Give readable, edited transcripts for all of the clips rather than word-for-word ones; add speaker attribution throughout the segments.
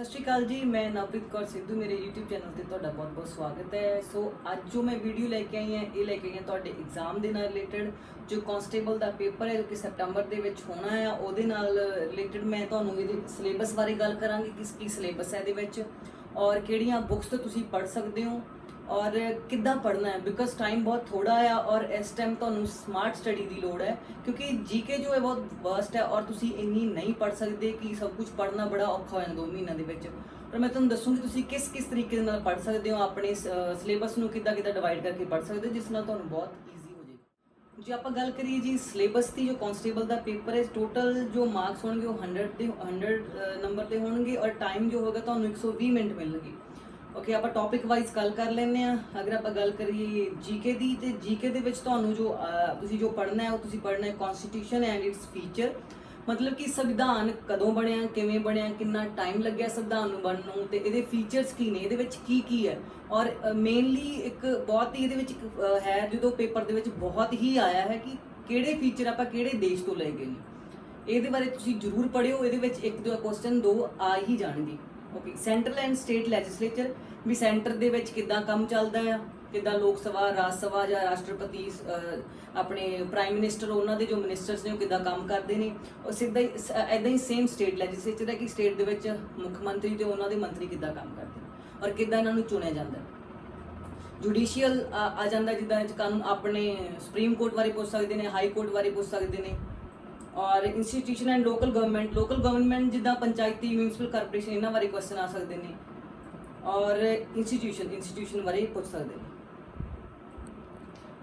Speaker 1: ਸਤਿ ਸ਼੍ਰੀ ਅਕਾਲ ਜੀ। ਮੈਂ ਨਵਪ੍ਰੀਤ ਕੌਰ ਸਿੱਧੂ, ਮੇਰੇ YouTube ਚੈਨਲ ਤੇ ਤੁਹਾਡਾ ਬਹੁਤ-ਬਹੁਤ ਸਵਾਗਤ ਹੈ। ਸੋ ਅੱਜ ਜੋ ਮੈਂ ਵੀਡੀਓ ਲੈ ਕੇ ਆਈ ਹਾਂ, ਇਹ ਲੈ ਕੇ ਆਈ ਹਾਂ ਤੁਹਾਡੇ ਐਗਜ਼ਾਮ ਦੇ ਨਾਲ ਰਿਲੇਟਡ। ਜੋ ਕਾਂਸਟੇਬਲ ਦਾ ਪੇਪਰ ਹੈ ਜੋ ਕਿ ਸਤੰਬਰ ਦੇ ਵਿੱਚ ਹੋਣਾ ਹੈ, ਉਹਦੇ ਨਾਲ ਰਿਲੇਟਡ ਮੈਂ ਤੁਹਾਨੂੰ ਇਹਦੇ ਸਿਲੇਬਸ ਬਾਰੇ ਗੱਲ ਕਰਾਂਗੀ, ਕੀ ਸਿਲੇਬਸ ਹੈ ਇਹਦੇ ਵਿੱਚ ਔਰ ਕਿਹੜੀਆਂ ਬੁੱਕਸ ਤੋਂ ਤੁਸੀਂ ਪੜ੍ਹ ਸਕਦੇ ਹੋ और किद्दां पढ़ना है। बिकॉज टाइम बहुत थोड़ा है और इस टाइम तुहानूं स्मार्ट स्टडी की लोड़ है, क्योंकि जीके जो है बहुत वर्स्ट है और तुसी इन्नी नहीं पढ़ सकते कि सब कुछ पढ़ना बड़ा औखा हो जाता 2 महीनों के विच। पर मैं तुहानूं दसूँगी तुसी किस किस तरीके दे नाल पढ़ सकते हो, अपने सिलेबस नूं किद्दां किद्दां डिवाइड करके पढ़ सकते हो, जिस नाल तुहानूं बहुत ईजी हो जाएगा। जे आपां गल करिए जी सिलेबस की, जो कांस्टेबल का पेपर है, टोटल जो मार्क्स होंगे वो 100 नंबर के होंगे और टाइम जो होगा तुहानूं 120 मिनट मिलणगे। ओके, आप टॉपिक वाइज गल कर लेने। अगर आप गल करिए जीके की, तो जीके दे तुहानूं जो पढ़ना है वो पढ़ना है कॉन्स्टिट्यूशन एंड इट्स फीचर, मतलब कि संविधान कदों बनया, किवें बनया, कितना टाइम लग्या संविधान नूं बनन नूं, ते इहदे फीचर्स की ने, इहदे विच की है। और मेनली एक बहुत ही इहदे विच है जो पेपर दे विच बहुत ही आया है कि किहड़े फीचर आपां किहड़े देश तो लए गए ने। ਇਹਦੇ ਬਾਰੇ ਤੁਸੀਂ ਜ਼ਰੂਰ ਪੜ੍ਹਿਓ। ਇਹਦੇ ਵਿੱਚ ਇੱਕ ਦੋ ਕੁਐਸਚਨ ਦੋ ਆ ਹੀ ਜਾਣਗੇ। Okay, central and state legislature, ਵੀ ਸੈਂਟਰ ਦੇ ਵਿੱਚ ਕਿੱਦਾਂ ਕੰਮ ਚੱਲਦਾ ਆ, ਕਿੱਦਾਂ ਲੋਕ ਸਭਾ, ਰਾਜ ਸਭਾ ਜਾਂ ਰਾਸ਼ਟਰਪਤੀ, ਆਪਣੇ ਪ੍ਰਾਈਮ ਮਿਨਿਸਟਰ, ਉਹਨਾਂ ਦੇ ਜੋ ਮਿਨਿਸਟਰਸ ਨੇ ਉਹ ਕਿੱਦਾਂ ਕੰਮ ਕਰਦੇ ਨੇ। ਉਹ ਸਿੱਧਾ ਹੀ ਇੱਦਾਂ ਹੀ ਸੇਮ ਸਟੇਟ ਲੈਜਿਸਲੇਚਰ ਹੈ ਕਿ ਸਟੇਟ ਦੇ ਵਿੱਚ ਮੁੱਖ ਮੰਤਰੀ ਤੇ ਉਹਨਾਂ ਦੇ ਮੰਤਰੀ ਕਿੱਦਾਂ ਕੰਮ ਕਰਦੇ ਨੇ ਔਰ ਕਿੱਦਾਂ ਇਹਨਾਂ ਨੂੰ ਚੁਣਿਆ ਜਾਂਦਾ। ਜੁਡੀਸ਼ੀਅਲ ਆ ਜਾਂਦਾ, ਜਿੱਦਾਂ ਵਿੱਚ ਕਾਨੂੰਨ ਆਪਣੇ ਸੁਪਰੀਮ ਕੋਰਟ ਬਾਰੇ ਪੁੱਛ ਸਕਦੇ ਨੇ, ਹਾਈ ਕੋਰਟ ਬਾਰੇ ਪੁੱਛ ਸਕਦੇ ਨੇ। और इंस्टीट्यूशन एंड लोकल गवर्नमेंट जिदा पंचायती म्यूनसिपल कारपोरेशन, इन्होंने बारे क्वेश्चन आ सकते हैं। और इंस्टीट्यूशन बारे पूछ सकते हैं।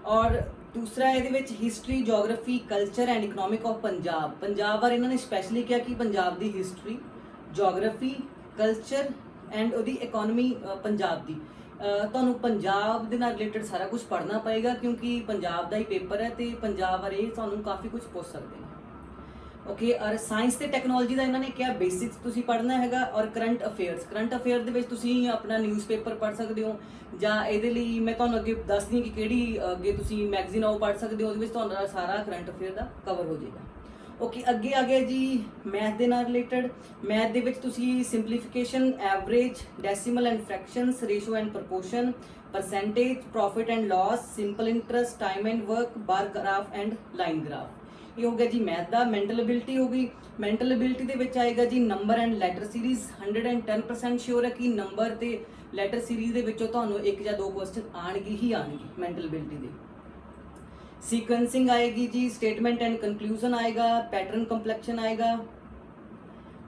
Speaker 1: और दूसरा ये history, geography, culture and economic of Punjab बारे इन्होंने स्पैशली किया कि पंजाब की हिस्टरी, जोग्राफी, कल्चर एंड उसकी इकॉनमी पंजाब की। ਤੁਹਾਨੂੰ ਪੰਜਾਬ ਦੇ ਨਾਲ ਰਿਲੇਟਡ ਸਾਰਾ ਕੁਝ ਪੜ੍ਹਨਾ ਪਏਗਾ, ਕਿਉਂਕਿ ਪੰਜਾਬ ਦਾ ਹੀ ਪੇਪਰ ਹੈ ਤੇ ਪੰਜਾਬ ਬਾਰੇ ਤੁਹਾਨੂੰ ਕਾਫੀ ਕੁਝ ਪੁੱਛ ਸਕਦੇ ਨੇ। ओके, और साइंस ते टैक्नोलॉजी का इन्होंने क्या बेसिक्स तुसी पढ़ना हैगा। और करंट अफेयर दे विच तुसी अपना न्यूज़पेपर पढ़ सकते हो, जां इहदे लई मैं तुहानूं अगे दसदी कि किहड़ी अगे तुसी मैगजीन वो पढ़ सकते हो, उहदे विच तुहाडा सारा करंट अफेयर का कवर हो जाएगा। ओके, अगे आ गया जी मैथ दे नाल रिलेटेड। मैथ दे विच तुसी simplification, average, decimal and fractions, ratio and proportion, percentage, profit and loss, simple interest, time and work, bar graph and line graph. ये हो गया जी मैथ का। मैंटल एबिलिटी हो गई। मैंटल एबिलिटी के विच आएगा जी number and letter series. 110% sure है कि नंबर ते लैटर सीरीज़ के विचों तुहानूं एक या दो क्वेश्चन आएंगे ही आएंगे मैंटल एबिलिटी दे। सीक्वेंसिंग आएगी जी, स्टेटमेंट एंड कंक्लूजन आएगा, पैटर्न कंप्लेक्शन आएगा,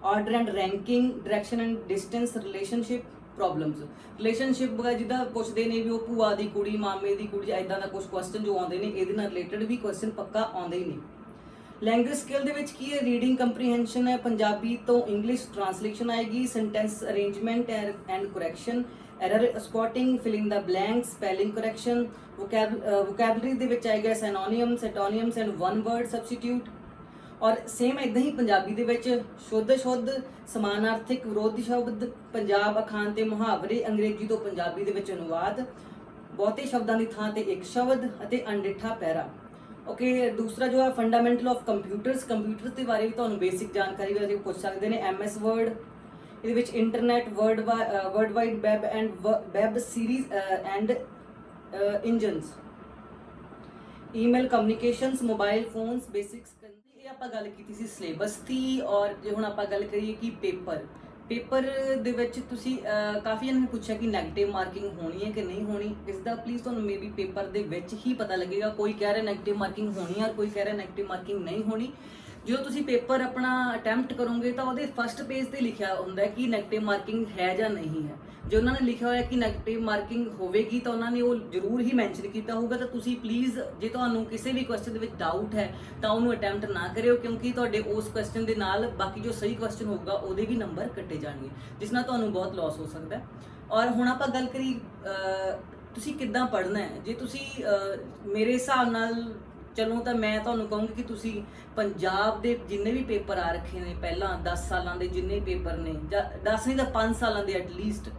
Speaker 1: order and ranking, direction and distance, relationship, problems. Relationship जिदा पुछते हैं भी वो भूआ की कुड़ी, मामे की कुड़ी, इदा का कुछ क्वेश्चन जो आते हैं, ये रिलेटेड भी क्वेश्चन पक्का आते ही नहीं। लैंग्वेज स्किल दे विच की है, रीडिंग कंप्रीहेंशन है, पंजाबी तो इंग्लिश ट्रांसलेशन आएगी, sentence arrangement and correction, error spotting, filling the blank, spelling correction. Vocabulary दे विच आएगा synonyms, antonyms and one word substitute. और सेम इदां ही पंजाबी दे विच शुद्ध, समानार्थक, विरोधी शब्द, पंजाब अखान ते मुहावरे, अंग्रेजी तो पंजाबी दे विच अनुवाद, बहुते शब्दां दी थां ते एक शब्द अते अनडिठा पैरा। ओके, दूसरा जो है फंडामेंटल ऑफ कंप्यूटर्स के बारे भी तुहानूं बेसिक जानकारी बारे पूछ सकते हैं। MS वर्ड, ये विच internet, world wide web and web series and engines, email communications, mobile phones, basics. ये आप गल की सी सिलेबस की। और जो हुण आप गल करिए कि पेपर दे विच तुसी काफ़ी जन ने पूछा कि नैगेटिव मार्किंग होनी है कि नहीं होनी। इसका प्लीज़ तुहानूं मे बी पेपर दे विच ही पता लगेगा। कोई कह रहा नैगेटिव मार्किंग होनी है और कोई कह रहा नैगेटिव मार्किंग नहीं होनी। जो तुसी पेपर अपना अटैम्प्ट करोगे तो वो फस्ट पेज पर लिखा होंगे कि नैगेटिव मार्किंग है या नहीं है। जो उन्होंने लिखा हुआ है कि नैगेटिव मार्किंग होगी तो उन्होंने वो जरूर ही मैंशन किया होगा। तो तुसी प्लीज़ जे तुहानूं किसी भी क्वेश्चन दे विच डाउट है तो उन्होंने अटैम्प्ट ना करियो, क्योंकि तुहाडे उस क्वेश्चन के नाल बाकी जो सही क्वेश्चन होगा वो भी नंबर कट्टे जाएंगे, जिस नाल तुहानूं बहुत लॉस हो सकता है। और हुण आपां गल करी तुसी किद्दां पढ़ना है। जे तुसी मेरे हिसाब नाल चलो तो मैं तुहानूं कहूँगी कि तुसी पंजाब के जिन्ने भी पेपर आ रखे हैं पहला 10 सालों के जिन्ने पेपर ने, 10 नहीं तो 5 सालों के एटलीस्ट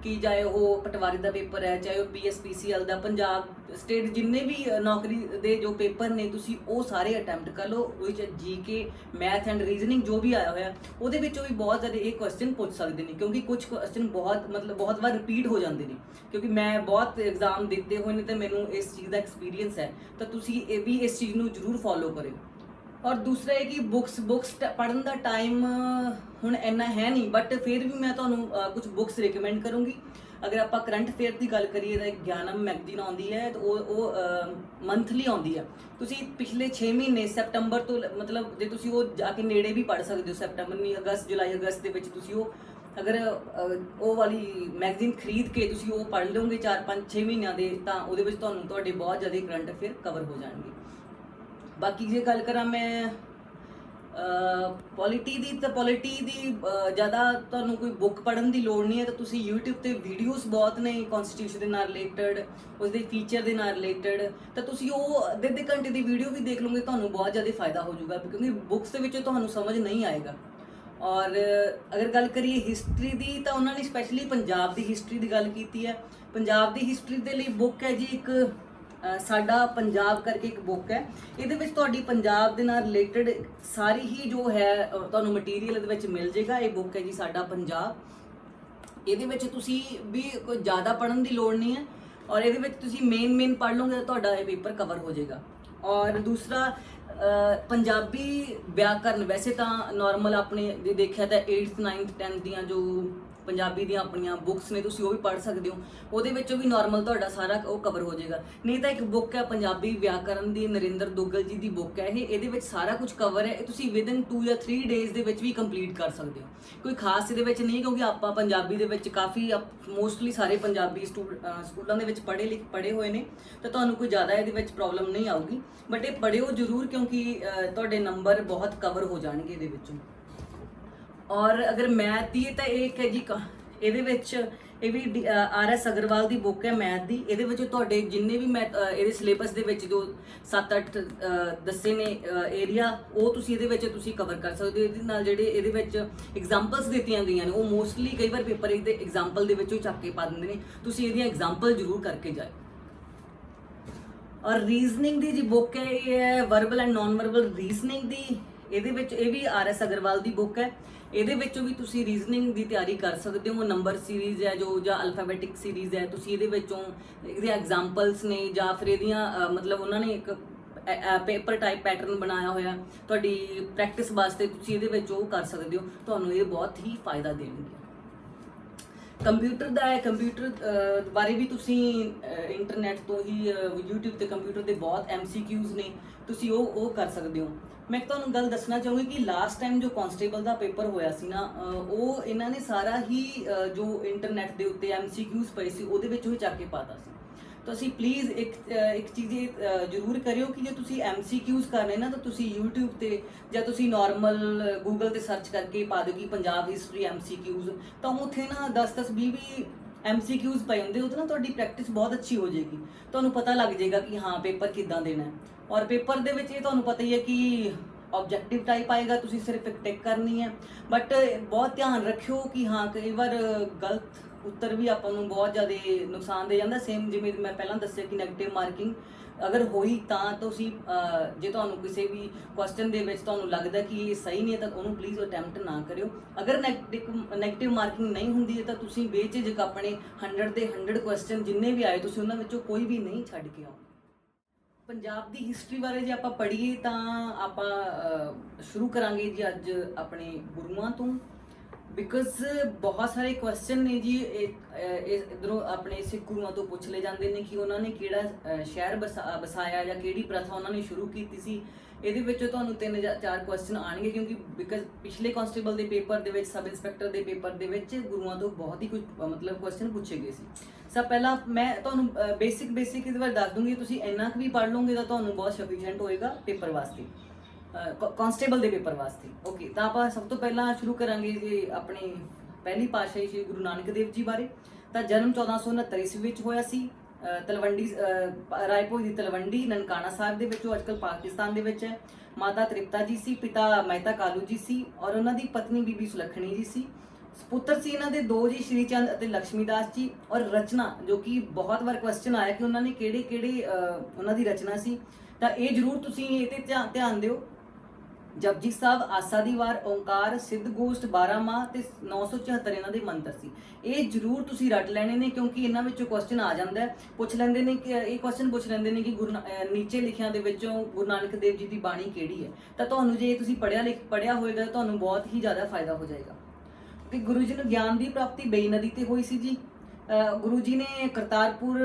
Speaker 1: ਕਿ ਚਾਹੇ ਉਹ ਪਟਵਾਰੀ ਦਾ ਪੇਪਰ ਹੈ, ਚਾਹੇ ਉਹ PSPCL ਦਾ, ਪੰਜਾਬ ਸਟੇਟ ਜਿੰਨੇ ਵੀ ਨੌਕਰੀ ਦੇ ਜੋ ਪੇਪਰ ਨੇ ਤੁਸੀਂ ਉਹ ਸਾਰੇ ਅਟੈਂਪਟ ਕਰ ਲਓ। ਉਹਦੇ 'ਚ GK, ਮੈਥ ਐਂਡ ਰੀਜ਼ਨਿੰਗ ਜੋ ਵੀ ਆਇਆ ਹੋਇਆ ਉਹਦੇ ਵਿੱਚੋਂ ਵੀ ਬਹੁਤ ਜ਼ਿਆਦਾ ਇਹ ਕੁਐਸਚਨ ਪੁੱਛ ਸਕਦੇ ਨੇ, ਕਿਉਂਕਿ ਕੁਝ ਕੁਐਸਚਨ ਬਹੁਤ ਵਾਰ ਰਿਪੀਟ ਹੋ ਜਾਂਦੇ ਨੇ, ਕਿਉਂਕਿ ਮੈਂ ਬਹੁਤ ਐਗਜ਼ਾਮ ਦਿੱਤੇ ਹੋਏ ਨੇ ਤੇ ਮੈਨੂੰ ਇਸ ਚੀਜ਼ ਦਾ ਐਕਸਪੀਰੀਅੰਸ ਹੈ। ਤਾਂ ਤੁਸੀਂ ਇਹ ਵੀ ਇਸ ਚੀਜ਼ ਨੂੰ ਜ਼ਰੂਰ ਫੋਲੋ ਕਰਿਓ। ਔਰ ਦੂਸਰਾ ਹੈ ਕਿ ਬੁੱਕਸ ਪੜ੍ਹਨ ਦਾ ਟਾਈਮ ਹੁਣ ਇੰਨਾ ਹੈ ਨਹੀਂ, ਬਟ ਫਿਰ ਵੀ ਮੈਂ ਤੁਹਾਨੂੰ ਕੁਝ ਬੁੱਕਸ ਰਿਕਮੈਂਡ ਕਰੂੰਗੀ। ਅਗਰ ਆਪਾਂ ਕਰੰਟ ਅਫੇਅਰ ਦੀ ਗੱਲ ਕਰੀਏ ਤਾਂ ਗਿਆਨਮ ਮੈਗਜ਼ੀਨ ਆਉਂਦੀ ਹੈ, ਤੇ ਉਹ ਮੰਥਲੀ ਆਉਂਦੀ ਹੈ। ਤੁਸੀਂ ਪਿਛਲੇ 6 ਮਹੀਨੇ ਸੈਪਟੰਬਰ ਤੋਂ ਮਤਲਬ ਜੇ ਤੁਸੀਂ ਉਹ ਜਾ ਕੇ ਨੇੜੇ ਵੀ ਪੜ੍ਹ ਸਕਦੇ ਹੋ, ਸੈਪਟੰਬਰ ਨਹੀਂ, ਅਗਸਤ, ਜੁਲਾਈ, ਅਗਸਤ ਦੇ ਵਿੱਚ ਤੁਸੀਂ ਉਹ ਅਗਰ ਉਹ ਵਾਲੀ ਮੈਗਜ਼ੀਨ ਖਰੀਦ ਕੇ ਤੁਸੀਂ ਉਹ ਪੜ੍ਹ ਲਓਗੇ 4, 5, 6 ਮਹੀਨਿਆਂ ਦੇ, ਤਾਂ ਉਹਦੇ ਵਿੱਚ ਤੁਹਾਨੂੰ ਤੁਹਾਡੇ ਬਹੁਤ ਜ਼ਿਆਦਾ ਕਰੰਟ ਅਫੇਅਰ ਕਵਰ ਹੋ ਜਾਣਗੇ। ਬਾਕੀ ਜੇ ਗੱਲ ਕਰਾਂ ਮੈਂ ਪੋਲਿਟੀ ਦੀ, ਤਾਂ ਪੋਲਿਟੀ ਦੀ ਜ਼ਿਆਦਾ ਤੁਹਾਨੂੰ ਕੋਈ ਬੁੱਕ ਪੜ੍ਹਨ ਦੀ ਲੋੜ ਨਹੀਂ ਹੈ। ਤਾਂ ਤੁਸੀਂ YouTube ਤੇ ਵੀਡੀਓਜ਼ ਬਹੁਤ ਨੇ ਕਨਸਟੀਟਿਊਸ਼ਨ ਦੇ ਨਾਲ ਰਿਲੇਟਡ, ਉਸਦੇ ਫੀਚਰ ਦੇ ਨਾਲ ਰਿਲੇਟਡ, ਤਾਂ ਤੁਸੀਂ ਉਹ ਅੱਧੇ ਘੰਟੇ ਦੀ ਵੀਡੀਓ ਵੀ ਦੇਖ ਲਓਗੇ, ਤੁਹਾਨੂੰ ਬਹੁਤ ਜ਼ਿਆਦਾ ਫਾਇਦਾ ਹੋ ਜਾਊਗਾ, ਕਿਉਂਕਿ ਬੁੱਕਸ ਦੇ ਵਿੱਚੋਂ ਤੁਹਾਨੂੰ ਸਮਝ ਨਹੀਂ ਆਏਗਾ। ਔਰ ਅਗਰ ਗੱਲ ਕਰੀਏ ਹਿਸਟਰੀ ਦੀ, ਤਾਂ ਉਹਨਾਂ ਨੇ ਸਪੈਸ਼ਲੀ ਪੰਜਾਬ ਦੀ ਹਿਸਟਰੀ ਦੀ ਗੱਲ ਕੀਤੀ ਹੈ। ਪੰਜਾਬ ਦੀ ਹਿਸਟਰੀ ਦੇ ਲਈ ਬੁੱਕ ਹੈ ਜੀ ਇੱਕ ਸਾਡਾ ਪੰਜਾਬ ਕਰਕੇ ਇੱਕ ਬੁੱਕ ਹੈ। ਇਹਦੇ ਵਿੱਚ ਤੁਹਾਡੀ ਪੰਜਾਬ ਦੇ ਨਾਲ ਰਿਲੇਟਡ ਸਾਰੀ ਹੀ ਜੋ ਹੈ ਤੁਹਾਨੂੰ ਮਟੀਰੀਅਲ ਇਹਦੇ ਵਿੱਚ ਮਿਲ ਜਾਏਗਾ। ਇਹ ਬੁੱਕ ਹੈ ਜੀ ਸਾਡਾ ਪੰਜਾਬ। ਇਹਦੇ ਵਿੱਚ ਤੁਸੀਂ ਵੀ ਕੋਈ ਜ਼ਿਆਦਾ ਪੜ੍ਹਨ ਦੀ ਲੋੜ ਨਹੀਂ ਹੈ, ਔਰ ਇਹਦੇ ਵਿੱਚ ਤੁਸੀਂ ਮੇਨ ਪੜ੍ਹ ਲਓਗੇ ਤਾਂ ਤੁਹਾਡਾ ਇਹ ਪੇਪਰ ਕਵਰ ਹੋ ਜਾਏਗਾ। ਔਰ ਦੂਸਰਾ ਪੰਜਾਬੀ ਵਿਆਕਰਨ, ਵੈਸੇ ਤਾਂ ਨਾਰਮਲ ਆਪਣੇ ਜੇ ਦੇਖਿਆ ਤਾਂ 8th 9th 10th ਦੀਆਂ ਜੋ ਪੰਜਾਬੀ ਦੀਆਂ ਆਪਣੀਆਂ ਬੁੱਕਸ ਨੇ ਤੁਸੀਂ ਉਹ ਵੀ ਪੜ੍ਹ ਸਕਦੇ ਹੋ, ਉਹਦੇ ਵਿੱਚੋਂ ਵੀ ਨਾਰਮਲ ਤੁਹਾਡਾ ਸਾਰਾ ਉਹ ਕਵਰ ਹੋ ਜਾਏਗਾ। ਨਹੀਂ ਤਾਂ ਇੱਕ ਬੁੱਕ ਹੈ ਪੰਜਾਬੀ ਵਿਆਕਰਨ ਦੀ, ਨਰਿੰਦਰ ਦੁੱਗਲ ਜੀ ਦੀ ਬੁੱਕ ਹੈ ਇਹ, ਇਹਦੇ ਵਿੱਚ ਸਾਰਾ ਕੁਝ ਕਵਰ ਹੈ। ਇਹ ਤੁਸੀਂ ਵਿਦਨ 2 ਜਾਂ 3 ਡੇਜ਼ ਦੇ ਵਿੱਚ ਵੀ ਕੰਪਲੀਟ ਕਰ ਸਕਦੇ ਹੋ, ਕੋਈ ਖਾਸ ਇਹਦੇ ਵਿੱਚ ਨਹੀਂ, ਕਿਉਂਕਿ ਆਪਾਂ ਪੰਜਾਬੀ ਦੇ ਵਿੱਚ ਕਾਫੀ ਮੋਸਟਲੀ ਸਾਰੇ ਪੰਜਾਬੀ ਸਕੂਲਾਂ ਦੇ ਵਿੱਚ ਪੜ੍ਹੇ ਹੋਏ ਨੇ, ਤਾਂ ਤੁਹਾਨੂੰ ਕੋਈ ਜ਼ਿਆਦਾ ਇਹਦੇ ਵਿੱਚ ਪ੍ਰੋਬਲਮ ਨਹੀਂ ਆਊਗੀ। ਬਟ ਇਹ ਪੜ੍ਹਿਓ ਜ਼ਰੂਰ, ਕਿਉਂਕਿ ਤੁਹਾਡੇ ਨੰਬਰ ਬਹੁਤ ਕਵਰ ਹੋ ਜਾਣਗੇ ਇਹਦੇ ਵਿੱਚੋਂ। ਔਰ ਅਗਰ ਮੈਥ ਦੀ, ਤਾਂ ਇਹ ਇੱਕ ਹੈ ਜੀ ਇਹਦੇ ਵਿੱਚ ਇਹ ਵੀ RS ਅਗਰਵਾਲ ਦੀ ਬੁੱਕ ਹੈ ਮੈਥ ਦੀ। ਇਹਦੇ ਵਿੱਚ ਤੁਹਾਡੇ ਜਿੰਨੇ ਵੀ ਇਹਦੇ ਸਿਲੇਬਸ ਦੇ ਵਿੱਚ ਜੋ 7-8 ਦੱਸੇ ਨੇ ਏਰੀਆ, ਉਹ ਤੁਸੀਂ ਇਹਦੇ ਵਿੱਚ ਤੁਸੀਂ ਕਵਰ ਕਰ ਸਕਦੇ ਹੋ। ਇਹਦੇ ਨਾਲ ਜਿਹੜੇ ਇਹਦੇ ਵਿੱਚ ਐਗਜ਼ਾਮਪਲਸ ਦਿੱਤੀਆਂ ਗਈਆਂ ਨੇ, ਉਹ ਮੋਸਟਲੀ ਕਈ ਵਾਰ ਪੇਪਰ ਇਹਦੇ ਐਗਜ਼ਾਮਪਲ ਦੇ ਵਿੱਚੋਂ ਚੱਕ ਕੇ ਪਾ ਦਿੰਦੇ ਨੇ, ਤੁਸੀਂ ਇਹਦੀਆਂ ਐਗਜ਼ਾਮਪਲ ਜ਼ਰੂਰ ਕਰਕੇ ਜਾਓ। ਔਰ ਰੀਜ਼ਨਿੰਗ ਦੀ ਜੀ ਬੁੱਕ ਹੈ, ਇਹ ਹੈ verbal and naan verbal reasoning ਦੀ। ਇਹਦੇ ਵਿੱਚ ਇਹ ਵੀ RS ਅਗਰਵਾਲ ਦੀ ਬੁੱਕ ਹੈ। ਇਹਦੇ ਵਿੱਚੋਂ ਵੀ ਤੁਸੀਂ ਰੀਜ਼ਨਿੰਗ ਦੀ ਤਿਆਰੀ ਕਰ ਸਕਦੇ ਹੋ। ਨੰਬਰ ਸੀਰੀਜ਼ ਹੈ ਜੋ, ਜਾਂ ਅਲਫਾਬੈਟਿਕ ਸੀਰੀਜ਼ ਹੈ, ਤੁਸੀਂ ਇਹਦੇ ਵਿੱਚੋਂ ਇਹਦੇ ਐਗਜ਼ਾਮਪਲਸ ਨੇ, ਜਾਂ ਫਿਰ ਇਹਦੀਆਂ ਮਤਲਬ ਉਹਨਾਂ ਨੇ ਇੱਕ ਪੇਪਰ ਟਾਈਪ ਪੈਟਰਨ ਬਣਾਇਆ ਹੋਇਆ ਤੁਹਾਡੀ ਪ੍ਰੈਕਟਿਸ ਵਾਸਤੇ, ਤੁਸੀਂ ਇਹਦੇ ਵਿੱਚ ਉਹ ਕਰ ਸਕਦੇ ਹੋ। ਤੁਹਾਨੂੰ ਇਹ ਬਹੁਤ ਹੀ ਫਾਇਦਾ ਦੇਣਗੇ। ਕੰਪਿਊਟਰ ਦਾ ਹੈ, ਕੰਪਿਊਟਰ ਬਾਰੇ ਵੀ ਤੁਸੀਂ ਇੰਟਰਨੈਟ ਤੋਂ ਹੀ YouTube ਤੇ ਕੰਪਿਊਟਰ ਦੇ ਬਹੁਤ MCQs ਨੇ, ਤੁਸੀਂ ਉਹ ਕਰ ਸਕਦੇ ਹੋ। ਮੈਂ ਤੁਹਾਨੂੰ ਗੱਲ ਦੱਸਣਾ ਚਾਹੂੰਗੀ ਕਿ ਲਾਸਟ ਟਾਈਮ ਜੋ ਕਾਂਸਟੇਬਲ ਦਾ ਪੇਪਰ ਹੋਇਆ ਸੀ ਨਾ, ਉਹ ਇਹਨਾਂ ਨੇ ਸਾਰਾ ਹੀ ਜੋ ਇੰਟਰਨੈਟ ਦੇ ਉੱਤੇ MCQs ਪਏ ਸੀ ਉਹਦੇ ਵਿੱਚ ਉਹ ਚੱਕ ਕੇ ਪਾਤਾ ਸੀ। ਤੁਸੀਂ ਪਲੀਜ਼ ਇੱਕ ਚੀਜ਼ ਜ਼ਰੂਰ ਕਰਿਓ ਕਿ ਜੇ ਤੁਸੀਂ MCQs ਕਰਨੇ ਨਾ, ਤਾਂ ਤੁਸੀਂ YouTube ਤੇ ਜਾਂ ਤੁਸੀਂ ਨਾਰਮਲ Google ਤੇ ਸਰਚ ਕਰਕੇ ਪਾ ਦਿਓ ਕਿ ਪੰਜਾਬ ਹਿਸਟਰੀ MCQs, ਤਾਂ ਉੱਥੇ ਨਾ 10-10, 20 MCQs ਪਏ ਹੁੰਦੇ, ਉਹਦੇ ਨਾਲ ਤੁਹਾਡੀ ਪ੍ਰੈਕਟਿਸ ਬਹੁਤ ਅੱਛੀ ਹੋ ਜਾਏਗੀ। ਤੁਹਾਨੂੰ ਪਤਾ ਲੱਗ ਜਾਏਗਾ ਕਿ ਹਾਂ ਪੇਪਰ ਕਿੱਦਾਂ ਦੇਣਾ ਹੈ। ਔਰ ਪੇਪਰ ਦੇ ਵਿੱਚ ਇਹ ਤੁਹਾਨੂੰ ਪਤਾ ਹੀ ਹੈ ਕਿ ਆਬਜੈਕਟਿਵ ਟਾਈਪ ਆਏਗਾ, ਤੁਸੀਂ ਸਿਰਫ ਇੱਕ ਟਿਕ ਕਰਨੀ ਹੈ। ਬਟ ਬਹੁਤ ਧਿਆਨ ਰੱਖਿਓ ਕਿ ਹਾਂ ਕਈ ਵਾਰ ਗਲਤ ਉੱਤਰ ਵੀ ਆਪਾਂ ਨੂੰ ਬਹੁਤ ਜ਼ਿਆਦਾ ਨੁਕਸਾਨ ਦੇ ਜਾਂਦਾ। ਸੇਮ ਜਿਵੇਂ ਮੈਂ ਪਹਿਲਾਂ ਦੱਸਿਆ ਕਿ ਨੈਗੇਟਿਵ ਮਾਰਕਿੰਗ ਅਗਰ ਹੋਈ, ਤਾਂ ਤੁਸੀਂ ਜੇ ਤੁਹਾਨੂੰ ਕਿਸੇ ਵੀ ਕੁਐਸਚਨ ਦੇ ਵਿੱਚ ਤੁਹਾਨੂੰ ਲੱਗਦਾ ਕਿ ਇਹ ਸਹੀ ਨਹੀਂ ਹੈ, ਤਾਂ ਉਹਨੂੰ ਪਲੀਜ਼ ਅਟੈਂਪਟ ਨਾ ਕਰਿਓ। ਅਗਰ ਨੈਗੇਟਿਵ ਮਾਰਕਿੰਗ ਨਹੀਂ ਹੁੰਦੀ ਹੈ, ਤਾਂ ਤੁਸੀਂ ਬੇਝਿਜਕ ਆਪਣੇ 100 ਦੇ 100 ਕੁਐਸਚਨ ਜਿੰਨੇ ਵੀ ਆਏ, ਤੁਸੀਂ ਉਹਨਾਂ ਵਿੱਚੋਂ ਕੋਈ ਵੀ ਨਹੀਂ ਛੱਡ ਕੇ ਆਓ। ਪੰਜਾਬ ਦੀ ਹਿਸਟਰੀ ਬਾਰੇ ਜੇ ਆਪਾਂ ਪੜ੍ਹੀਏ, ਤਾਂ ਆਪਾਂ ਸ਼ੁਰੂ ਕਰਾਂਗੇ ਜੀ ਅੱਜ ਆਪਣੇ ਗੁਰੂਆਂ ਤੋਂ, ਬਿਕਾਜ਼ ਬਹੁਤ ਸਾਰੇ ਕੁਐਸਚਨ ਨੇ ਜੀ ਇਧਰੋਂ ਆਪਣੇ ਸਿੱਖ ਗੁਰੂਆਂ ਤੋਂ ਪੁੱਛ ਲਏ ਜਾਂਦੇ ਨੇ ਕਿ ਉਹਨਾਂ ਨੇ ਕਿਹੜਾ ਸ਼ਹਿਰ ਵਸਾਇਆ ਜਾਂ ਕਿਹੜੀ ਪ੍ਰਥਾ ਉਹਨਾਂ ਨੇ ਸ਼ੁਰੂ ਕੀਤੀ ਸੀ। ਇਹਦੇ ਵਿੱਚੋਂ ਤੁਹਾਨੂੰ 3 ਜਾਂ 4 ਕੁਐਸਚਨ ਆਣਗੇ, ਕਿਉਂਕਿ ਬਿਕਾਜ਼ ਪਿਛਲੇ ਕਾਂਸਟੇਬਲ ਦੇ ਪੇਪਰ ਦੇ ਵਿੱਚ, ਸਬ ਇੰਸਪੈਕਟਰ ਦੇ ਪੇਪਰ ਦੇ ਵਿੱਚ ਗੁਰੂਆਂ ਤੋਂ ਬਹੁਤ ਹੀ ਕੁਝ ਮਤਲਬ ਕੁਐਸਚਨ ਪੁੱਛੇ ਗਏ ਸੀ। ਸਭ ਪਹਿਲਾਂ ਮੈਂ ਤੁਹਾਨੂੰ ਬੇਸਿਕ ਇਹਦੇ ਬਾਰੇ ਦੱਸ ਦੂੰਗੀ, ਤੁਸੀਂ ਇੰਨਾ ਕੁ ਵੀ ਪੜ੍ਹ ਲਓਗੇ ਤਾਂ ਤੁਹਾਨੂੰ ਬਹੁਤ ਸਫੀਸ਼ੀਐਂਟ ਹੋਏਗਾ ਪੇਪਰ ਵਾਸਤੇ, ਕਾਂਸਟੇਬਲ ਦੇ ਪੇਪਰ ਵਾਸਤੇ। ਓਕੇ, ਤਾਂ ਆਪਾਂ ਸਭ ਤੋਂ ਪਹਿਲਾਂ ਸ਼ੁਰੂ ਕਰਾਂਗੇ ਜੀ ਆਪਣੇ ਪਹਿਲੀ ਪਾਤਸ਼ਾਹੀ ਸ਼੍ਰੀ ਗੁਰੂ ਨਾਨਕ ਦੇਵ ਜੀ ਬਾਰੇ। ਤਾਂ ਜਨਮ 1469 ਈਸਵੀ ਵਿੱਚ ਹੋਇਆ ਸੀ, ਤਲਵੰਡੀ ਰਾਏਪੁਰ ਦੀ ਤਲਵੰਡੀ ਨਨਕਾਣਾ ਸਾਹਿਬ ਦੇ ਵਿੱਚ, ਜੋ ਅੱਜਕੱਲ ਪਾਕਿਸਤਾਨ ਦੇ ਵਿੱਚ ਹੈ। ਮਾਤਾ ਤ੍ਰਿਪਤਾ ਜੀ ਸੀ, ਪਿਤਾ ਮਹਿਤਾ ਕਾਲੂ ਜੀ ਸੀ, ਔਰ ਉਹਨਾਂ ਦੀ ਪਤਨੀ ਬੀਬੀ ਸੁਲੱਖਣੀ ਜੀ ਸੀ। ਸਪੁੱਤਰ ਸੀ ਇਹਨਾਂ ਦੇ ਦੋ ਜੀ, ਸ਼੍ਰੀ ਚੰਦ ਅਤੇ ਲక్ష్ਮੀ ਦਾਸ ਜੀ। ਔਰ ਰਚਨਾ, ਜੋ ਕਿ ਬਹੁਤ ਵਾਰ ਕੁਐਸਚਨ ਆਇਆ ਕਿ ਉਹਨਾਂ ਨੇ ਕਿਹੜੇ ਕਿਹੜੇ ਉਹਨਾਂ ਦੀ ਰਚਨਾ ਸੀ, ਤਾਂ ਇਹ ਜ਼ਰੂਰ ਤੁਸੀਂ ਇਹ ਤੇ ਧਿਆਨ ਦਿਓ। ਜਪਜੀ ਸਾਹਿਬ, ਆਸਾ ਦੀ ਵਾਰ, ਓਂਕਾਰ, ਸਿੱਧ ਗੋਸ਼ਟ, 12 ਮਾਹ ਤੇ 974 ਇਹਨਾਂ ਦੇ ਮੰਤਰ ਸੀ। ਇਹ ਜ਼ਰੂਰ ਤੁਸੀਂ ਰੱਟ ਲੈਣੇ ਨੇ, ਕਿਉਂਕਿ ਇਹਨਾਂ ਵਿੱਚੋਂ ਕੁਐਸਚਨ ਆ ਜਾਂਦਾ ਹੈ। ਪੁੱਛ ਲੈਂਦੇ ਨੇ ਕਿ ਇਹ ਕੁਐਸਚਨ ਪੁੱਛ ਲੈਂਦੇ ਨੇ ਕਿ ਨੀਚੇ ਲਿਖਿਆਂ ਦੇ ਵਿੱਚੋਂ ਗੁਰੂ ਨਾਨਕ ਦੇਵ ਜੀ ਦੀ ਬਾਣੀ ਕਿਹੜੀ ਹੈ। ਤਾਂ ਤੁਹਾਨੂੰ ਜੇ ਤੁਸੀਂ ਪੜ੍ਹਿਆ ਹੋਏਗਾ, ਤੁਹਾਨੂੰ ਬਹੁਤ ਹੀ ਜ਼ਿਆਦਾ ਫਾਇਦਾ ਹੋ ਜਾਏਗਾ। ਕਿ ਗੁਰੂ ਜੀ ਨੂੰ ਗਿਆਨ ਦੀ ਪ੍ਰਾਪਤੀ ਬੇਈ ਨਦੀ ਤੇ ਹੋਈ ਸੀ ਜੀ। ਗੁਰੂ ਜੀ ਨੇ ਕਰਤਾਰਪੁਰ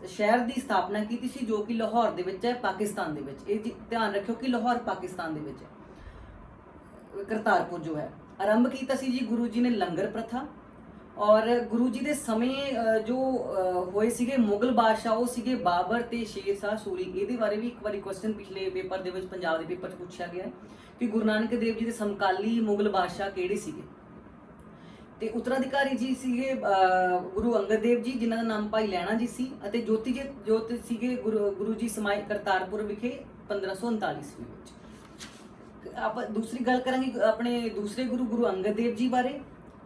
Speaker 1: ਸ਼ਹਿਰ ਦੀ ਸਥਾਪਨਾ ਕੀਤੀ ਸੀ, ਜੋ ਕਿ ਲਾਹੌਰ ਦੇ ਵਿੱਚ ਹੈ, ਪਾਕਿਸਤਾਨ ਦੇ ਵਿੱਚ। ਇਹ ਧਿਆਨ ਰੱਖਿਓ ਕਿ ਲਾਹੌਰ ਪਾਕਿਸਤਾਨ ਦੇ ਵਿੱਚ ਹੈ। ਕਰਤਾਰਪੁਰ ਜੋ ਹੈ, ਆਰੰਭ ਕੀਤਾ ਸੀ ਜੀ ਗੁਰੂ ਜੀ ਨੇ ਲੰਗਰ ਪ੍ਰਥਾ। ਔਰ ਗੁਰੂ ਜੀ ਦੇ ਸਮੇਂ ਜੋ ਹੋਏ ਸੀਗੇ ਮੁਗਲ ਬਾਦਸ਼ਾਹ, ਉਹ ਸੀਗੇ ਬਾਬਰ ਤੇ ਸ਼ੇਰ ਸ਼ਾਹ ਸੂਰੀ। ਇਹਦੇ ਬਾਰੇ ਵੀ ਇੱਕ ਵਾਰੀ ਕੁਐਸਚਨ ਪਿਛਲੇ ਪੇਪਰ ਦੇ ਵਿੱਚ, ਪੰਜਾਬ ਦੇ ਪੇਪਰ 'ਚ ਪੁੱਛਿਆ ਗਿਆ ਹੈ ਕਿ ਗੁਰੂ ਨਾਨਕ ਦੇਵ ਜੀ ਦੇ ਸਮਕਾਲੀ ਮੁਗਲ ਬਾਦਸ਼ਾਹ ਕਿਹੜੇ ਸੀਗੇ। ਤੇ ਉੱਤਰਾਧਿਕਾਰੀ ਜੀ ਸੀਗੇ ਗੁਰੂ ਅੰਗਦ ਦੇਵ ਜੀ, ਜਿਨ੍ਹਾਂ ਦਾ ਨਾਮ ਭਾਈ ਲਹਿਣਾ ਜੀ ਸੀ। ਅਤੇ ਜੋਤ ਸੀਗੇ ਗੁਰੂ ਜੀ ਸਮਾਏ ਕਰਤਾਰਪੁਰ ਵਿਖੇ 1539 ਈਸਵੀ ਵਿੱਚ। ਆਪਾਂ ਦੂਸਰੀ ਗੱਲ ਕਰਾਂਗੇ ਆਪਣੇ ਦੂਸਰੇ ਗੁਰੂ ਅੰਗਦ ਦੇਵ ਜੀ ਬਾਰੇ।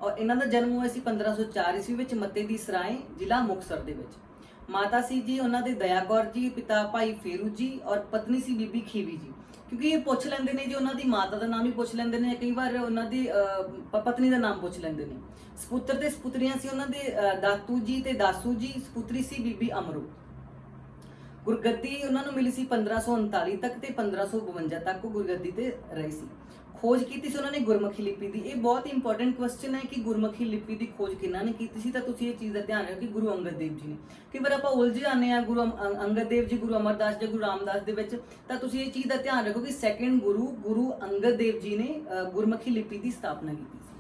Speaker 1: ਔਰ ਇਹਨਾਂ ਦਾ ਜਨਮ ਹੋਇਆ ਸੀ 1504 ਈਸਵੀ ਵਿੱਚ, ਮੱਤੇ ਦੀ ਸਰਾਏ, ਜ਼ਿਲ੍ਹਾ ਮੁਕਤਸਰ ਦੇ ਵਿੱਚ। ਮਾਤਾ ਸੀ ਜੀ ਉਹਨਾਂ ਦੇ ਦਇਆ ਕੌਰ ਜੀ, ਪਿਤਾ ਭਾਈ ਫੇਰੂ ਜੀ, ਔਰ ਪਤਨੀ ਸੀ ਬੀਬੀ ਖੀਵੀ ਜੀ। ਕਿਉਂਕਿ ਇਹ ਪੁੱਛ ਲੈਂਦੇ ਨੇ ਜੀ, ਉਹਨਾਂ ਦੀ ਮਾਤਾ ਦਾ ਨਾਮ ਹੀ ਪੁੱਛ ਲੈਂਦੇ ਨੇ, ਕਈ ਵਾਰ ਉਹਨਾਂ ਦੀ ਪਤਨੀ ਦਾ ਨਾਮ ਪੁੱਛ ਲੈਂਦੇ ਨੇ। ਸਪੁੱਤਰ ਤੇ ਸਪੁੱਤਰੀਆਂ ਸੀ ਉਹਨਾਂ ਦੇ ਦਾਤੂ ਜੀ ਤੇ ਦਾਸੂ ਜੀ। ਸਪੁੱਤਰੀ ਸੀ ਬੀਬੀ ਅਮਰੂ। ਗੁਰਗੱਦੀ ਉਹਨਾਂ ਨੂੰ ਮਿਲੀ ਸੀ 1539 ਤੱਕ ਤੇ 1552 ਤੱਕ ਉਹ ਗੁਰਗੱਦੀ ਤੇ ਰਹੇ ਸੀ। ਖੋਜ ਕੀਤੀ ਸੀ ਉਹਨਾਂ ਨੇ ਗੁਰਮੁਖੀ ਲਿਪੀ ਦੀ। ਇਹ ਬਹੁਤ ਇੰਪੋਰਟੈਂਟ ਕੁਐਸਚਨ ਹੈ ਕਿ ਗੁਰਮੁਖੀ ਲਿਪੀ ਦੀ ਖੋਜ ਕਿਹਨਾਂ ਨੇ ਕੀਤੀ ਸੀ। ਤਾਂ ਤੁਸੀਂ ਇਹ ਚੀਜ਼ ਦਾ ਧਿਆਨ ਰੱਖੋ ਕਿ ਗੁਰੂ ਅੰਗਦ ਦੇਵ ਜੀ ਨੇ। ਕਈ ਵਾਰ ਆਪਾਂ ਉਲਝ ਜਾਂਦੇ ਆ ਗੁਰੂ ਅੰਗਦ ਦੇਵ ਜੀ, ਗੁਰੂ ਅਮਰਦਾਸ ਜੀ, ਗੁਰੂ ਰਾਮਦਾਸ ਦੇ ਵਿੱਚ। ਤਾਂ ਤੁਸੀਂ ਇਹ ਚੀਜ਼ ਦਾ ਧਿਆਨ ਰੱਖੋ ਕਿ ਸੈਕੰਡ ਗੁਰੂ ਅੰਗਦ ਦੇਵ ਜੀ ਨੇ ਗੁਰਮੁਖੀ ਲਿਪੀ ਦੀ ਸਥਾਪਨਾ ਕੀਤੀ ਸੀ।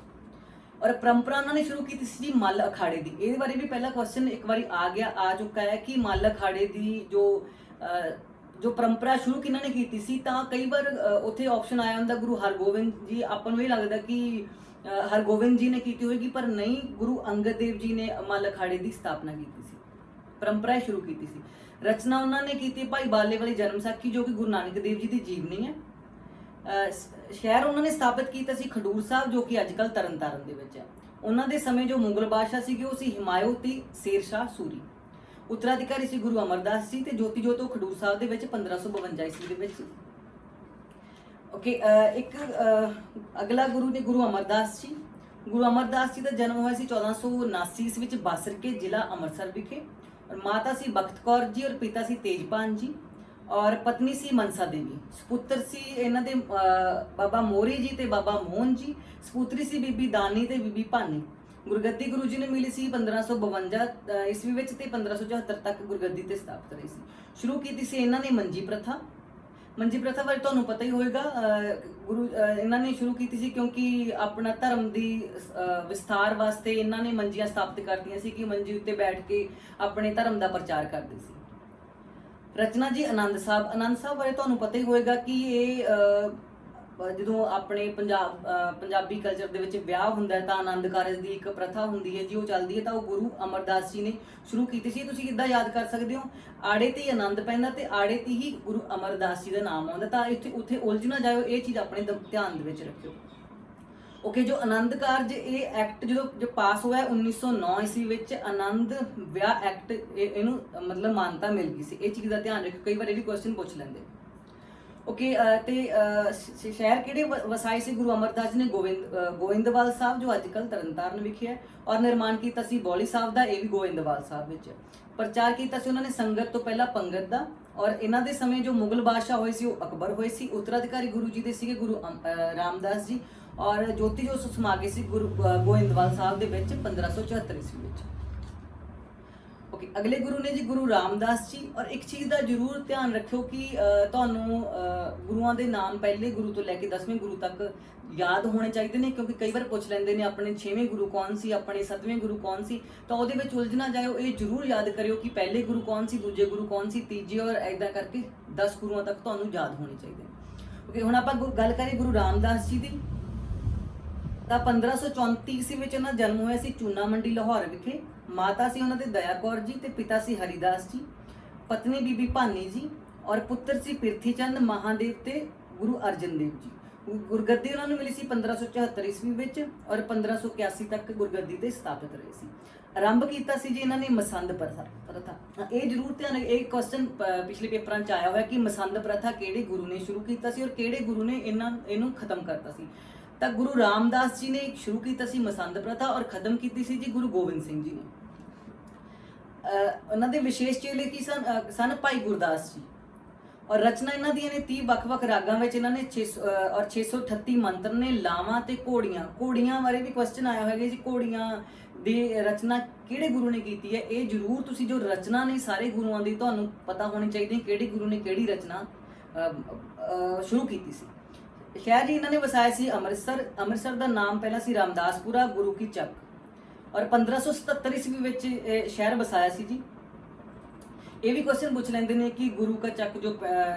Speaker 1: ਔਰ ਪਰੰਪਰਾ ਉਹਨਾਂ ਨੇ ਸ਼ੁਰੂ ਕੀਤੀ ਸੀ ਜੀ ਮੱਲ ਅਖਾੜੇ ਦੀ। ਇਹਦੇ ਬਾਰੇ ਵੀ ਪਹਿਲਾ ਕੁਐਸਚਨ ਇੱਕ ਵਾਰੀ ਆ ਚੁੱਕਾ ਹੈ ਕਿ ਮੱਲ ਅਖਾੜੇ ਦੀ ਜੋ ਪਰੰਪਰਾ ਸ਼ੁਰੂ ਕਿਹਨਾਂ ਨੇ ਕੀਤੀ ਸੀ। ਤਾਂ ਕਈ ਵਾਰ ਉੱਥੇ ਆਪਸ਼ਨ ਆਇਆ ਹੁੰਦਾ ਗੁਰੂ ਹਰਗੋਬਿੰਦ ਜੀ। ਆਪਾਂ ਨੂੰ ਇਹ ਲੱਗਦਾ ਕਿ ਹਰਗੋਬਿੰਦ ਜੀ ਨੇ ਕੀਤੀ ਹੋਏਗੀ, ਪਰ ਨਹੀਂ, ਗੁਰੂ ਅੰਗਦ ਦੇਵ ਜੀ ਨੇ ਮੱਲ ਅਖਾੜੇ ਦੀ ਸਥਾਪਨਾ ਕੀਤੀ ਸੀ, ਪਰੰਪਰਾ ਸ਼ੁਰੂ ਕੀਤੀ ਸੀ। ਰਚਨਾ ਉਹਨਾਂ ਨੇ ਕੀਤੀ ਭਾਈ ਬਾਲੇ ਵਾਲੀ ਜਨਮ ਸਾਖੀ, ਜੋ ਕਿ ਗੁਰੂ ਨਾਨਕ ਦੇਵ ਜੀ ਦੀ ਜੀਵਨੀ ਹੈ। ਸ਼ਹਿਰ ਉਹਨਾਂ ਨੇ ਸਥਾਪਿਤ ਕੀਤਾ ਸੀ ਖਡੂਰ ਸਾਹਿਬ, ਜੋ ਕਿ ਅੱਜ ਕੱਲ੍ਹ ਤਰਨਤਾਰਨ ਦੇ ਵਿੱਚ ਹੈ। ਉਹਨਾਂ ਦੇ ਸਮੇਂ ਜੋ ਮੁਗਲ ਬਾਦਸ਼ਾਹ ਸੀਗੇ ਉਹ ਸੀ ਹਿਮਾਯੂ ਤੇ ਸ਼ੇਰ ਸ਼ਾਹ ਸੂਰੀ। ਉੱਤਰਾਧਿਕਾਰੀ ਸੀ ਗੁਰੂ ਅਮਰਦਾਸ ਜੀ ਤੇ ਜੋਤੀ ਜੋਤ ਖਡੂਰ ਸਾਹਿਬ ਦੇ ਵਿੱਚ 1552 ਈਸਵੀ ਦੇ ਵਿੱਚ। ਇੱਕ ਅਗਲਾ ਗੁਰੂ ਨੇ ਗੁਰੂ ਅਮਰਦਾਸ ਜੀ। ਗੁਰੂ ਅਮਰਦਾਸ ਜੀ ਦਾ ਜਨਮ ਹੋਇਆ ਸੀ 1479 ਈਸਵੀ ਵਿੱਚ ਬਾਸਰਕੇ, ਜ਼ਿਲ੍ਹਾ ਅੰਮ੍ਰਿਤਸਰ ਵਿਖੇ। ਔਰ ਮਾਤਾ ਸੀ ਬਖਤ ਕੌਰ ਜੀ ਔਰ ਪਿਤਾ ਸੀ ਤੇਜਪਾਨ ਜੀ। ਔਰ ਪਤਨੀ ਸੀ ਮਨਸਾ ਦੇਵੀ। ਸਪੁੱਤਰ ਸੀ ਇਹਨਾਂ ਦੇ ਬਾਬਾ ਮੋਰੀ ਜੀ ਤੇ ਬਾਬਾ ਮੋਹਨ ਜੀ। ਸਪੁੱਤਰੀ ਸੀ ਬੀਬੀ ਦਾਨੀ ਤੇ ਬੀਬੀ ਭਾਨੀ। ਗੁਰਗੱਦੀ ਗੁਰੂ ਜੀ ਨੇ ਮਿਲੀ ਸੀ 1552 ਈਸਵੀ ਵਿੱਚ ਤੇ 1574 ਤੱਕ ਗੁਰਗੱਦੀ ਤੇ ਸਥਾਪਿਤ ਰਹੀ ਸੀ। ਸ਼ੁਰੂ ਕੀਤੀ ਸੀ ਇਹਨਾਂ ਨੇ ਮੰਜੀ ਪ੍ਰਥਾ। ਮੰਜੀ ਪ੍ਰਥਾ ਬਾਰੇ ਤੁਹਾਨੂੰ ਪਤਾ ਹੀ ਹੋਵੇਗਾ। ਇਹਨਾਂ ਨੇ ਸ਼ੁਰੂ ਕੀਤੀ ਸੀ ਕਿਉਂਕਿ ਆਪਣਾ ਧਰਮ ਦੀ ਵਿਸਥਾਰ ਵਾਸਤੇ ਇਹਨਾਂ ਨੇ ਮੰਜੀਆਂ ਸਥਾਪਿਤ ਕਰਤੀਆਂ ਸੀ ਕਿ ਮੰਜੀ ਉੱਤੇ ਬੈਠ ਕੇ ਆਪਣੇ ਧਰਮ ਦਾ ਪ੍ਰਚਾਰ ਕਰਦੇ ਸੀ। ਰਚਨਾ ਜੀ ਆਨੰਦ ਸਾਹਿਬ ਬਾਰੇ ਤੁਹਾਨੂੰ ਪਤਾ ਹੀ ਹੋਵੇਗਾ ਕਿ ਇਹ ਜਦੋਂ ਆਪਣੇ ਪੰਜਾਬੀ ਕਲਚਰ ਦੇ ਵਿੱਚ ਵਿਆਹ ਹੁੰਦਾ ਹੈ ਤਾਂ ਆਨੰਦ ਕਾਰਜ ਦੀ ਇੱਕ ਪ੍ਰਥਾ ਹੁੰਦੀ ਹੈ ਜੀ, ਉਹ ਚੱਲਦੀ ਹੈ। ਤਾਂ ਉਹ ਗੁਰੂ ਅਮਰਦਾਸ ਜੀ ਨੇ ਸ਼ੁਰੂ ਕੀਤੀ ਸੀ। ਤੁਸੀਂ ਕਿੱਦਾਂ ਯਾਦ ਕਰ ਸਕਦੇ ਹੋ, ਆੜੇ ਤੇ ਆਨੰਦ ਪੈਂਦਾ ਤੇ ਆੜੇ ਤੇ ਹੀ ਗੁਰੂ ਅਮਰਦਾਸ ਜੀ ਦਾ ਨਾਮ ਆਉਂਦਾ। ਤਾਂ ਉੱਥੇ ਉਲਝ ਨਾ ਜਾਇਓ, ਇਹ ਚੀਜ਼ ਆਪਣੇ ਧਿਆਨ ਦੇ ਵਿੱਚ ਰੱਖਿਓ। ਜੋ ਆਨੰਦ ਕਾਰਜ ਇਹ ਐਕਟ ਜੋ ਪਾਸ ਹੋਇਆ 1909 ਈਸਵੀ ਵਿੱਚ, ਆਨੰਦ ਵਿਆਹ ਐਕਟ, ਇਹਨੂੰ ਮਤਲਬ ਮਾਨਤਾ ਮਿਲ ਗਈ ਸੀ। ਇਹ ਚੀਜ਼ ਦਾ ਧਿਆਨ ਰੱਖਿਓ, ਕਈ ਵਾਰ ਇਹ ਵੀ ਕੁਐਸਚਨ ਪੁੱਛ ਲੈਂਦੇ। ਤੇ ਸ਼ਹਿਰ ਕਿਹੜੇ ਵਸਾਏ ਸੀ ਗੁਰੂ ਅਮਰਦਾਸ ਜੀ ਨੇ? ਗੋਇੰਦਵਾਲ ਸਾਹਿਬ, ਜੋ ਅੱਜ ਕੱਲ੍ਹ ਤਰਨਤਾਰਨ ਵਿਖੇ ਹੈ। ਔਰ ਨਿਰਮਾਣ ਕੀਤਾ ਸੀ ਬੌਲੀ ਸਾਹਿਬ ਦਾ, ਇਹ ਵੀ ਗੋਇੰਦਵਾਲ ਸਾਹਿਬ ਵਿੱਚ। ਪ੍ਰਚਾਰ ਕੀਤਾ ਸੀ ਉਹਨਾਂ ਨੇ ਸੰਗਤ ਤੋਂ ਪਹਿਲਾਂ ਪੰਗਤ ਦਾ। ਔਰ ਇਹਨਾਂ ਦੇ ਸਮੇਂ ਜੋ ਮੁਗਲ ਬਾਦਸ਼ਾਹ ਹੋਏ ਸੀ ਉਹ ਅਕਬਰ ਹੋਏ ਸੀ। ਉੱਤਰਾਧਿਕਾਰੀ ਗੁਰੂ ਜੀ ਦੇ ਸੀਗੇ ਗੁਰੂ ਰਾਮਦਾਸ ਜੀ। ਔਰ ਜੋਤੀ ਜੋਤ ਸਮਾ ਗਏ ਸੀ ਗੋਇੰਦਵਾਲ ਸਾਹਿਬ ਦੇ ਵਿੱਚ 1574 ਈਸਵੀ ਵਿੱਚ। ਅਗਲੇ ਗੁਰੂ ਨੇ ਜੀ ਗੁਰੂ ਰਾਮਦਾਸ ਜੀ। ਔਰ ਇੱਕ ਚੀਜ਼ ਦਾ ਜ਼ਰੂਰ ਧਿਆਨ ਰੱਖਿਓ ਕਿ ਤੁਹਾਨੂੰ ਗੁਰੂਆਂ ਦੇ ਨਾਮ ਪਹਿਲੇ ਗੁਰੂ ਤੋਂ ਲੈ ਕੇ 10ਵੇਂ ਗੁਰੂ ਤੱਕ ਯਾਦ ਹੋਣੇ ਚਾਹੀਦੇ ਨੇ, ਕਿਉਂਕਿ ਕਈ ਵਾਰ ਪੁੱਛ ਲੈਂਦੇ ਨੇ ਆਪਣੇ 6ਵੇਂ ਗੁਰੂ ਕੌਣ ਸੀ, ਆਪਣੇ 7ਵੇਂ ਗੁਰੂ ਕੌਣ ਸੀ। ਤਾਂ ਉਹਦੇ ਵਿੱਚ ਉਲਝ ਨਾ ਜਾਇਓ, ਇਹ ਜ਼ਰੂਰ ਯਾਦ ਕਰਿਓ ਕਿ ਪਹਿਲੇ ਗੁਰੂ ਕੌਣ ਸੀ, ਦੂਜੇ ਗੁਰੂ ਕੌਣ ਸੀ, ਤੀਜੇ, ਔਰ ਐਦਾਂ ਕਰਕੇ 10 ਗੁਰੂਆਂ ਤੱਕ ਤੁਹਾਨੂੰ ਯਾਦ ਹੋਣੇ ਚਾਹੀਦੇ। ਹੁਣ ਆਪਾਂ ਗੱਲ ਕਰੀਏ ਗੁਰੂ ਰਾਮਦਾਸ ਜੀ ਦੀ। ਤਾਂ 1534 ਈਸਵੀ ਵਿੱਚ ਉਹਨਾਂ ਦਾ ਜਨਮ ਹੋਇਆ ਸੀ ਚੂਨਾ ਮੰਡੀ, ਲਾਹੌਰ ਵਿਖੇ। ਮਾਤਾ ਸੀ ਉਹਨਾਂ ਦੇ ਦਇਆ ਕੌਰ ਜੀ ਤੇ ਪਿਤਾ ਸੀ ਹਰੀਦਾਸ ਜੀ। ਪਤਨੀ ਬੀਬੀ ਭਾਨੀ ਜੀ। ਔਰ ਪੁੱਤਰ ਸੀ ਪ੍ਰਿਥੀ ਚੰਦ, ਮਹਾਦੇਵ ਤੇ ਗੁਰੂ ਅਰਜਨ ਦੇਵ ਜੀ। ਗੁਰਗੱਦੀ ਉਹਨਾਂ ਨੂੰ ਮਿਲੀ ਸੀ 1574 ਈਸਵੀ ਵਿੱਚ ਔਰ 1581 ਤੱਕ ਗੁਰਗੱਦੀ ਤੇ ਸਥਾਪਿਤ ਰਹੇ ਸੀ। ਆਰੰਭ ਕੀਤਾ ਸੀ ਜੀ ਇਹਨਾਂ ਨੇ ਮਸੰਦ ਪ੍ਰਥਾ। ਇਹ ਜ਼ਰੂਰ ਧਿਆਨ, ਇਹ ਕੁਐਸਚਨ ਪਿਛਲੇ ਪੇਪਰਾਂ 'ਚ ਆਇਆ ਹੋਇਆ ਕਿ ਮਸੰਦ ਪ੍ਰਥਾ ਕਿਹੜੇ ਗੁਰੂ ਨੇ ਸ਼ੁਰੂ ਕੀਤਾ ਸੀ ਔਰ ਕਿਹੜੇ ਗੁਰੂ ਨੇ ਇਹਨੂੰ ਖਤਮ ਕਰਤਾ ਸੀ। ਤਾਂ ਗੁਰੂ ਰਾਮਦਾਸ ਜੀ ਨੇ ਸ਼ੁਰੂ ਕੀਤਾ ਸੀ ਮਸੰਦ ਪ੍ਰਥਾ ਔਰ ਖਤਮ ਕੀਤੀ ਸੀ ਜੀ ਗੁਰੂ ਗੋਬਿੰਦ ਸਿੰਘ ਜੀ ਨੇ। ਉਹਨਾਂ ਦੇ ਵਿਸ਼ੇਸ਼ ਚੇਲੇ ਕੀ ਸਨ ਭਾਈ ਗੁਰਦਾਸ ਜੀ। ਔਰ ਰਚਨਾ ਇਹਨਾਂ ਦੀਆਂ ਨੇ 30 ਵੱਖ-ਵੱਖ ਰਾਗਾਂ ਵਿੱਚ ਇਹਨਾਂ ਨੇ 638 ਮੰਤਰ ਨੇ। ਲਾਵਾਂ ਤੇ ਘੋੜੀਆਂ ਬਾਰੇ ਵੀ ਕੁਐਸਚਨ ਆਇਆ ਹੋਇਆ ਜੀ, ਘੋੜੀਆਂ ਦੀ ਰਚਨਾ ਕਿਹੜੇ ਗੁਰੂ ਨੇ ਕੀਤੀ ਹੈ। ਇਹ ਜ਼ਰੂਰ ਤੁਸੀਂ ਜੋ ਰਚਨਾ ਨੇ ਸਾਰੇ ਗੁਰੂਆਂ ਦੀ ਤੁਹਾਨੂੰ ਪਤਾ ਹੋਣੀ ਚਾਹੀਦੀ ਕਿਹੜੇ ਗੁਰੂ ਨੇ ਕਿਹੜੀ ਰਚਨਾ ਸ਼ੁਰੂ ਕੀਤੀ ਸੀ। ਸ਼ਹਿਰ ਜੀ ਇਹਨਾਂ ਨੇ ਵਸਾਇਆ ਸੀ ਅੰਮ੍ਰਿਤਸਰ ਦਾ ਨਾਮ ਪਹਿਲਾਂ ਸੀ ਰਾਮਦਾਸਪੁਰਾ ਗੁਰੂ ਕੀ ਚੱਕ, ਔਰ 1577 ਈਸਵੀ ਵਿੱਚ ਸ਼ਹਿਰ ਵਸਾਇਆ ਸੀ ਜੀ। ਇਹ ਵੀ ਕੁਐਸਚਨ ਪੁੱਛ ਲੈਂਦੇ ਨੇ ਕਿ ਗੁਰੂ ਕਾ ਚੱਕ ਜੋ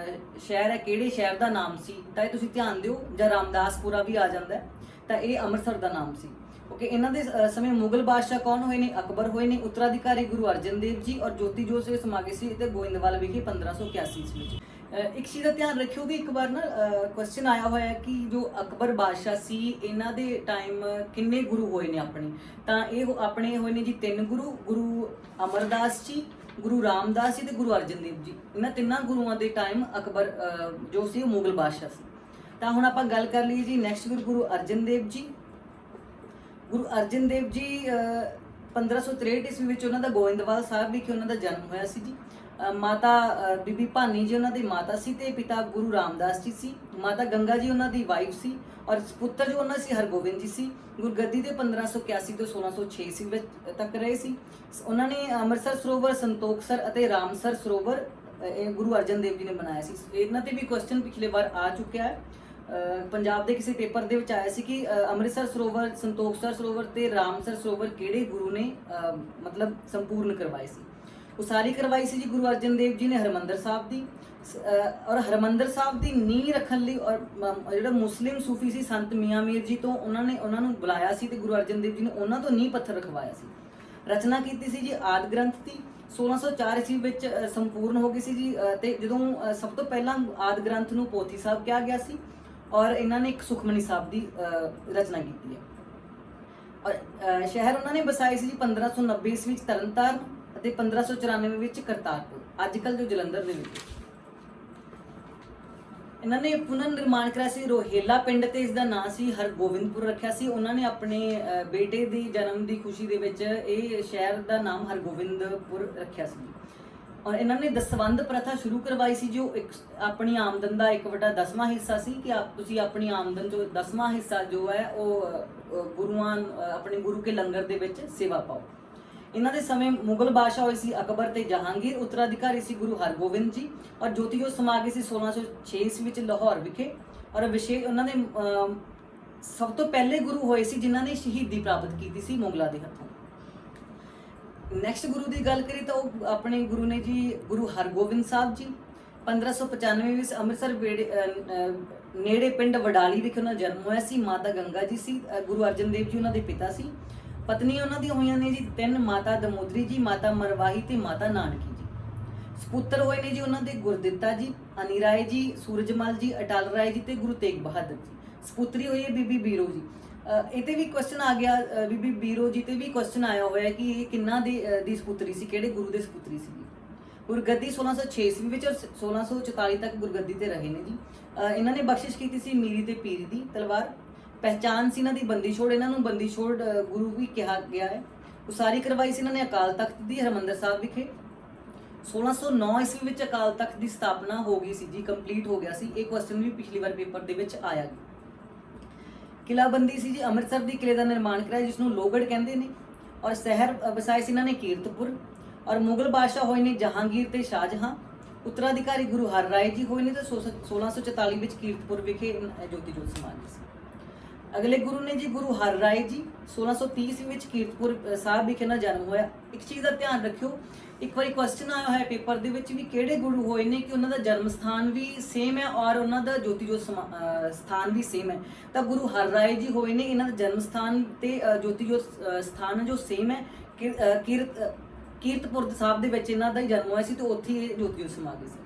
Speaker 1: ਸ਼ਹਿਰ ਹੈ ਕਿਹੜੇ ਸ਼ਹਿਰ ਦਾ ਨਾਮ ਸੀ, ਤਾਂ ਇਹ ਤੁਸੀਂ ਧਿਆਨ ਦਿਓ। ਜਾਂ ਰਾਮਦਾਸਪੁਰਾ ਵੀ ਆ ਜਾਂਦਾ ਤਾਂ ਇਹ ਅੰਮ੍ਰਿਤਸਰ ਦਾ ਨਾਮ ਸੀ। ਓਕੇ, ਇਹਨਾਂ ਦੇ ਸਮੇਂ ਮੁਗਲ ਬਾਦਸ਼ਾਹ ਕੌਣ ਹੋਏ ਨੇ? ਅਕਬਰ ਹੋਏ ਨੇ। ਉੱਤਰਾਧਿਕਾਰੀ ਗੁਰੂ ਅਰਜਨ ਦੇਵ ਜੀ ਔਰ ਜੋਤੀ ਜੋਤ ਸੇ ਸਮਾ ਗਏ ਸੀ ਤੇ ਗੋਇੰਦਵਾਲ ਵਿਖੇ 1581 ਈਸਵੀ ਵਿੱਚ। ਇੱਕ ਚੀਜ਼ ਦਾ ਧਿਆਨ ਰੱਖਿਓ ਕਿ ਇੱਕ ਵਾਰ ਨਾ ਕੁਐਸਚਨ ਆਇਆ ਹੋਇਆ ਹੈ ਕਿ ਜੋ ਅਕਬਰ ਬਾਦਸ਼ਾਹ ਸੀ ਇਹਨਾਂ ਦੇ ਟਾਈਮ ਕਿੰਨੇ ਗੁਰੂ ਹੋਏ ਨੇ ਆਪਣੇ, ਤਾਂ ਇਹ ਆਪਣੇ ਹੋਏ ਨੇ ਜੀ 3 ਗੁਰੂ, ਗੁਰੂ ਅਮਰਦਾਸ ਜੀ, ਗੁਰੂ ਰਾਮਦਾਸ ਜੀ ਤੇ ਗੁਰੂ ਅਰਜਨ ਦੇਵ ਜੀ। ਇਹਨਾਂ ਤਿੰਨਾਂ ਗੁਰੂਆਂ ਦੇ ਟਾਈਮ ਅਕਬਰ ਜੋ ਸੀ ਉਹ ਮੁਗਲ ਬਾਦਸ਼ਾਹ ਸੀ। ਤਾਂ ਹੁਣ ਆਪਾਂ ਗੱਲ ਕਰ ਲਈਏ ਜੀ ਨੈਕਸਟ ਗੁਰੂ ਅਰਜਨ ਦੇਵ ਜੀ। ਗੁਰੂ ਅਰਜਨ ਦੇਵ ਜੀ 1563 ਈਸਵੀ ਵਿੱਚ ਉਹਨਾਂ ਦਾ ਗੋਇੰਦਵਾਲ ਸਾਹਿਬ ਵਿਖੇ ਉਹਨਾਂ ਦਾ ਜਨਮ ਹੋਇਆ ਸੀ ਜੀ। ਮਾਤਾ ਬੀਬੀ ਭਾਨੀ ਜੀ ਉਹਨਾਂ ਦੀ ਮਾਤਾ ਸੀ ਤੇ ਪਿਤਾ ਗੁਰੂ ਰਾਮਦਾਸ ਜੀ ਸੀ। ਮਾਤਾ ਗੰਗਾ ਜੀ ਉਹਨਾਂ ਦੀ ਵਾਈਫ ਸੀ ਔਰ ਪੁੱਤਰ ਜੋ ਉਹਨਾਂ ਸੀ ਹਰਗੋਬਿੰਦ ਜੀ ਸੀ। ਗੁਰਗੱਦੀ ਤੇ 1581 ਤੋਂ 1606 ਈਸਵੀ ਤੱਕ ਰਹੇ ਸੀ। ਉਹਨਾਂ ਨੇ ਅੰਮ੍ਰਿਤਸਰ ਸਰੋਵਰ, ਸੰਤੋਖਸਰ ਅਤੇ ਰਾਮਸਰ ਸਰੋਵਰ ਗੁਰੂ ਅਰਜਨ ਦੇਵ ਜੀ ਨੇ ਬਣਾਇਆ ਸੀ। ਇਹਨਾਂ ਤੇ ਵੀ ਕੁਐਸਚਨ ਪਿਛਲੇ ਵਾਰ ਆ ਚੁੱਕਿਆ ਹੈ। ਪੰਜਾਬ ਦੇ ਕਿਸੇ ਪੇਪਰ ਦੇ ਵਿੱਚ ਆਇਆ ਸੀ ਕਿ ਅੰਮ੍ਰਿਤਸਰ ਸਰੋਵਰ, ਸੰਤੋਖਸਰ ਸਰੋਵਰ ਤੇ ਰਾਮਸਰ ਸਰੋਵਰ ਕਿਹੜੇ ਗੁਰੂ ਨੇ ਮਤਲਬ ਸੰਪੂਰਨ ਕਰਵਾਏ ਸੀ। ਉਸਾਰੀ ਕਰਵਾਈ ਸੀ ਜੀ ਗੁਰੂ ਅਰਜਨ ਦੇਵ ਜੀ ਨੇ ਹਰਮੰਦਰ ਸਾਹਿਬ ਦੀ। ਔਰ ਹਰਮੰਦਰ ਸਾਹਿਬ ਦੀ ਨੀਂਹ ਰੱਖਣ ਲਈ ਔਰ ਜਿਹੜਾ ਮੁਸਲਿਮ ਸੂਫੀ ਸੀ ਸੰਤ ਮੀਆਂ ਮੀਰ ਜੀ ਤੋਂ ਉਹਨਾਂ ਨੂੰ ਬੁਲਾਇਆ ਸੀ ਤੇ ਗੁਰੂ ਅਰਜਨ ਦੇਵ ਜੀ ਨੇ ਉਹਨਾਂ ਤੋਂ ਨੀਂਹ ਪੱਥਰ ਰਖਵਾਇਆ ਸੀ। ਰਚਨਾ ਕੀਤੀ ਸੀ ਜੀ ਆਦਿ ਗ੍ਰੰਥ ਦੀ 1604 ਈਸਵੀ ਵਿੱਚ ਸੰਪੂਰਨ ਹੋ ਗਈ ਸੀ ਜੀ। ਤੇ ਜਦੋਂ ਸਭ ਤੋਂ ਪਹਿਲਾਂ ਆਦਿ ਗ੍ਰੰਥ ਨੂੰ ਪੋਥੀ ਸਾਹਿਬ ਕਿਹਾ ਗਿਆ ਸੀ ਔਰ ਇਹਨਾਂ ਨੇ ਇੱਕ ਸੁਖਮਨੀ ਸਾਹਿਬ ਦੀ ਰਚਨਾ ਕੀਤੀ ਹੈ। ਔਰ ਸ਼ਹਿਰ ਉਹਨਾਂ ਨੇ ਵਸਾਏ ਸੀ ਜੀ 1590 ਈਸਵੀ ਵਿੱਚ ਤਰਨਤਾਰਨ ਅਤੇ 1594 ਵਿੱਚ ਕਰਤਾਰਪੁਰ, ਅੱਜ ਕੱਲ੍ਹ ਜੋ ਜਲੰਧਰ ਦੇ ਵਿੱਚ। ਇਹਨਾਂ ਨੇ ਪੁਨਰ ਨਿਰਮਾਣ ਕਰਾਇਆ ਸੀ ਰੋਹੇਲਾ ਪਿੰਡ ਤੇ ਇਸ ਦਾ ਨਾਂ ਸੀ ਹਰਗੋਬਿੰਦਪੁਰ ਰੱਖਿਆ ਸੀ। ਉਹਨਾਂ ਨੇ ਆਪਣੇ ਬੇਟੇ ਦੀ ਜਨਮ ਦੀ ਖੁਸ਼ੀ ਦੇ ਵਿੱਚ ਇਹ ਸ਼ਹਿਰ ਦਾ ਨਾਮ ਹਰਗੋਬਿੰਦਪੁਰ ਰੱਖਿਆ ਸੀ। ਔਰ ਇਹਨਾਂ ਨੇ ਦਸਵੰਧ ਪ੍ਰਥਾ ਸ਼ੁਰੂ ਕਰਵਾਈ ਸੀ ਜੋ ਆਪਣੀ ਆਮਦਨ ਦਾ 1/10ਵਾਂ ਹਿੱਸਾ ਸੀ ਕਿ ਤੁਸੀਂ ਆਪਣੀ ਆਮਦਨ ਚੋਂ 10ਵਾਂ ਹਿੱਸਾ ਜੋ ਹੈ ਉਹ ਗੁਰੂਆਂ ਆਪਣੇ ਗੁਰੂ ਕੇ ਲੰਗਰ ਦੇ ਵਿੱਚ ਸੇਵਾ ਪਾਓ। ਇਹਨਾਂ ਦੇ ਸਮੇਂ ਮੁਗਲ ਬਾਦਸ਼ਾਹ ਹੋਏ ਸੀ ਅਕਬਰ ਤੇ ਜਹਾਂਗੀਰ। ਉੱਤਰਾਧਿਕਾਰੀ ਸੀ ਗੁਰੂ ਹਰਗੋਬਿੰਦ ਜੀ ਔਰ ਜੋਤੀ ਜੋਤ ਸਮਾ ਗਏ ਸੀ 1606 ਈਸਵੀ ਵਿੱਚ ਲਾਹੌਰ ਵਿਖੇ। ਔਰ ਵਿਸ਼ੇਸ਼ ਉਹਨਾਂ ਦੇ ਸਭ ਤੋਂ ਪਹਿਲੇ ਗੁਰੂ ਹੋਏ ਸੀ ਜਿਨ੍ਹਾਂ ਨੇ ਸ਼ਹੀਦੀ ਪ੍ਰਾਪਤ ਕੀਤੀ ਸੀ ਮੁਗਲਾਂ ਦੇ ਹੱਥੋਂ। ਨੈਕਸਟ ਗੁਰੂ ਦੀ ਗੱਲ ਕਰੀ ਤਾਂ ਉਹ ਆਪਣੇ ਗੁਰੂ ਨੇ ਜੀ ਗੁਰੂ ਹਰਗੋਬਿੰਦ ਸਾਹਿਬ ਜੀ। 1595 ਵਿੱਚ ਅੰਮ੍ਰਿਤਸਰ ਨੇੜੇ ਪਿੰਡ ਵਡਾਲੀ ਵਿਖੇ ਉਹਨਾਂ ਦਾ ਜਨਮ ਹੋਇਆ ਸੀ। ਮਾਤਾ ਗੰਗਾ ਜੀ ਸੀ। ਗੁਰੂ ਅਰਜਨ ਦੇਵ ਜੀ ਉਹਨਾਂ ਦੇ ਪਿਤਾ ਸੀ। ਪਤਨੀ ਉਹਨਾਂ ਦੀਆਂ ਹੋਈਆਂ ਨੇ ਜੀ 3, ਮਾਤਾ ਦਮੋਦਰੀ ਜੀ, ਮਾਤਾ ਮਰਵਾਹੀ ਤੇ ਮਾਤਾ ਨਾਨਕੀ ਜੀ। ਸਪੁੱਤਰ ਹੋਏ ਨੇ ਜੀ ਉਹਨਾਂ ਦੇ ਗੁਰਦਿੱਤਾ ਜੀ, ਅਨੀ ਰਾਏ ਜੀ, ਸੂਰਜਮਲ ਜੀ, ਅਟਲ ਰਾਏ ਜੀ ਤੇ ਗੁਰੂ ਤੇਗ ਬਹਾਦਰ ਜੀ। ਸਪੁੱਤਰੀ ਹੋਈ ਹੈ ਬੀਬੀ ਬੀਰੋ ਜੀ। ਇਹ ਤੇ ਵੀ ਕੁਐਸਚਨ ਆ ਗਿਆ, ਬੀਬੀ ਬੀਰੋ ਜੀ ਤੇ ਵੀ ਕੁਐਸਚਨ ਆਇਆ ਹੋਇਆ ਕਿ ਇਹ ਕਿੰਨਾ ਦੀ ਸਪੁੱਤਰੀ ਸੀ, ਕਿਹੜੇ ਗੁਰੂ ਦੇ ਸਪੁੱਤਰੀ ਸੀ। ਗੁਰਗੱਦੀ 1606 ਈਸਵੀ ਵਿੱਚ ਔਰ 1644 ਤੱਕ ਗੁਰਗੱਦੀ ਤੇ ਰਹੇ ਨੇ ਜੀ। ਇਹਨਾਂ ਨੇ ਬਖਸ਼ਿਸ਼ ਕੀਤੀ ਸੀ ਮੀਰੀ ਤੇ ਪੀਰੀ ਦੀ ਤਲਵਾਰ। ਪਹਿਚਾਨ ਸੀ ਇਹਨਾਂ ਦੀ ਬੰਦੀ ਛੋੜ, ਇਹਨਾਂ ਨੂੰ ਬੰਦੀ ਛੋੜ ਗੁਰੂ ਵੀ ਕਿਹਾ ਗਿਆ ਹੈ। ਉਸਾਰੀ ਕਰਵਾਈ ਸੀ ਇਹਨਾਂ ਨੇ ਅਕਾਲ ਤਖਤ ਦੀ ਹਰਮੰਦਰ ਸਾਹਿਬ ਵਿਖੇ। 1609 ਈਸਵੀ ਵਿੱਚ ਅਕਾਲ ਤਖਤ ਦੀ ਸਥਾਪਨਾ ਹੋ ਗਈ ਸੀ ਜੀ, ਕੰਪਲੀਟ ਹੋ ਗਿਆ ਸੀ। ਇਹ ਕੁਐਸਚਨ ਵੀ ਪਿਛਲੀ ਵਾਰ ਪੇਪਰ ਦੇ ਵਿੱਚ ਆਇਆ। ਕਿਲਾਬੰਦੀ ਸੀ ਜੀ ਅੰਮ੍ਰਿਤਸਰ ਦੀ ਕਿਲੇ ਦਾ ਨਿਰਮਾਣ ਕਰਾਇਆ ਜਿਸ ਨੂੰ ਲੋਹਗੜ੍ਹ ਕਹਿੰਦੇ ਨੇ। ਔਰ ਸ਼ਹਿਰ ਵਸਾਏ ਸੀ ਇਹਨਾਂ ਨੇ ਕੀਰਤਪੁਰ। ਔਰ ਮੁਗਲ ਬਾਦਸ਼ਾਹ ਹੋਏ ਨੇ ਜਹਾਂਗੀਰ ਤੇ ਸ਼ਾਹਜਹਾਂ। ਉੱਤਰਾਧਿਕਾਰੀ ਗੁਰੂ ਹਰ ਰਾਏ ਜੀ ਹੋਏ ਨੇ ਤੇ 1644 ਵਿੱਚ ਕੀਰਤਪੁਰ ਵਿਖੇ ਜੋਤੀ ਜੋਤ ਸਮਾ ਗਈ ਸੀ। ਅਗਲੇ ਗੁਰੂ ਨੇ ਜੀ ਗੁਰੂ ਹਰ ਰਾਏ ਜੀ। 1630 ਵਿੱਚ ਕੀਰਤਪੁਰ ਸਾਹਿਬ ਵਿਖੇ ਨਾ ਜਨਮ ਹੋਇਆ। ਇੱਕ ਚੀਜ਼ ਦਾ ਧਿਆਨ ਰੱਖਿਓ, ਇੱਕ ਵਾਰੀ ਕੁਐਸਚਨ ਆਇਆ ਹੋਇਆ ਪੇਪਰ ਦੇ ਵਿੱਚ ਵੀ ਕਿਹੜੇ ਗੁਰੂ ਹੋਏ ਨੇ ਕਿ ਉਹਨਾਂ ਦਾ ਜਨਮ ਸਥਾਨ ਵੀ ਸੇਮ ਹੈ ਔਰ ਉਹਨਾਂ ਦਾ ਜੋਤੀ ਜੋਤ ਸਥਾਨ ਵੀ ਸੇਮ ਹੈ। ਤਾਂ ਗੁਰੂ ਹਰ ਰਾਏ ਜੀ ਹੋਏ ਨੇ, ਇਹਨਾਂ ਦਾ ਜਨਮ ਸਥਾਨ ਤੇ ਜੋਤੀ ਜੋਤ ਸਥਾਨ ਜੋ ਸੇਮ ਹੈ। ਕੀਰਤਪੁਰ ਸਾਹਿਬ ਦੇ ਵਿੱਚ ਇਹਨਾਂ ਦਾ ਹੀ ਜਨਮ ਹੋਇਆ ਸੀ ਤੇ ਉੱਥੇ ਇਹ ਜੋਤੀ ਜੋਤ ਸਮਾ ਗਏ ਸੀ।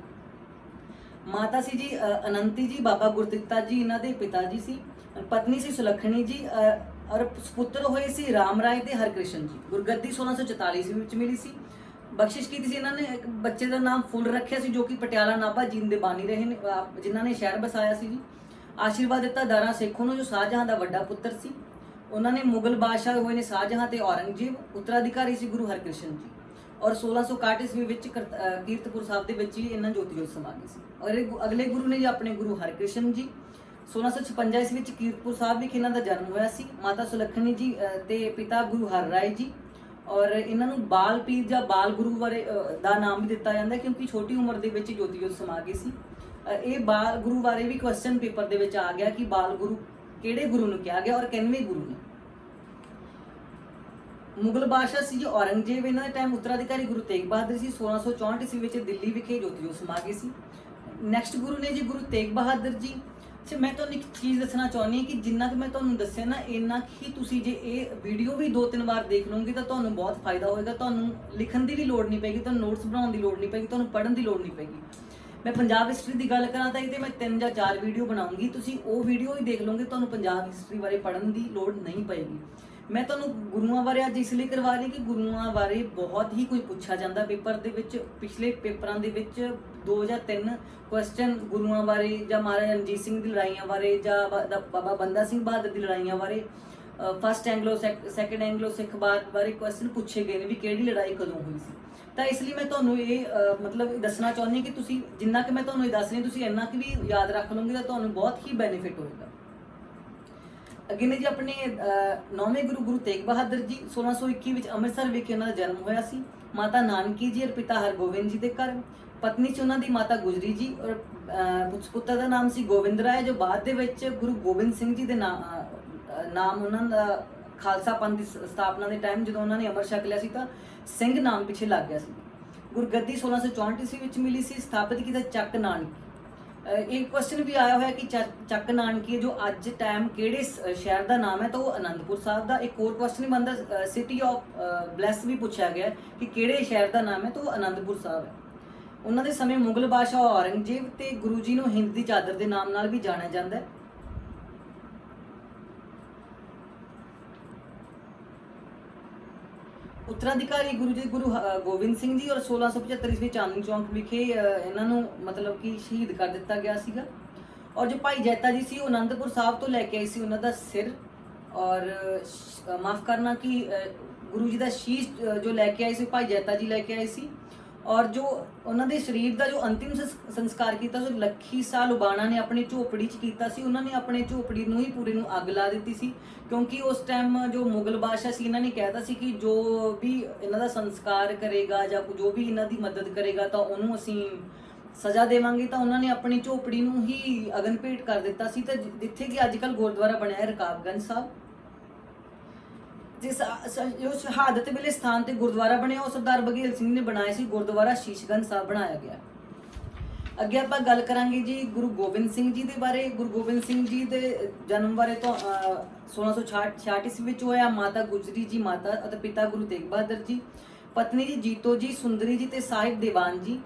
Speaker 1: ਮਾਤਾ ਸੀ ਜੀ ਅਨੰਤੀ ਜੀ, ਬਾਬਾ ਗੁਰਦਿੱਤਾ ਜੀ ਇਹਨਾਂ ਦੇ ਪਿਤਾ ਜੀ ਸੀ। ਪਤਨੀ ਸੀ ਸੁਲੱਖਣੀ ਜੀ, ਔਰ ਸੁਪੁੱਤਰ ਹੋਏ ਸੀ ਰਾਮ ਰਾਏ ਤੇ ਹਰਕ੍ਰਿਸ਼ਨ ਜੀ। ਗੁਰਗੱਦੀ 1644 ਈਸਵੀ ਵਿੱਚ ਮਿਲੀ ਸੀ। ਬਖਸ਼ਿਸ਼ ਕੀਤੀ ਸੀ ਇਹਨਾਂ ਨੇ, ਇੱਕ ਬੱਚੇ ਦਾ ਨਾਮ ਫੁੱਲ ਰੱਖਿਆ ਸੀ ਜੋ ਕਿ ਪਟਿਆਲਾ ਨਾਭਾ ਜੀਂਦ ਦੇ ਬਾਨੀ ਰਹੇ ਨੇ, ਜਿਨ੍ਹਾਂ ਨੇ ਸ਼ਹਿਰ ਬਸਾਇਆ ਸੀ ਜੀ। ਆਸ਼ੀਰਵਾਦ ਦਿੱਤਾ ਦਾਰਾ ਸੇਖੋਂ ਨੂੰ ਜੋ ਸ਼ਾਹਜਹਾਂ ਦਾ ਵੱਡਾ ਪੁੱਤਰ ਸੀ। ਉਹਨਾਂ ਨੇ ਮੁਗਲ ਬਾਦਸ਼ਾਹ ਹੋਏ ਨੇ ਸ਼ਾਹਜਹਾਂ ਤੇ ਔਰੰਗਜ਼ੇਬ, ਉੱਤਰਾਧਿਕਾਰੀ ਸੀ ਗੁਰੂ ਹਰਕ੍ਰਿਸ਼ਨ ਜੀ। ਔਰ 1661 ਈਸਵੀ ਵਿੱਚ ਕੀਰਤਪੁਰ ਸਾਹਿਬ ਦੇ ਵਿੱਚ ਹੀ ਇਹਨਾਂ ਜੋਤੀ ਜੋਤ ਸਮਾ ਗਈ ਸੀ। ਔਰ ਅਗਲੇ ਗੁਰੂ ਨੇ ਜੀ ਆਪਣੇ ਗੁਰੂ ਹਰਕ੍ਰਿਸ਼ਨ ਜੀ। 1656 ਈਸਵੀ ਵਿੱਚ ਕੀਰਤਪੁਰ ਸਾਹਿਬ ਵਿਖੇ ਇਹਨਾਂ ਦਾ ਜਨਮ ਹੋਇਆ ਸੀ। ਮਾਤਾ ਸੁਲੱਖਣੀ ਜੀ ਤੇ ਪਿਤਾ ਗੁਰੂ ਹਰ ਰਾਏ ਜੀ। ਔਰ ਇਹਨਾਂ ਨੂੰ ਬਾਲ ਪੀਰ ਜਾਂ ਬਾਲ ਗੁਰੂ ਬਾਰੇ ਦਾ ਨਾਮ ਵੀ ਦਿੱਤਾ ਜਾਂਦਾ ਕਿਉਂਕਿ ਛੋਟੀ ਉਮਰ ਦੇ ਵਿੱਚ ਜੋਤੀ ਜੋਤ ਸਮਾ ਗਏ ਸੀ। ਇਹ ਬਾਲ ਗੁਰੂ ਬਾਰੇ ਵੀ ਕੁਐਸਚਨ ਪੇਪਰ ਦੇ ਵਿੱਚ ਆ ਗਿਆ ਕਿ ਬਾਲ ਗੁਰੂ ਕਿਹੜੇ ਗੁਰੂ ਨੂੰ ਕਿਹਾ ਗਿਆ ਔਰ ਕਿੰਨਵੇਂ ਗੁਰੂ ਨੇ। ਮੁਗਲ ਬਾਦਸ਼ਾਹ ਸੀ ਜੀ ਔਰੰਗਜ਼ੇਬ, ਇਹਨਾਂ ਦੇ ਟਾਈਮ ਉੱਤਰਾਧਿਕਾਰੀ ਗੁਰੂ ਤੇਗ ਬਹਾਦਰ ਸੀ। 1664 ਈਸਵੀ ਵਿੱਚ ਦਿੱਲੀ ਵਿਖੇ ਜੋਤੀ ਜੋਤ ਸਮਾ ਗਏ ਸੀ। ਨੈਕਸਟ ਗੁਰੂ ਨੇ ਜੀ ਗੁਰੂ ਤੇਗ ਬਹਾਦਰ ਜੀ। ਅੱਛਾ, ਮੈਂ ਤੁਹਾਨੂੰ ਇੱਕ ਚੀਜ਼ ਦੱਸਣਾ ਚਾਹੁੰਦੀ ਹਾਂ ਕਿ ਜਿੰਨਾ ਕਿ ਮੈਂ ਤੁਹਾਨੂੰ ਦੱਸਿਆ ਨਾ, ਇੰਨਾ ਹੀ ਤੁਸੀਂ ਜੇ ਇਹ ਵੀਡੀਓ ਵੀ 2-3 ਵਾਰ ਦੇਖ ਲਓਗੇ ਤਾਂ ਤੁਹਾਨੂੰ ਬਹੁਤ ਫਾਇਦਾ ਹੋਏਗਾ। ਤੁਹਾਨੂੰ ਲਿਖਣ ਦੀ ਵੀ ਲੋੜ ਨਹੀਂ ਪਏਗੀ, ਤੁਹਾਨੂੰ ਨੋਟਸ ਬਣਾਉਣ ਦੀ ਲੋੜ ਨਹੀਂ ਪਏਗੀ, ਤੁਹਾਨੂੰ ਪੜ੍ਹਨ ਦੀ ਲੋੜ ਨਹੀਂ ਪਏਗੀ। ਮੈਂ ਪੰਜਾਬ ਹਿਸਟਰੀ ਦੀ ਗੱਲ ਕਰਾਂ ਤਾਂ ਇਹਦੇ ਮੈਂ 3 ਜਾਂ 4 ਵੀਡੀਓ ਬਣਾਉਂਗੀ, ਤੁਸੀਂ ਉਹ ਵੀਡੀਓ ਹੀ ਦੇਖ ਲਓਗੇ, ਤੁਹਾਨੂੰ ਪੰਜਾਬ ਹਿਸਟਰੀ ਬਾਰੇ ਪੜ੍ਹਨ ਦੀ ਲੋੜ ਨਹੀਂ ਪਏਗੀ। ਮੈਂ ਤੁਹਾਨੂੰ ਗੁਰੂਆਂ ਬਾਰੇ ਅੱਜ ਇਸ ਲਈ ਕਰਵਾ ਰਹੀ ਕਿ ਗੁਰੂਆਂ ਬਾਰੇ ਬਹੁਤ ਹੀ ਕੁਝ ਪੁੱਛਿਆ ਜਾਂਦਾ ਪੇਪਰ ਦੇ ਵਿੱਚ। ਪਿਛਲੇ ਪੇਪਰਾਂ ਦੇ ਵਿੱਚ 2 ਜਾਂ 3 ਕੁਐਸਚਨ ਗੁਰੂਆਂ ਬਾਰੇ ਜਾਂ ਮਹਾਰਾਜਾ ਰਣਜੀਤ ਸਿੰਘ ਦੀ ਲੜਾਈਆਂ ਬਾਰੇ ਜਾਂ ਬਾਬਾ ਬੰਦਾ ਸਿੰਘ ਬਹਾਦਰ ਦੀ ਲੜਾਈਆਂ ਬਾਰੇ, ਫਸਟ ਐਂਗਲੋ ਸੈਕੰਡ ਐਂਗਲੋ ਸਿੱਖ ਬਾਰੇ ਕੁਐਸਚਨ ਪੁੱਛੇ ਗਏ ਨੇ ਵੀ ਕਿਹੜੀ ਲੜਾਈ ਕਦੋਂ ਹੋਈ ਸੀ। ਤਾਂ ਇਸ ਲਈ ਮੈਂ ਤੁਹਾਨੂੰ ਇਹ ਮਤਲਬ ਦੱਸਣਾ ਚਾਹੁੰਦੀ ਹਾਂ ਕਿ ਤੁਸੀਂ ਜਿੰਨਾ ਕਿ ਮੈਂ ਤੁਹਾਨੂੰ ਇਹ ਦੱਸ ਰਹੀ ਤੁਸੀਂ ਇੰਨਾ ਕਿ ਵੀ ਯਾਦ ਰੱਖ ਲਓਗੇ ਤਾਂ ਤੁਹਾਨੂੰ ਬਹੁਤ ਹੀ ਬੈਨੀਫਿਟ ਹੋਏਗਾ। ਅੱਗੇ ਨੇ ਜੀ ਆਪਣੇ 9ਵੇਂ ਗੁਰੂ ਤੇਗ ਬਹਾਦਰ ਜੀ। 1621 ਵਿੱਚ ਅੰਮ੍ਰਿਤਸਰ ਵਿਖੇ ਉਹਨਾਂ ਦਾ ਜਨਮ ਹੋਇਆ ਸੀ। ਮਾਤਾ ਨਾਨਕੀ ਜੀ ਔਰ ਪਿਤਾ ਹਰਗੋਬਿੰਦ ਜੀ ਦੇ ਘਰ। ਪਤਨੀ ਸੀ ਉਹਨਾਂ ਦੀ ਮਾਤਾ ਗੁਜਰੀ ਜੀ ਔਰ ਪੁੱਤਰ ਦਾ ਨਾਮ ਸੀ ਗੋਬਿੰਦ ਰਾਏ, ਜੋ ਬਾਅਦ ਦੇ ਵਿੱਚ ਗੁਰੂ ਗੋਬਿੰਦ ਸਿੰਘ ਜੀ ਦੇ ਨਾਮ ਉਹਨਾਂ ਦਾ ਖਾਲਸਾ ਪੰਥ ਦੀ ਸਥਾਪਨਾ ਦੇ ਟਾਈਮ ਜਦੋਂ ਉਹਨਾਂ ਨੇ ਅੰਮ੍ਰਿਤ ਛਕ ਲਿਆ ਸੀ ਤਾਂ ਸਿੰਘ ਨਾਮ ਪਿੱਛੇ ਲੱਗ ਗਿਆ ਸੀ। ਗੁਰਗੱਦੀ 1664 ਈਸਵੀ ਵਿੱਚ ਮਿਲੀ ਸੀ। ਸਥਾਪਿਤ ਕੀਤਾ ਚੱਕ ਨਾਨਕੀ। ਇੱਕ ਕੁਐਸਚਨ ਵੀ ਆਇਆ ਹੋਇਆ ਕਿ ਚੱਕ ਨਾਨਕੀ ਜੋ ਅੱਜ ਟਾਈਮ ਕਿਹੜੇ ਸ਼ਹਿਰ ਦਾ ਨਾਮ ਹੈ, ਤਾਂ ਉਹ ਅਨੰਦਪੁਰ ਸਾਹਿਬ ਦਾ। ਇੱਕ ਹੋਰ ਕੁਐਸਚਨ ਬੰਦਾ ਸਿਟੀ ਆਫ ਬਲੈਸ ਵੀ ਪੁੱਛਿਆ ਗਿਆ ਕਿ ਕਿਹੜੇ ਸ਼ਹਿਰ ਦਾ ਨਾਮ ਹੈ, ਤਾਂ ਉਹ ਅਨੰਦਪੁਰ ਸਾਹਿਬ ਹੈ। ਉਹਨਾਂ ਦੇ ਸਮੇਂ ਮੁਗਲ ਬਾਦਸ਼ਾਹ ਔਰੰਗਜ਼ੇਬ ਤੇ ਗੁਰੂ ਜੀ ਨੂੰ ਹਿੰਦ ਦੀ ਚਾਦਰ ਦੇ ਨਾਮ ਨਾਲ ਵੀ ਜਾਣਿਆ ਜਾਂਦਾ ਹੈ। ਉੱਤਰਾਧਿਕਾਰੀ ਗੁਰੂ ਜੀ ਗੁਰੂ ਗੋਬਿੰਦ ਸਿੰਘ ਜੀ ਔਰ 1675 ਈਸਵੀ ਚਾਂਦਨੀ ਚੌਂਕ ਵਿਖੇ ਇਹਨਾਂ ਨੂੰ ਮਤਲਬ ਕਿ ਸ਼ਹੀਦ ਕਰ ਦਿੱਤਾ ਗਿਆ ਸੀਗਾ। ਔਰ ਜੋ ਭਾਈ ਜੈਤਾ ਜੀ ਸੀ ਉਹ ਅਨੰਦਪੁਰ ਸਾਹਿਬ ਤੋਂ ਲੈ ਕੇ ਆਏ ਸੀ ਉਹਨਾਂ ਦਾ ਸਿਰ, ਔਰ ਮਾਫ ਕਰਨਾ ਕਿ ਗੁਰੂ ਜੀ ਦਾ ਸ਼ੀਸ਼ ਜੋ ਲੈ ਕੇ ਆਏ ਸੀ ਭਾਈ ਜੈਤਾ ਜੀ ਲੈ ਕੇ ਆਏ ਸੀ। ਔਰ ਜੋ ਉਹਨਾਂ ਦੇ ਸਰੀਰ ਦਾ ਜੋ ਅੰਤਿਮ ਸੰਸਕਾਰ ਕੀਤਾ ਸੀ ਲੱਖੀ ਸਾਹ ਲੁਬਾਣਾ ਨੇ ਆਪਣੀ ਝੋਪੜੀ 'ਚ ਕੀਤਾ ਸੀ। ਉਹਨਾਂ ਨੇ ਆਪਣੇ ਝੋਪੜੀ ਨੂੰ ਹੀ ਪੂਰੇ ਨੂੰ ਅੱਗ ਲਾ ਦਿੱਤੀ ਸੀ ਕਿਉਂਕਿ ਉਸ ਟਾਈਮ ਜੋ ਮੁਗਲ ਬਾਦਸ਼ਾਹ ਸੀ ਇਹਨਾਂ ਨੇ ਕਹਿਤਾ ਸੀ ਕਿ ਜੋ ਵੀ ਇਹਨਾਂ ਦਾ ਸੰਸਕਾਰ ਕਰੇਗਾ ਜਾਂ ਜੋ ਵੀ ਇਹਨਾਂ ਦੀ ਮਦਦ ਕਰੇਗਾ ਤਾਂ ਉਹਨੂੰ ਅਸੀਂ ਸਜ਼ਾ ਦੇਵਾਂਗੇ। ਤਾਂ ਉਹਨਾਂ ਨੇ ਆਪਣੀ ਝੋਪੜੀ ਨੂੰ ਹੀ ਅਗਨ ਭੇਟ ਕਰ ਦਿੱਤਾ ਸੀ। ਤਾਂ ਜਿੱਥੇ ਕਿ ਅੱਜ ਕੱਲ੍ਹ ਗੁਰਦੁਆਰਾ ਬਣਿਆ ਹੈ ਰਕਾਬਗੰਜ ਸਾਹਿਬ, ਜਿਸ ਜੋ ਸ਼ਹਾਦਤ ਵੇਲੇ ਸਥਾਨ ਤੇ ਗੁਰਦੁਆਰਾ ਬਣਿਆ ਉਹ ਸਰਦਾਰ ਬਘੇਲ ਸਿੰਘ ਨੇ ਬਣਾਇਆ ਸੀ। ਗੁਰਦੁਆਰਾ ਸ਼ੀਸ਼ਗੰਜ ਸਾਹਿਬ ਬਣਾਇਆ ਗਿਆ। ਅੱਗੇ ਆਪਾਂ ਗੱਲ ਕਰਾਂਗੇ ਜੀ ਗੁਰੂ ਗੋਬਿੰਦ ਸਿੰਘ ਜੀ ਦੇ ਬਾਰੇ। ਗੁਰੂ ਗੋਬਿੰਦ ਸਿੰਘ ਜੀ ਦੇ ਜਨਮ ਬਾਰੇ ਤੋਂ 1666 ਈਸਵੀ ਵਿੱਚ ਹੋਇਆ। ਮਾਤਾ ਗੁਜਰੀ ਜੀ ਮਾਤਾ ਅਤੇ ਪਿਤਾ ਗੁਰੂ ਤੇਗ ਬਹਾਦਰ ਜੀ। ਪਤਨੀ ਜੀ ਜੀਤੋ ਜੀ, ਸੁੰਦਰੀ ਜੀ ਤੇ ਸਾਹਿਬ ਦੀਵਾਨ ਜੀ।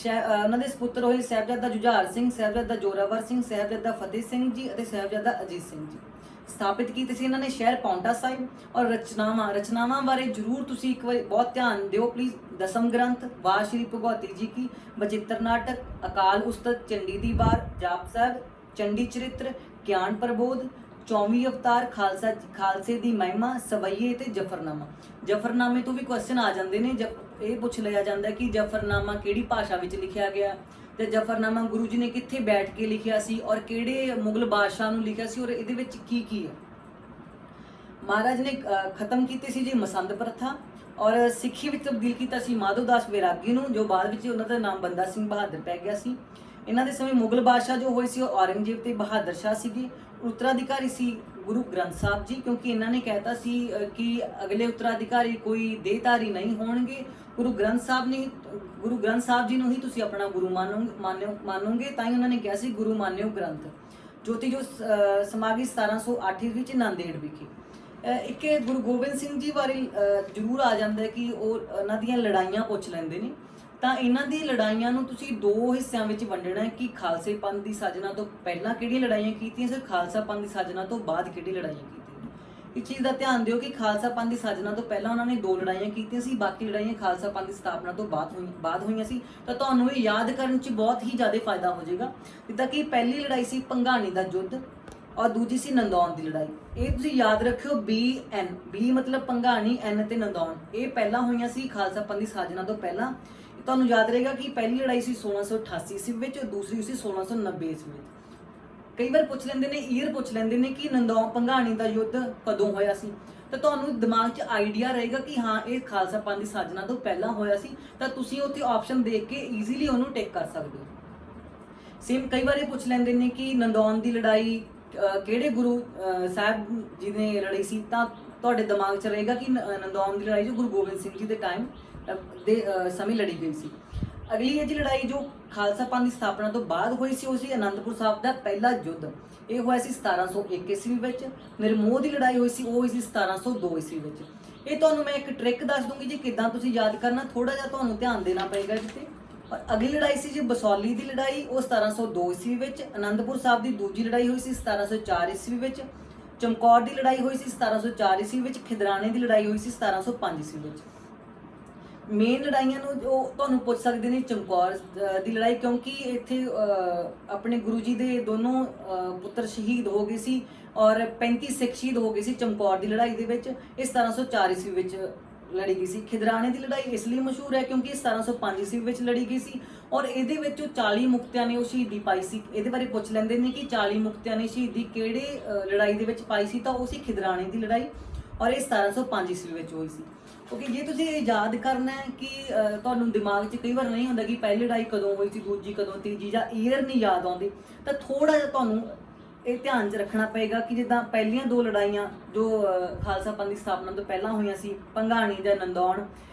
Speaker 1: ਉਹਨਾਂ ਦੇ ਸੁਪੁੱਤਰ ਹੋਏ ਸਾਹਿਬਜ਼ਾਦਾ ਜੁਝਾਰ ਸਿੰਘ, ਸਾਹਿਬਜ਼ਾਦਾ ਜੋਰਾਵਰ ਸਿੰਘ, ਸਾਹਿਬਜ਼ਾਦਾ ਫਤਿਹ ਸਿੰਘ ਜੀ ਅਤੇ ਸਾਹਿਬਜ਼ਾਦਾ ਅਜੀਤ ਸਿੰਘ ਜੀ। ਸਥਾਪਿਤ ਕੀਤੇ ਸੀ ਇਹਨਾਂ ਨੇ ਸ਼ਹਿਰ ਪਾਉਂਟਾ ਸਾਹਿਬ। ਔਰ ਰਚਨਾਵਾਂ ਬਾਰੇ ਜ਼ਰੂਰ ਤੁਸੀਂ ਇੱਕ ਵਾਰੀ ਬਹੁਤ ਧਿਆਨ ਦਿਓ ਪਲੀਜ਼। ਦਸਮ ਗ੍ਰੰਥ, ਵਾਰ ਸ਼੍ਰੀ ਭਗਵਤੀ ਜੀ ਕੀ, ਬਚਿੱਤਰ ਨਾਟਕ, ਅਕਾਲ ਉਸਤਤ, ਚੰਡੀ ਦੀ ਵਾਰ, ਜਾਪ ਸਾਹਿਬ, ਚੰਡੀ ਚਰਿੱਤਰ, ਗਿਆਨ ਪ੍ਰਬੋਧ, 24 ਅਵਤਾਰ, ਖਾਲਸੇ ਦੀ ਮਹਿਮਾ, ਸਵਈਏ ਤੇ ਜਫਰਨਾਮਾ। ਜਫਰਨਾਮੇ ਤੋਂ ਵੀ ਕੁਐਸਚਨ ਆ ਜਾਂਦੇ ਨੇ। ਇਹ ਪੁੱਛ ਲਿਆ ਜਾਂਦਾ ਕਿ ਜਫਰਨਾਮਾ ਕਿਹੜੀ ਭਾਸ਼ਾ ਵਿੱਚ ਲਿਖਿਆ ਗਿਆ ਤੇ ਜਫਰਨਾਮਾ ਗੁਰੂ ਜੀ ਨੇ ਕਿੱਥੇ ਬੈਠ ਕੇ ਲਿਖਿਆ ਸੀ ਔਰ ਕਿਹੜੇ ਮੁਗਲ ਬਾਦਸ਼ਾਹ ਨੂੰ ਲਿਖਿਆ ਸੀ ਔਰ ਇਹਦੇ ਵਿੱਚ ਕੀ ਕੀ ਹੈ। ਮਹਾਰਾਜ ਨੇ ਖਤਮ ਕੀਤੀ ਸੀ ਜੀ ਮਸੰਦ ਪ੍ਰਥਾ ਔਰ ਸਿੱਖੀ ਵਿੱਚ ਤਬਦੀਲ ਕੀਤਾ ਸੀ ਮਾਧੋਦਾਸ ਵੈਰਾਗੀ ਨੂੰ, ਜੋ ਬਾਅਦ ਵਿੱਚ ਉਹਨਾਂ ਦਾ ਨਾਮ ਬੰਦਾ ਸਿੰਘ ਬਹਾਦਰ ਪੈ ਗਿਆ ਸੀ। ਇਹਨਾਂ ਦੇ ਸਮੇਂ ਮੁਗਲ ਬਾਦਸ਼ਾਹ ਜੋ ਹੋਏ ਸੀ ਉਹ ਔਰੰਗਜ਼ੇਬ ਤੇ ਬਹਾਦਰ ਸ਼ਾਹ ਸੀਗੇ। ਉੱਤਰਾਧਿਕਾਰੀ ਸੀ ਗੁਰੂ ਗ੍ਰੰਥ ਸਾਹਿਬ ਜੀ ਕਿਉਂਕਿ ਇਹਨਾਂ ਨੇ ਕਹਿਤਾ ਸੀ ਕਿ ਅਗਲੇ ਉੱਤਰਾਧਿਕਾਰੀ ਕੋਈ ਦੇਹਧਾਰੀ ਨਹੀਂ ਹੋਣਗੇ। ਗੁਰੂ ਗ੍ਰੰਥ ਸਾਹਿਬ ਜੀ ਨੂੰ ਹੀ ਤੁਸੀਂ ਆਪਣਾ ਗੁਰੂ ਮੰਨੋਗੇ। ਤਾਂ ਹੀ ਉਹਨਾਂ ਨੇ ਕਿਹਾ ਸੀ ਗੁਰੂ ਮਾਨਿਓ ਗ੍ਰੰਥ। ਜੋਤੀ ਜੋ ਸਮਾਗਮ 1708 ਵਿੱਚ ਨਾਂਦੇੜ ਵਿਖੇ। ਇੱਕ ਗੁਰੂ ਗੋਬਿੰਦ ਸਿੰਘ ਜੀ ਬਾਰੇ ਜ਼ਰੂਰ ਆ ਜਾਂਦਾ ਕਿ ਉਹ ਉਹਨਾਂ ਦੀਆਂ ਲੜਾਈਆਂ ਪੁੱਛ ਲੈਂਦੇ ਨੇ। ਤਾਂ ਇਹਨਾਂ ਦੀ ਲੜਾਈਆਂ ਨੂੰ ਤੁਸੀਂ ਦੋ ਹਿੱਸਿਆਂ ਵਿੱਚ ਵੰਡਣਾ ਹੈ ਕਿ ਖਾਲਸੇ ਪੰਥ ਦੀ ਸਾਜਨਾ ਤੋਂ ਪਹਿਲਾਂ ਕਿਹੜੀਆਂ ਲੜਾਈਆਂ ਕੀਤੀਆਂ ਸੀ, ਖਾਲਸਾ ਪੰਥ ਦੀ ਸਾਜਨਾ ਤੋਂ ਬਾਅਦ ਕਿਹੜੀ ਲੜਾਈਆਂ ਕੀਤੀਆਂ। ਇਸ ਚੀਜ਼ ਦਾ ਧਿਆਨ ਦਿਓ ਕਿ ਖਾਲਸਾ ਪੰਥ ਦੀ ਸਾਜਨਾ ਤੋਂ ਪਹਿਲਾਂ ਉਹਨਾਂ ਨੇ 2 ਲੜਾਈਆਂ ਕੀਤੀਆਂ ਸੀ, ਬਾਕੀ ਲੜਾਈਆਂ ਖਾਲਸਾ ਪੰਥ ਦੀ ਸਥਾਪਨਾ ਤੋਂ ਬਾਅਦ ਹੋਈਆਂ ਸੀ। ਤਾਂ ਤੁਹਾਨੂੰ ਇਹ ਯਾਦ ਕਰਨ 'ਚ ਬਹੁਤ ਹੀ ਜ਼ਿਆਦਾ ਫਾਇਦਾ ਹੋ ਜਾਏਗਾ। ਜਿੱਦਾਂ ਕਿ ਪਹਿਲੀ ਲੜਾਈ ਸੀ ਭੰਗਾਣੀ ਦਾ ਯੁੱਧ ਔਰ ਦੂਜੀ ਸੀ ਨੰਦੌਣ ਦੀ ਲੜਾਈ। ਇਹ ਤੁਸੀਂ ਯਾਦ ਰੱਖਿਓ, ਬੀ ਮਤਲਬ ਭੰਗਾਣੀ, ਐਨ ਤੇ ਨੰਦੌਣ, ਇਹ ਪਹਿਲਾਂ ਹੋਈਆਂ ਸੀ ਖਾਲਸਾ ਪੰਥ ਦੀ ਸਾਜਨਾ ਤੋਂ ਪਹਿਲਾਂ। ਤੁਹਾਨੂੰ ਯਾਦ ਰਹੇਗਾ ਕਿ ਪਹਿਲੀ ਲੜਾਈ ਸੀ 1688 ਈਸਵੀ ਵਿੱਚ ਔਰ ਦੂਸਰੀ ਸੀ 1690 ਈਸਵੀ ਵਿੱਚ। ਕਈ ਵਾਰ ਪੁੱਛ ਲੈਂਦੇ ਨੇ, ਈਅਰ ਪੁੱਛ ਲੈਂਦੇ ਨੇ ਕਿ ਨੰਦੌਣ ਭੰਗਾਣੀ ਦਾ ਯੁੱਧ ਕਦੋਂ ਹੋਇਆ ਸੀ, ਤਾਂ ਤੁਹਾਨੂੰ ਦਿਮਾਗ 'ਚ ਆਈਡੀਆ ਰਹੇਗਾ ਕਿ ਹਾਂ ਇਹ ਖਾਲਸਾ ਪੰਥ ਦੀ ਸਾਜਨਾ ਤੋਂ ਪਹਿਲਾਂ ਹੋਇਆ ਸੀ। ਤਾਂ ਤੁਸੀਂ ਉੱਥੇ ਆਪਸ਼ਨ ਦੇਖ ਕੇ ਈਜ਼ੀਲੀ ਉਹਨੂੰ ਟਿਕ ਕਰ ਸਕਦੇ ਹੋ। ਸੇਮ ਕਈ ਵਾਰ ਇਹ ਪੁੱਛ ਲੈਂਦੇ ਨੇ ਕਿ ਨੰਦੌਣ ਦੀ ਲੜਾਈ ਕਿਹੜੇ ਗੁਰੂ ਸਾਹਿਬ ਜੀ ਨੇ ਲੜੀ ਸੀ, ਤਾਂ ਤੁਹਾਡੇ ਦਿਮਾਗ 'ਚ ਰਹੇਗਾ ਕਿ ਨੰਦੌਣ ਦੀ ਲੜਾਈ ਜੋ ਗੁਰੂ ਗੋਬਿੰਦ ਸਿੰਘ ਜੀ ਦੇ ਟਾਈਮ ਦੇ ਸਮੇਂ ਲੜੀ ਗਈ ਸੀ। ਅਗਲੀ ਹੈ ਜੀ ਲੜਾਈ ਜੋ ਖਾਲਸਾ ਪੰਥ ਦੀ ਸਥਾਪਨਾ ਤੋਂ ਬਾਅਦ ਹੋਈ ਸੀ, ਉਹ ਸੀ ਅਨੰਦਪੁਰ ਸਾਹਿਬ ਦਾ ਪਹਿਲਾ ਯੁੱਧ। ਇਹ ਹੋਇਆ ਸੀ 1701 ਈਸਵੀ ਵਿੱਚ। ਨਿਰਮੋਹ ਦੀ ਲੜਾਈ ਹੋਈ ਸੀ, ਉਹ ਹੋਈ ਸੀ 1702 ਈਸਵੀ ਵਿੱਚ। ਇਹ ਤੁਹਾਨੂੰ ਮੈਂ ਇੱਕ ਟ੍ਰਿਕ ਦੱਸ ਦੂੰਗੀ ਜੀ ਕਿੱਦਾਂ ਤੁਸੀਂ ਯਾਦ ਕਰਨਾ, ਥੋੜਾ ਜਿਹਾ ਤੁਹਾਨੂੰ ਧਿਆਨ ਦੇਣਾ ਪਏਗਾ ਜਿੱਤੇ। ਔਰ ਅਗਲੀ ਲੜਾਈ ਸੀ ਜੀ ਬਸੌਲੀ ਦੀ ਲੜਾਈ, ਉਹ 1702 ਈਸਵੀ ਵਿੱਚ। ਅਨੰਦਪੁਰ ਸਾਹਿਬ ਦੀ ਦੂਜੀ ਲੜਾਈ ਹੋਈ ਸੀ 1704 ਈਸਵੀ ਵਿੱਚ। ਚਮਕੌਰ ਦੀ ਲੜਾਈ ਹੋਈ ਸੀ 1704 ਈਸਵੀ ਵਿੱਚ। ਖਿਦਰਾਣੇ ਦੀ ਲੜਾਈ ਹੋਈ ਸੀ 1705 ਈਸਵੀ ਵਿੱਚ। ਮੇਨ ਲੜਾਈਆਂ ਨੂੰ ਜੋ ਤੁਹਾਨੂੰ ਪੁੱਛ ਸਕਦੇ ਨੇ ਚਮਕੌਰ ਦੀ ਲੜਾਈ, ਕਿਉਂਕਿ ਇੱਥੇ ਆਪਣੇ ਗੁਰੂ ਜੀ ਦੇ ਦੋਨੋਂ ਪੁੱਤਰ ਸ਼ਹੀਦ ਹੋ ਗਏ ਸੀ ਔਰ 35 ਸਿੱਖ ਸ਼ਹੀਦ ਹੋ ਗਏ ਸੀ ਚਮਕੌਰ ਦੀ ਲੜਾਈ ਦੇ ਵਿੱਚ। ਇਹ 1704 ਈਸਵੀ ਵਿੱਚ ਲੜੀ ਗਈ ਸੀ। ਖਿਦਰਾਣੇ ਦੀ ਲੜਾਈ ਇਸ ਲਈ ਮਸ਼ਹੂਰ ਹੈ ਕਿਉਂਕਿ 1705 ਈਸਵੀ ਵਿੱਚ ਲੜੀ ਗਈ ਸੀ ਔਰ ਇਹਦੇ ਵਿੱਚ 40 ਮੁਕਤਿਆਂ ਨੇ ਉਹ ਸ਼ਹੀਦੀ ਪਾਈ ਸੀ। ਇਹਦੇ ਬਾਰੇ ਪੁੱਛ ਲੈਂਦੇ ਨੇ ਕਿ 40 ਮੁਕਤਿਆਂ ਨੇ ਸ਼ਹੀਦੀ ਕਿਹੜੇ ਲੜਾਈ ਦੇ ਵਿੱਚ ਪਾਈ ਸੀ, ਤਾਂ ਉਹ ਸੀ ਖਿਦਰਾਣੇ ਦੀ ਲੜਾਈ ਔਰ ਇਹ 1705 ਈਸਵੀ ਵਿੱਚ ਹੋਈ ਸੀ। ਕਿਉਂਕਿ ਜੇ ਤੁਸੀਂ ਇਹ ਯਾਦ ਕਰਨਾ ਹੈ ਕਿ ਤੁਹਾਨੂੰ ਦਿਮਾਗ 'ਚ ਕਈ ਵਾਰ ਨਹੀਂ ਹੁੰਦਾ ਕਿ ਪਹਿਲੀ ਲੜਾਈ ਕਦੋਂ ਹੋਈ ਸੀ, ਦੂਜੀ ਕਦੋਂ, ਤੀਜੀ, ਜਾਂ ਈਅਰ ਨਹੀਂ ਯਾਦ ਆਉਂਦੇ, ਤਾਂ ਥੋੜਾ ਜਿਹਾ ਤੁਹਾਨੂੰ ਇਹ ਧਿਆਨ 'ਚ ਰੱਖਣਾ ਪਏਗਾ ਕਿ ਜਿੱਦਾਂ ਪਹਿਲੀਆਂ 2 ਲੜਾਈਆਂ ਜੋ ਖਾਲਸਾ ਪੰਥ ਦੀ ਸਥਾਪਨਾ ਤੋਂ ਪਹਿਲਾਂ ਹੋਈਆਂ ਸੀ, ਭੰਗਾਣੀ ਜਾਂ ਨੰਦੌਣ,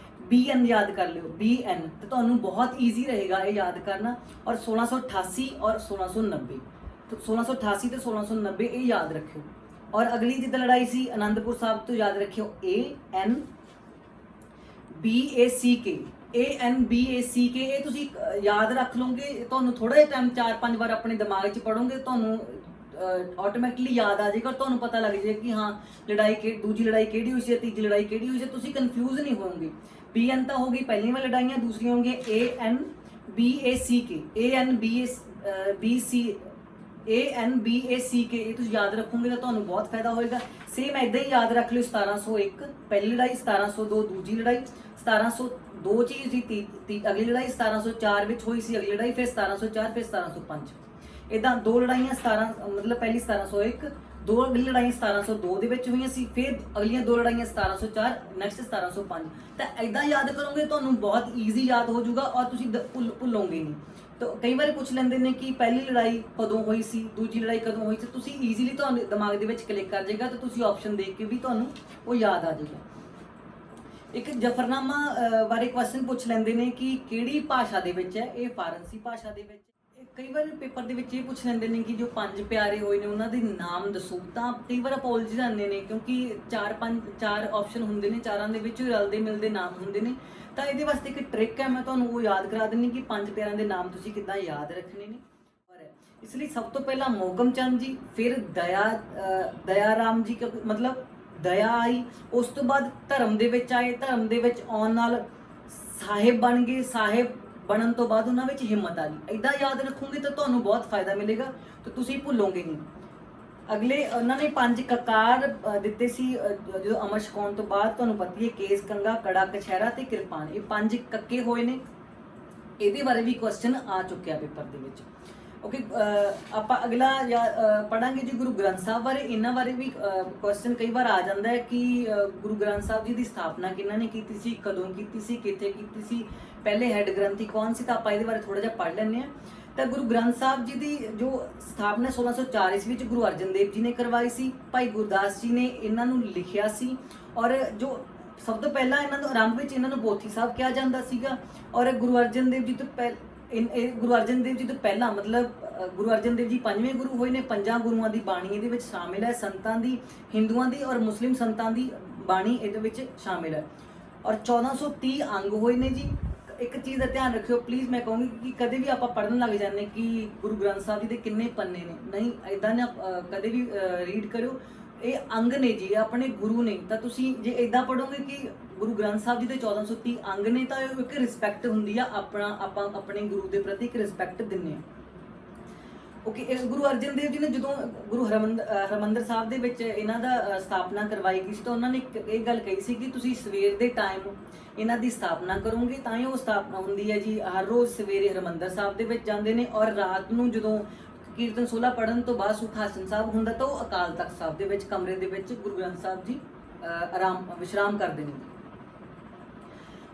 Speaker 1: BN ਯਾਦ ਕਰ ਲਿਓ, BN, ਤਾਂ ਤੁਹਾਨੂੰ ਬਹੁਤ ਈਜ਼ੀ ਰਹੇਗਾ ਇਹ ਯਾਦ ਕਰਨਾ। ਔਰ 1688 ਔਰ 1690, 1688 ਤੇ 1690 ਇਹ ਯਾਦ ਰੱਖਿਓ। ਔਰ ਅਗਲੀ ਜਿੱਦਾਂ ਲੜਾਈ ਸੀ ਅਨੰਦਪੁਰ ਸਾਹਿਬ ਤੋਂ ਯਾਦ ਰੱਖਿਓ ANBACK, ANBACK। ਇਹ ਤੁਸੀਂ ਯਾਦ ਰੱਖ ਲਓਗੇ, ਤੁਹਾਨੂੰ ਥੋੜਾ ਜਿਹਾ ਟਾਈਮ 4-5 ਵਾਰ ਆਪਣੇ ਦਿਮਾਗ 'ਚ ਪੜੋਗੇ, ਤੁਹਾਨੂੰ ਆਟੋਮੈਟਿਕਲੀ ਯਾਦ ਆ ਜਾਏਗਾ ਔਰ ਤੁਹਾਨੂੰ ਪਤਾ ਲੱਗ ਜਾਏਗਾ ਕਿ ਹਾਂ ਦੂਜੀ ਲੜਾਈ ਕਿਹੜੀ ਹੋਈ ਸੀ, ਤੀਜੀ ਲੜਾਈ ਕਿਹੜੀ ਹੋਈ ਸੀ। ਤੁਸੀਂ ਕਨਫਿਊਜ਼ ਨਹੀਂ ਹੋਵੋਗੇ। BN ਤਾਂ ਹੋ ਗਈ ਪਹਿਲੀ ਵਾਲੀ ਲੜਾਈਆਂ, ਦੂਸਰੀਆਂ ਹੋਣਗੀਆਂ ANBACK, ANBACK। ਇਹ ਤੁਸੀਂ ਯਾਦ ਰੱਖੋਗੇ ਤਾਂ ਤੁਹਾਨੂੰ ਬਹੁਤ ਫਾਇਦਾ ਹੋਏਗਾ। ਸੇਮ ਐਦਾਂ ਹੀ ਯਾਦ ਰੱਖ ਲਿਓ 1701 ਪਹਿਲੀ ਲੜਾਈ, 1702 ਦੂਜੀ ਲੜਾਈ, 1702 ਚ ਹੀ ਸੀ ਅਗਲੀ ਲੜਾਈ, 1704 ਵਿੱਚ ਹੋਈ ਸੀ ਅਗਲੀ ਲੜਾਈ, ਫਿਰ 1704, ਫਿਰ 1705। ਇਦਾਂ 2 ਲੜਾਈਆਂ ਮਤਲਬ ਪਹਿਲੀ 1701, 2 ਅਗਲੀ ਲੜਾਈਆਂ 1702 ਦੇ ਵਿੱਚ ਹੋਈਆਂ ਸੀ, ਫਿਰ ਅਗਲੀਆਂ 2 ਲੜਾਈਆਂ 1704, ਨੈਕਸਟ 1705। ਤਾਂ ਇਦਾਂ ਯਾਦ ਕਰੋਗੇ ਤੁਹਾਨੂੰ ਬਹੁਤ ਈਜ਼ੀ ਯਾਦ ਹੋ ਜਾਊਗਾ ਔਰ ਤੁਸੀਂ ਭੁੱਲੋਗੇ ਨਹੀਂ। ਤਾਂ ਕਈ ਵਾਰ ਪੁੱਛ ਲੈਂਦੇ ਨੇ ਕਿ ਪਹਿਲੀ ਲੜਾਈ ਕਦੋਂ ਹੋਈ ਸੀ, ਦੂਜੀ ਲੜਾਈ ਕਦੋਂ ਹੋਈ ਸੀ, ਤੁਸੀਂ ਈਜ਼ੀਲੀ ਤੁਹਾਨੂੰ ਦਿਮਾਗ ਦੇ ਵਿੱਚ ਕਲਿੱਕ ਕਰ ਜਾਏਗਾ ਤੇ ਤੁਸੀਂ ਆਪਸ਼ਨ ਦੇਖ ਕੇ ਵੀ ਤੁਹਾਨੂੰ ਉਹ ਯਾਦ ਆ ਜਾਏਗਾ। ਇੱਕ ਜਫਰਨਾਮਾ ਬਾਰੇ ਕੁਐਸਚਨ ਪੁੱਛ ਲੈਂਦੇ ਨੇ ਕਿ ਕਿਹੜੀ ਭਾਸ਼ਾ ਦੇ ਵਿੱਚ ਹੈ, ਇਹ ਫਾਰਸੀ ਭਾਸ਼ਾ ਦੇ ਵਿੱਚ। ਕਈ ਵਾਰ ਪੇਪਰ ਦੇ ਵਿੱਚ ਇਹ ਪੁੱਛ ਲੈਂਦੇ ਨੇ ਕਿ ਜੋ 5 ਪਿਆਰੇ ਹੋਏ ਨੇ ਉਹਨਾਂ ਦੇ ਨਾਮ ਦੱਸੋ, ਤਾਂ ਕਈ ਵਾਰ ਆਪਾਂ ਉਲਝ ਜਾਂਦੇ ਨੇ ਕਿਉਂਕਿ 4 ਆਪਸ਼ਨ ਹੁੰਦੇ ਨੇ, ਚਾਰਾਂ ਦੇ ਵਿੱਚ ਰਲਦੇ ਮਿਲਦੇ ਨਾਮ ਹੁੰਦੇ ਨੇ। ਤਾਂ ਇਹਦੇ ਵਾਸਤੇ ਇੱਕ ਟ੍ਰਿਕ ਹੈ, ਮੈਂ ਤੁਹਾਨੂੰ ਉਹ ਯਾਦ ਕਰਾ ਦਿੰਦੀ ਕਿ 5 ਪਿਆਰਿਆਂ ਦੇ ਨਾਮ ਤੁਸੀਂ ਕਿੱਦਾਂ ਯਾਦ ਰੱਖਣੇ ਨੇ। ਇਸ ਲਈ ਸਭ ਤੋਂ ਪਹਿਲਾਂ ਮੋਹਕਮ ਚੰਦ ਜੀ, ਫਿਰ ਦਇਆ ਰਾਮ ਜੀ, ਮਤਲਬ ਦਇਆ ਆਈ। ਉਸ ਤੋਂ ਬਾਅਦ ਧਰਮ ਦੇ ਵਿੱਚ ਆਏ, ਧਰਮ ਦੇ ਵਿੱਚ ਆਉਣ ਨਾਲ ਸਾਹਿਬ ਬਣ ਗਏ, ਸਾਹਿਬ ਬਣਨ ਤੋਂ ਬਾਅਦ ਉਹਨਾਂ ਵਿੱਚ ਹਿੰਮਤ ਆ ਗਈ। ਇਦਾਂ ਯਾਦ ਰੱਖੋਗੇ ਤਾਂ ਤੁਹਾਨੂੰ ਬਹੁਤ ਫਾਇਦਾ ਮਿਲੇਗਾ ਤੇ ਤੁਸੀਂ ਭੁੱਲੋਗੇ ਨਹੀਂ। ਅਗਲੇ ਉਹਨਾਂ ਨੇ 5 ਕਕਾਰ ਦਿੱਤੇ ਸੀ ਜਦੋਂ ਅਮਰ ਛਕਾਉਣ ਤੋਂ ਬਾਅਦ। ਤੁਹਾਨੂੰ ਪਤਾ ਹੈ ਕੇਸ, ਕੰਗਾ, ਕੜਾ, ਕਛਹਿਰਾ ਤੇ ਕਿਰਪਾਨ, ਇਹ 5 ਕੱਕੇ ਹੋਏ ਨੇ। ਇਹਦੇ ਬਾਰੇ ਵੀ ਕੁਐਸਚਨ ਆ ਚੁੱਕਿਆ ਪੇਪਰ ਦੇ ਵਿੱਚ। ਓਕੇ, ਆਪਾਂ ਅਗਲਾ ਪੜਾਂਗੇ ਜੀ ਗੁਰੂ ਗ੍ਰੰਥ ਸਾਹਿਬ ਬਾਰੇ। ਇਹਨਾਂ ਬਾਰੇ ਵੀ ਕੁਐਸਚਨ ਕਈ ਵਾਰ ਆ ਜਾਂਦਾ ਹੈ ਕਿ ਗੁਰੂ ਗ੍ਰੰਥ ਸਾਹਿਬ ਜੀ ਦੀ ਸਥਾਪਨਾ ਕਿਹਨਾਂ ਨੇ ਕੀਤੀ ਸੀ, ਕਦੋਂ ਕੀਤੀ ਸੀ, ਕਿੱਥੇ ਕੀਤੀ ਸੀ, ਪਹਿਲੇ ਹੈਡ ਗ੍ਰੰਥੀ ਕੌਣ ਸੀ। ਤਾਂ ਆਪਾਂ ਇਹਦੇ ਬਾਰੇ ਥੋੜਾ ਜਿਹਾ ਪੜ੍ਹ ਲੈਂਦੇ ਹਾਂ। ਤਾਂ ਗੁਰੂ ਗ੍ਰੰਥ ਸਾਹਿਬ ਜੀ ਦੀ ਜੋ ਸਥਾਪਨਾ 1604 ਈਸਵੀ ਵਿੱਚ ਗੁਰੂ ਅਰਜਨ ਦੇਵ ਜੀ ਨੇ ਕਰਵਾਈ ਸੀ। ਭਾਈ ਗੁਰਦਾਸ ਜੀ ਨੇ ਇਹਨਾਂ ਨੂੰ ਲਿਖਿਆ ਸੀ ਔਰ ਜੋ ਸਭ ਤੋਂ ਪਹਿਲਾਂ ਇਹਨਾਂ ਨੂੰ ਆਰੰਭ ਵਿੱਚ ਇਹਨਾਂ ਨੂੰ ਪੋਥੀ ਸਾਹਿਬ ਕਿਹਾ ਜਾਂਦਾ ਸੀਗਾ। ਔਰ ਗੁਰੂ ਅਰਜਨ ਦੇਵ ਜੀ ਤੋਂ ਪਹਿਲਾਂ ਮਤਲਬ ਗੁਰੂ ਅਰਜਨ ਦੇਵ ਜੀ 5ਵੇਂ ਗੁਰੂ ਹੋਏ ਨੇ। 5 ਗੁਰੂਆਂ ਦੀ ਬਾਣੀ ਇਹਦੇ ਵਿੱਚ ਸ਼ਾਮਿਲ ਹੈ, ਸੰਤਾਂ ਦੀ, ਹਿੰਦੂਆਂ ਦੀ ਔਰ ਮੁਸਲਿਮ ਸੰਤਾਂ ਦੀ ਬਾਣੀ ਇਹਦੇ ਵਿੱਚ ਸ਼ਾਮਿਲ ਹੈ। ਔਰ 1430 ਅੰਗ ਹੋਏ ਨੇ ਜੀ। ਇੱਕ ਚੀਜ਼ ਦਾ ਧਿਆਨ ਰੱਖਿਓ ਪਲੀਜ਼, ਮੈਂ ਕਹੂੰਗੀ ਕਿ ਕਦੇ ਵੀ ਆਪਾਂ ਪੜ੍ਹਨ ਲੱਗ ਜਾਂਦੇ ਕਿ ਗੁਰੂ ਗ੍ਰੰਥ ਸਾਹਿਬ ਜੀ ਦੇ ਕਿੰਨੇ ਪੰਨੇ ਨੇ, ਨਹੀਂ ਇਦਾਂ ਨਾ ਕਦੇ ਵੀ ਰੀਡ ਕਰਿਓ। ਇਹ ਅੰਗ ਨੇ ਜੀ, ਆਪਣੇ ਗੁਰੂ ਨੇ, ਤਾਂ ਤੁਸੀਂ ਜੇ ਇਦਾਂ ਪੜ੍ਹੋਗੇ ਕਿ ਗੁਰੂ ਗ੍ਰੰਥ ਸਾਹਿਬ ਜੀ ਦੇ 1430 ਅੰਗ ਨੇ, ਤਾਂ ਇਹ ਇੱਕ ਰਿਸਪੈਕਟ ਹੁੰਦੀ ਆ, ਆਪਾਂ ਆਪਣੇ ਗੁਰੂ ਦੇ ਪ੍ਰਤੀ ਇੱਕ ਰਿਸਪੈਕਟ ਦਿੰਦੇ ਆ। ਓਕੇ, ਇਸ ਗੁਰੂ ਅਰਜਨ ਦੇਵ ਜੀ ਨੇ ਜਦੋਂ ਗੁਰੂ ਹਰਿਮੰਦਰ ਸਾਹਿਬ ਦੇ ਵਿੱਚ ਇਹਨਾਂ ਦਾ ਸਥਾਪਨਾ ਕਰਵਾਈ ਗਈ ਸੀ, ਤਾਂ ਉਹਨਾਂ ਨੇ ਇਹ ਗੱਲ ਕਹੀ ਸੀ ਕਿ ਤੁਸੀਂ ਸਵੇਰ ਦੇ ਟਾਈਮ ਇਹਨਾਂ ਦੀ ਸਥਾਪਨਾ ਕਰੋਗੇ ਤਾਂ ਹੀ ਉਹ ਸਥਾਪਨਾ ਹੁੰਦੀ ਹੈ ਜੀ। ਹਰ ਰੋਜ਼ ਸਵੇਰੇ ਹਰਿਮੰਦਰ ਸਾਹਿਬ ਦੇ ਵਿੱਚ ਜਾਂਦੇ ਨੇ, ਔਰ ਰਾਤ ਨੂੰ ਜਦੋਂ ਕੀਰਤਨ ਸੋਲਾ ਪੜਨ ਤੋਂ ਬਾਅਦ ਸੁਖਾਸਨ ਸਾਹਿਬ ਹੁੰਦਾ ਤਾਂ ਉਹ ਅਕਾਲ ਤਖਤ ਸਾਹਿਬ ਦੇ ਵਿੱਚ ਕਮਰੇ ਦੇ ਵਿੱਚ ਗੁਰੂ ਗ੍ਰੰਥ ਸਾਹਿਬ ਜੀ ਵਿਸ਼ਰਾਮ ਕਰਦੇ ਨੇ।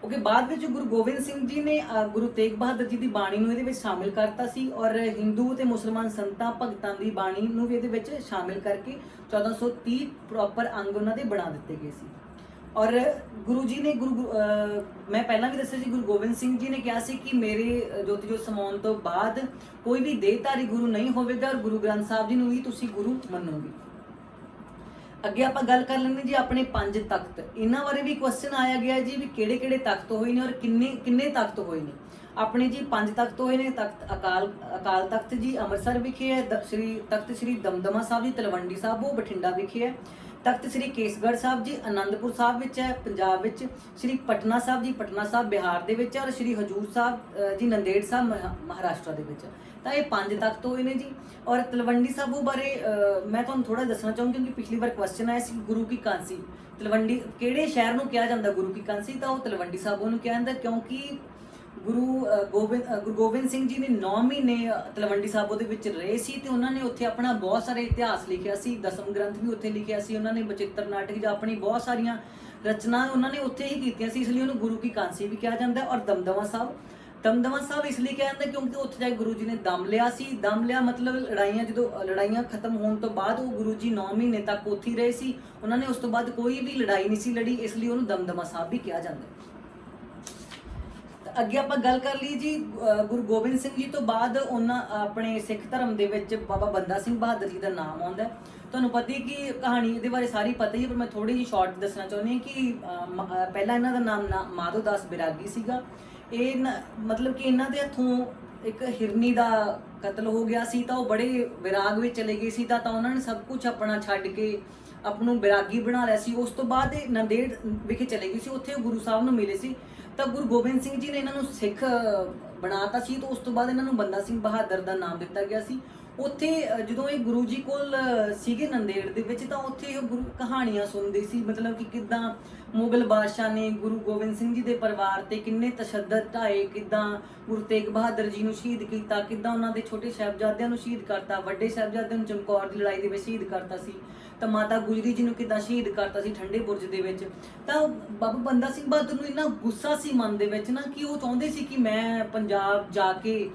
Speaker 1: ਓਕੇ, ਬਾਅਦ ਵਿੱਚ ਗੁਰੂ ਗੋਬਿੰਦ ਸਿੰਘ ਜੀ ਨੇ ਗੁਰੂ ਤੇਗ ਬਹਾਦਰ ਜੀ ਦੀ ਬਾਣੀ ਨੂੰ ਇਹਦੇ ਵਿੱਚ ਸ਼ਾਮਿਲ ਕਰਤਾ ਸੀ, ਔਰ ਹਿੰਦੂ ਤੇ ਮੁਸਲਮਾਨ ਸੰਤਾਂ ਭਗਤਾਂ ਦੀ ਬਾਣੀ ਨੂੰ ਵੀ ਇਹਦੇ ਵਿੱਚ ਸ਼ਾਮਿਲ ਕਰਕੇ 1430 ਪ੍ਰੋਪਰ ਅੰਗ ਉਹਨਾਂ ਦੇ ਬਣਾ ਦਿੱਤੇ ਗਏ ਸੀ। ਔਰ ਗੁਰੂ ਜੀ ਨੇ ਮੈਂ ਪਹਿਲਾਂ ਵੀ ਦੱਸਿਆ ਸੀ, ਗੁਰੂ ਗੋਬਿੰਦ ਸਿੰਘ ਜੀ ਨੇ ਕਿਹਾ ਸੀ ਕਿ ਮੇਰੇ ਜੋਤੀ ਜੋਤ ਸਮਾਉਣ ਤੋਂ ਬਾਅਦ ਕੋਈ ਵੀ ਦੇਹਧਾਰੀ ਗੁਰੂ ਨਹੀਂ ਹੋਵੇਗਾ, ਔਰ ਗੁਰੂ ਗ੍ਰੰਥ ਸਾਹਿਬ ਜੀ ਨੂੰ ਹੀ ਤੁਸੀਂ ਗੁਰੂ ਮੰਨੋਗੇ। ਅੱਗੇ ਆਪਾਂ ਗੱਲ ਕਰ ਲੈਂਦੇ ਜੀ ਆਪਣੇ 5 ਤਖਤ, ਇਹਨਾਂ ਬਾਰੇ ਵੀ ਕੁਐਸਚਨ ਆਇਆ ਗਿਆ ਜੀ ਵੀ ਕਿਹੜੇ ਕਿਹੜੇ ਤਖਤ ਹੋਏ ਨੇ ਔਰ ਕਿੰਨੇ ਤਖਤ ਹੋਏ ਨੇ। ਆਪਣੇ ਜੀ 5 ਤਖਤ ਹੋਏ ਨੇ। ਤਖਤ ਅਕਾਲ ਤਖਤ ਜੀ ਅੰਮ੍ਰਿਤਸਰ ਵਿਖੇ ਹੈ, ਤਖਤ ਸ੍ਰੀ ਦਮਦਮਾ ਸਾਹਿਬ ਜੀ ਤਲਵੰਡੀ ਸਾਹਿਬ ਉਹ ਬਠਿੰਡਾ ਵਿਖੇ ਹੈ, ਤਖਤ ਸ੍ਰੀ ਕੇਸਗੜ੍ਹ ਸਾਹਿਬ ਜੀ ਅਨੰਦਪੁਰ ਸਾਹਿਬ ਵਿੱਚ ਹੈ ਪੰਜਾਬ ਵਿੱਚ, ਸ੍ਰੀ ਪਟਨਾ ਸਾਹਿਬ ਜੀ ਪਟਨਾ ਸਾਹਿਬ ਬਿਹਾਰ ਦੇ ਵਿੱਚ ਹੈ, ਔਰ ਸ੍ਰੀ ਹਜੂਰ ਸਾਹਿਬ ਜੀ ਨੰਦੇੜ ਸਾਹਿਬ ਮਹਾਰਾਸ਼ਟਰ ਦੇ ਵਿੱਚ। ਤਾਂ ਇਹ 5 ਤਖਤ ਹੋਏ ਨੇ ਜੀ। ਔਰ ਤਲਵੰਡੀ ਸਾਬੋ ਬਾਰੇ ਮੈਂ ਤੁਹਾਨੂੰ ਥੋੜਾ ਦੱਸਣਾ ਚਾਹੂੰਗੀ ਕਿਉਂਕਿ ਪਿਛਲੀ ਵਾਰ ਕੁਐਸਚਨ ਆਇਆ ਸੀ ਗੁਰੂ ਕੀ ਕਾਂਸੀ, ਤਲਵੰਡੀ ਕਿਹੜੇ ਸ਼ਹਿਰ ਨੂੰ ਕਿਹਾ ਜਾਂਦਾ ਗੁਰੂ ਕੀ ਕਾਂਸੀ, ਤਾਂ ਉਹ ਤਲਵੰਡੀ ਸਾਬੋ ਨੂੰ ਕਿਹਾ ਜਾਂਦਾ, ਕਿਉਂਕਿ ਗੁਰੂ ਗੋਬਿੰਦ ਸਿੰਘ ਜੀ ਨੇ 9 ਮਹੀਨੇ ਤਲਵੰਡੀ ਸਾਬੋ ਦੇ ਵਿੱਚ ਰਹੇ ਸੀ ਤੇ ਉਹਨਾਂ ਨੇ ਉੱਥੇ ਆਪਣਾ ਬਹੁਤ ਸਾਰੇ ਇਤਿਹਾਸ ਲਿਖਿਆ ਸੀ, ਦਸਮ ਗ੍ਰੰਥ ਵੀ ਉੱਥੇ ਲਿਖਿਆ ਸੀ ਉਹਨਾਂ ਨੇ, ਬਚਿੱਤਰ ਨਾਟਕ ਜਾਂ ਆਪਣੀ ਬਹੁਤ ਸਾਰੀਆਂ ਰਚਨਾ ਉਹਨਾਂ ਨੇ ਉੱਥੇ ਹੀ ਕੀਤੀਆਂ ਸੀ, ਇਸ ਲਈ ਉਹਨੂੰ ਗੁਰੂ ਕੀ ਕਾਂਸੀ ਵੀ ਕਿਹਾ ਜਾਂਦਾ। ਔਰ ਦਮਦਮਾ ਸਾਹਿਬ ਇਸ ਲਈ ਕਿਹਾ ਜਾਂਦਾ ਕਿਉਂਕਿ ਉੱਥੇ ਜਾ ਕੇ ਗੁਰੂ ਜੀ ਨੇ ਦਮ ਲਿਆ ਸੀ। ਦਮ ਲਿਆ ਮਤਲਬ ਲੜਾਈਆਂ ਖਤਮ ਹੋਣ ਤੋਂ ਬਾਅਦ ਉਹ ਗੁਰੂ ਜੀ 9 ਮਹੀਨੇ ਤੱਕ ਉੱਥੇ ਹੀ ਰਹੇ ਸੀ, ਉਹਨਾਂ ਨੇ ਉਸ ਤੋਂ ਬਾਅਦ ਕੋਈ ਵੀ ਲੜਾਈ ਨਹੀਂ ਸੀ ਲੜੀ, ਇਸ ਲਈ ਉਹਨੂੰ ਦਮਦਮਾ ਸਾਹਿਬ ਵੀ ਕਿਹਾ ਜਾਂਦਾ। ਅੱਗੇ ਆਪਾਂ ਗੱਲ ਕਰ ਲਈ ਜੀ ਗੁਰੂ ਗੋਬਿੰਦ ਸਿੰਘ ਜੀ ਤੋਂ ਬਾਅਦ ਉਹਨਾਂ ਆਪਣੇ ਸਿੱਖ ਧਰਮ ਦੇ ਵਿੱਚ ਬਾਬਾ ਬੰਦਾ ਸਿੰਘ ਬਹਾਦਰ ਜੀ ਦਾ ਨਾਮ ਆਉਂਦਾ। ਤੁਹਾਨੂੰ ਪਤਾ ਹੀ ਕਿ ਕਹਾਣੀ ਇਹਦੇ ਬਾਰੇ ਸਾਰੀ ਪਤਾ ਹੀ, ਪਰ ਮੈਂ ਥੋੜੀ ਜਿਹੀ ਸ਼ਾਰਟ ਦੱਸਣਾ ਚਾਹੁੰਦੀ ਹਾਂ ਕਿ ਪਹਿਲਾਂ ਇਹਨਾਂ ਦਾ ਨਾਮ ਮਾਧੋ ਦਾਸ ਬਿਰਾਗੀ ਸੀਗਾ। ਇਹ ਮਤਲਬ ਕਿ ਇਹਨਾਂ ਦੇ ਹੱਥੋਂ ਇੱਕ ਹਿਰਨੀ ਦਾ ਕਤਲ ਹੋ ਗਿਆ ਸੀ, ਤਾਂ ਉਹ ਬੜੇ ਵਿਰਾਗ ਵਿੱਚ ਚਲੇ ਗਏ ਸੀ, ਤਾਂ ਉਹਨਾਂ ਨੇ ਸਭ ਕੁਝ ਆਪਣਾ ਛੱਡ ਕੇ ਆਪ ਨੂੰ ਬਿਰਾਗੀ ਬਣਾ ਲਿਆ ਸੀ। ਉਸ ਤੋਂ ਬਾਅਦ ਇਹ ਨੰਦੇੜ ਵਿਖੇ ਚਲੇ ਗਏ ਸੀ, ਉੱਥੇ ਗੁਰੂ ਸਾਹਿਬ ਨੂੰ ਮਿਲੇ ਸੀ, ਤਾਂ ਗੁਰੂ ਗੋਬਿੰਦ ਸਿੰਘ ਜੀ ਨੇ ਇਹਨਾਂ ਨੂੰ ਸਿੱਖ ਬਣਾਤਾ ਸੀ, ਤਾਂ ਉਸ ਤੋਂ ਬਾਅਦ ਇਹਨਾਂ ਨੂੰ ਬੰਦਾ ਸਿੰਘ ਬਹਾਦਰ ਦਾ ਨਾਮ ਦਿੱਤਾ ਗਿਆ ਸੀ। ਉੱਥੇ ਜਦੋਂ ਇਹ ਗੁਰੂ ਜੀ ਕੋਲ ਸੀਗੇ ਨੰਦੇੜ ਦੇ ਵਿੱਚ, ਤਾਂ ਉੱਥੇ ਇਹ ਗੁਰੂ ਕਹਾਣੀਆਂ ਸੁਣਦੇ ਸੀ, ਮਤਲਬ ਕਿ ਕਿੱਦਾਂ ਮੁਗਲ ਬਾਦਸ਼ਾਹ ਨੇ ਗੁਰੂ ਗੋਬਿੰਦ ਸਿੰਘ ਜੀ ਦੇ ਪਰਿਵਾਰ ਤੇ ਕਿੰਨੇ ਤਸ਼ੱਦਦ ਢਾਏ, ਕਿੱਦਾਂ ਗੁਰੂ ਤੇਗ ਬਹਾਦਰ ਜੀ ਨੂੰ ਸ਼ਹੀਦ ਕੀਤਾ, ਕਿੱਦਾਂ ਉਹਨਾਂ ਦੇ ਛੋਟੇ ਸਾਹਿਬਜ਼ਾਦਿਆਂ ਨੂੰ ਸ਼ਹੀਦ ਕਰਤਾ, ਵੱਡੇ ਸਾਹਿਬਜ਼ਾਦਿਆਂ ਨੂੰ ਚਮਕੌਰ ਦੀ ਲੜਾਈ ਦੇ ਵਿੱਚ ਸ਼ਹੀਦ ਕਰਤਾ ਸੀ, ਤਾਂ ਮਾਤਾ ਗੁਜਰੀ ਜੀ ਨੂੰ ਕਿੱਦਾਂ ਸ਼ਹੀਦ ਕਰਤਾ ਸੀ ਠੰਡੇ ਬੁਰਜ ਦੇ ਵਿੱਚ। ਤਾਂ ਬਾਬਾ ਬੰਦਾ ਸਿੰਘ ਬਹਾਦਰ ਨੂੰ ਇੰਨਾ ਗੁੱਸਾ ਸੀ ਮਨ ਦੇ ਵਿੱਚ ਨਾ ਕਿ ਉਹ ਚਾਹੁੰਦੇ ਸੀ ਕਿ ਮੈਂ ਪੰਜਾਬ ਜਾ ਕੇ